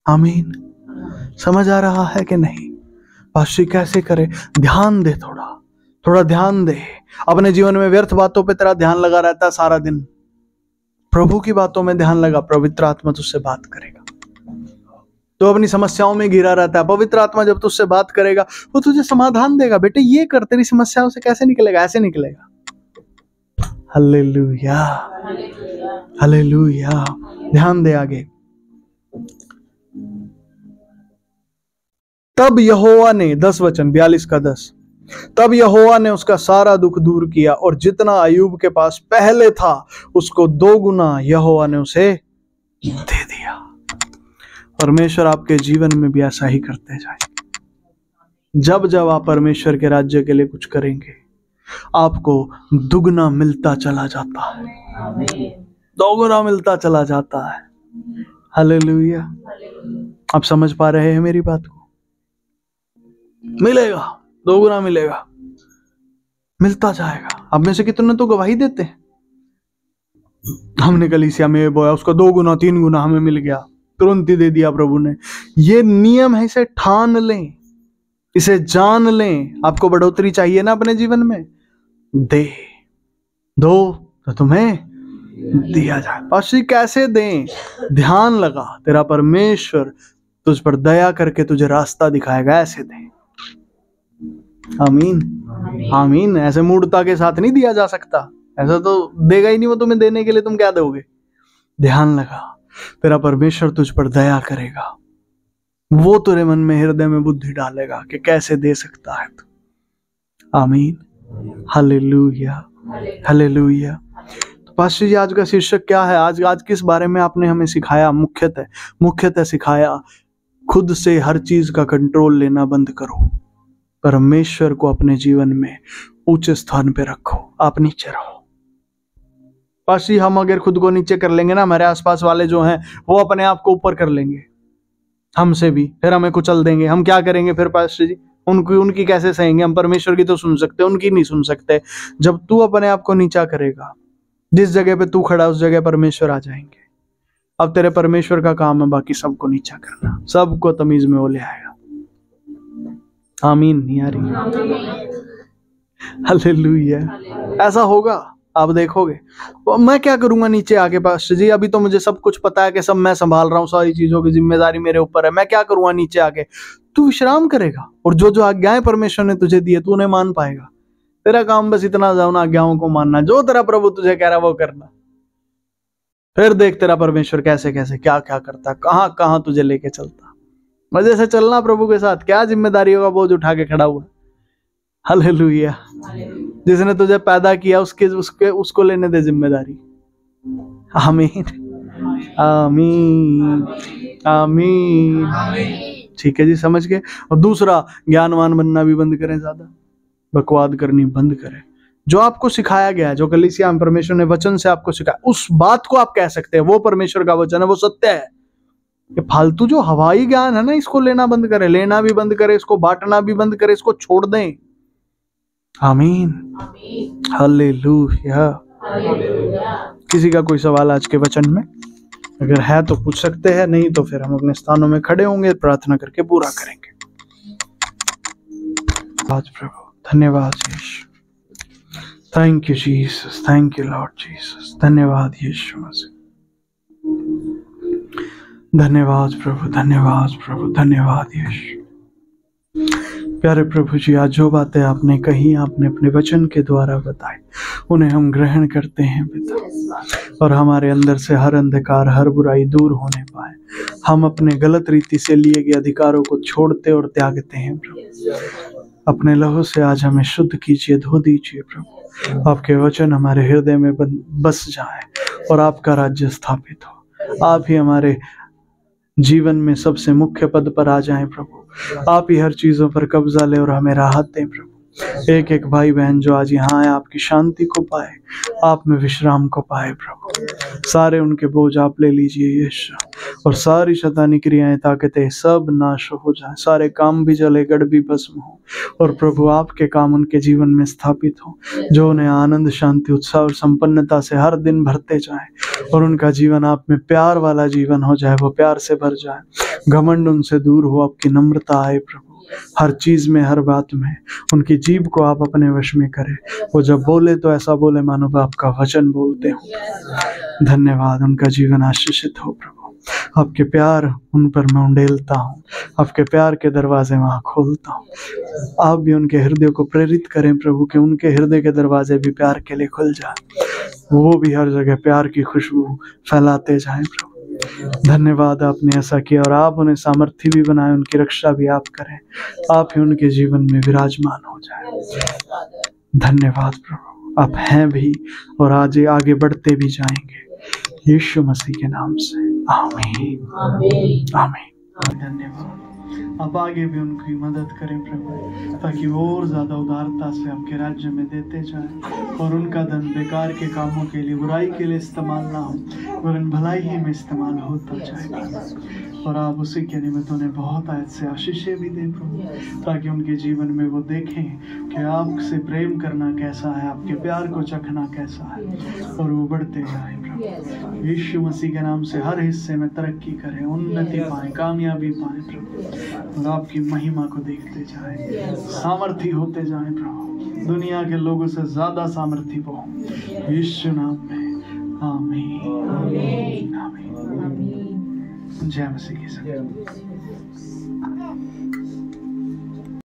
आमीन। समझ आ रहा है कि नहीं? पास्टर कैसे करे? ध्यान दे, थोड़ा थोड़ा ध्यान दे। अपने जीवन में व्यर्थ बातों पे तेरा ध्यान लगा रहता है सारा दिन, प्रभु की बातों में ध्यान लगा, पवित्र आत्मा तुझसे बात करेगा। तो अपनी समस्याओं में घिरा रहता है, पवित्र आत्मा जब तुझसे बात करेगा वो तुझे समाधान देगा। बेटे ये कर, तेरी समस्याओं से कैसे निकलेगा? ऐसे निकलेगा। Hallelujah, hallelujah. ध्यान दे आगे। तब यहोवा ने, 10 वचन 42 का 10, तब यहोवा ने उसका सारा दुख दूर किया और जितना अय्यूब के पास पहले था उसको 2 गुना यहोवा ने उसे दे दिया। परमेश्वर आपके जीवन में भी ऐसा ही करते जाएंगे। जब जब आप परमेश्वर के राज्य के लिए कुछ करेंगे, आपको दुगना मिलता चला जाता है, 2 गुना मिलता चला जाता है। हालेलुया। आप समझ पा रहे हैं मेरी बात को? मिलेगा, 2 गुना मिलेगा, मिलता जाएगा। अब में से कितने तो गवाही देते हैं, हमने कलीसिया में बोया, उसका 2 गुना 3 गुना हमें मिल गया, तुरंत ही दे दिया प्रभु ने। ये नियम है, इसे ठान लें, इसे जान लें। आपको बढ़ोतरी चाहिए ना अपने जीवन में, दे दो तो तुम्हें दिया जाए। पास्टर कैसे दें? ध्यान लगा, तेरा परमेश्वर तुझ पर दया करके तुझे रास्ता दिखाएगा, ऐसे दे। आमीन, आमीन। ऐसे मूर्खता के साथ नहीं दिया जा सकता, ऐसा तो देगा ही नहीं वो तुम्हें, देने के लिए तुम क्या दोगे? ध्यान लगा, तेरा परमेश्वर तुझ पर दया करेगा, वो तेरे मन में, हृदय में बुद्धि डालेगा कि कैसे दे सकता है तू। आमीन, हालेलुया, हालेलुया। तो पास्टर जी आज का शीर्षक क्या है? आज किस बारे में आपने हमें सिखाया? मुख्यतः सिखाया खुद से हर चीज का कंट्रोल लेना बंद करो, परमेश्वर को अपने जीवन में ऊंचे स्थान पे रखो, आप नीचे रहो। पास्टर जी हम अगर खुद को नीचे कर लेंगे ना, हमारे आसपास वाले जो हैं वो अपने आप को ऊपर कर लेंगे हमसे भी, फिर हमें कुचल देंगे। हम क्या करेंगे फिर पास्टर जी? उनकी कैसे सहेंगे? हम परमेश्वर की तो सुन सकते, उनकी नहीं सुन सकते। जब तू अपने आप को नीचा करेगा, जिस जगह पे तू खड़ा उस जगह परमेश्वर आ जाएंगे। अब तेरे परमेश्वर का काम है बाकी सबको नीचा करना, सबको तमीज में वो ले आएगा। आमीन नहीं आ रही? हालेलुया। ऐसा होगा, आप देखोगे। मैं क्या करूंगा नीचे आके पास्टर जी? अभी तो मुझे सब कुछ पता है कि सब मैं संभाल रहा हूँ, सारी चीजों की जिम्मेदारी मेरे ऊपर है, मैं क्या करूंगा नीचे आके? तू विश्राम करेगा और जो जो आज्ञाएं परमेश्वर ने तुझे दी है तू उन्हें मान पाएगा। तेरा काम बस इतना जा उन आज्ञाओं को मानना, जो तेरा प्रभु तुझे कह रहा है वो करना। फिर देख तेरा परमेश्वर कैसे कैसे क्या क्या करता, कहां कहां तुझे लेके चलता। मजे से चलना प्रभु के साथ, क्या जिम्मेदारियों का बोझ उठा के खड़ा हुआ। हालेलुया। जिसने तुझे पैदा किया उसको लेने दे जिम्मेदारी। आमीन, आमीन, आमीन। ठीक है जी, समझ गए। और दूसरा, ज्ञानवान बनना भी बंद करें, ज्यादा बकवाद करनी बंद करें। जो आपको सिखाया गया है, जो कलीसिया में परमेश्वर ने वचन से आपको सिखाया, उस बात को आप कह सकते हैं वो परमेश्वर का वचन है, वो सत्य है। ये फालतू जो हवाई ज्ञान है ना, इसको लेना बंद करें, लेना भी बंद करें, इसको बांटना भी बंद करें, इसको छोड़ दें। आमीन, हालेलुया। किसी का कोई सवाल आज के वचन में अगर है तो पूछ सकते हैं, नहीं तो फिर हम अपने स्थानों में खड़े होंगे, प्रार्थना करके पूरा करेंगे। आज प्रभु धन्यवाद Yeshu, thank you Jesus, thank you Lord Jesus, धन्यवाद यीशु मसीह, धन्यवाद प्रभु, धन्यवाद प्रभु, धन्यवाद यीशु। प्यारे प्रभु जी, आज जो बातें आपने कही, आपने अपने वचन के द्वारा बताई, उन्हें हम ग्रहण करते हैं पिता, और हमारे अंदर से हर अंधकार, हर बुराई दूर होने पाए। हम अपने गलत रीति से लिए गए अधिकारों को छोड़ते और त्यागते हैं प्रभु। अपने लहू से आज हमें शुद्ध कीजिए, धो दीजिए प्रभु। आपके वचन हमारे हृदय में बस जाए और आपका राज्य स्थापित हो। आप ही हमारे जीवन में सबसे मुख्य पद पर आ जाएं प्रभु। आप ही हर चीजों पर कब्जा ले और हमें राहत दें प्रभु। एक एक भाई बहन जो आज यहाँ आए आपकी शांति को पाए, आप में विश्राम को पाए प्रभु। सारे उनके बोझ आप ले लीजिए यीशु, और सारी शैतानी क्रियाएं ताकतें सब नाश हो जाए, सारे काम भी जले गढ़ भी भस्म हो, और प्रभु आपके काम उनके जीवन में स्थापित हो, जो उन्हें आनंद शांति उत्साह और संपन्नता से हर दिन भरते जाए, और उनका जीवन आप में प्यार वाला जीवन हो जाए, वो प्यार से भर जाए, घमंड उनसे दूर हो, आपकी नम्रता आए प्रभु। हर चीज में हर बात में उनकी जीभ को आप अपने वश में करें, वो जब बोले तो ऐसा बोले मानो आपका वचन बोलते हो। धन्यवाद, उनका जीवन आशीषित हो प्रभु। आपके प्यार उन पर मैं उंडेलता हूँ, आपके प्यार के दरवाजे वहां खोलता हूँ। आप भी उनके हृदय को प्रेरित करें प्रभु, कि उनके हृदय के दरवाजे भी प्यार के लिए खुल जाए, वो भी हर जगह प्यार की खुशबू फैलाते जाएं प्रभु। धन्यवाद, आपने ऐसा किया, और आप उन्हें सामर्थ्य भी बनाए, उनकी रक्षा भी आप करें, आप ही उनके जीवन में विराजमान हो जाए। धन्यवाद प्रभु, आप हैं भी और आज आगे बढ़ते भी जाएंगे, यीशु मसीह के नाम से आमीन आमीन। धन्यवाद, आप आगे भी उनकी मदद करें प्रभु, ताकि वो और ज्यादा उदारता से आपके राज्य में देते जाएं, और उनका धन बेकार के कामों के लिए, बुराई के लिए इस्तेमाल ना हो, वरन भलाई ही में इस्तेमाल होता जाए। और आप उसी के निमित्त उन्हें बहुत आयत से आशीषें भी दें प्रभु, ताकि उनके जीवन में वो देखें कि आपसे प्रेम करना कैसा है, आपके प्यार को चखना कैसा है, और वो बढ़ते जाएं प्रभु। यीशु मसीह के नाम से हर हिस्से में तरक्की करें, उन्नति पाएं, कामयाबी पाएं प्रभु, और आपकी महिमा को देखते जाएं, सामर्थी होते जाएं प्रभु, दुनिया के लोगों से ज्यादा सामर्थी वो हों, यीशु नाम में आमीन आमीन आमीन। जय मसीह की।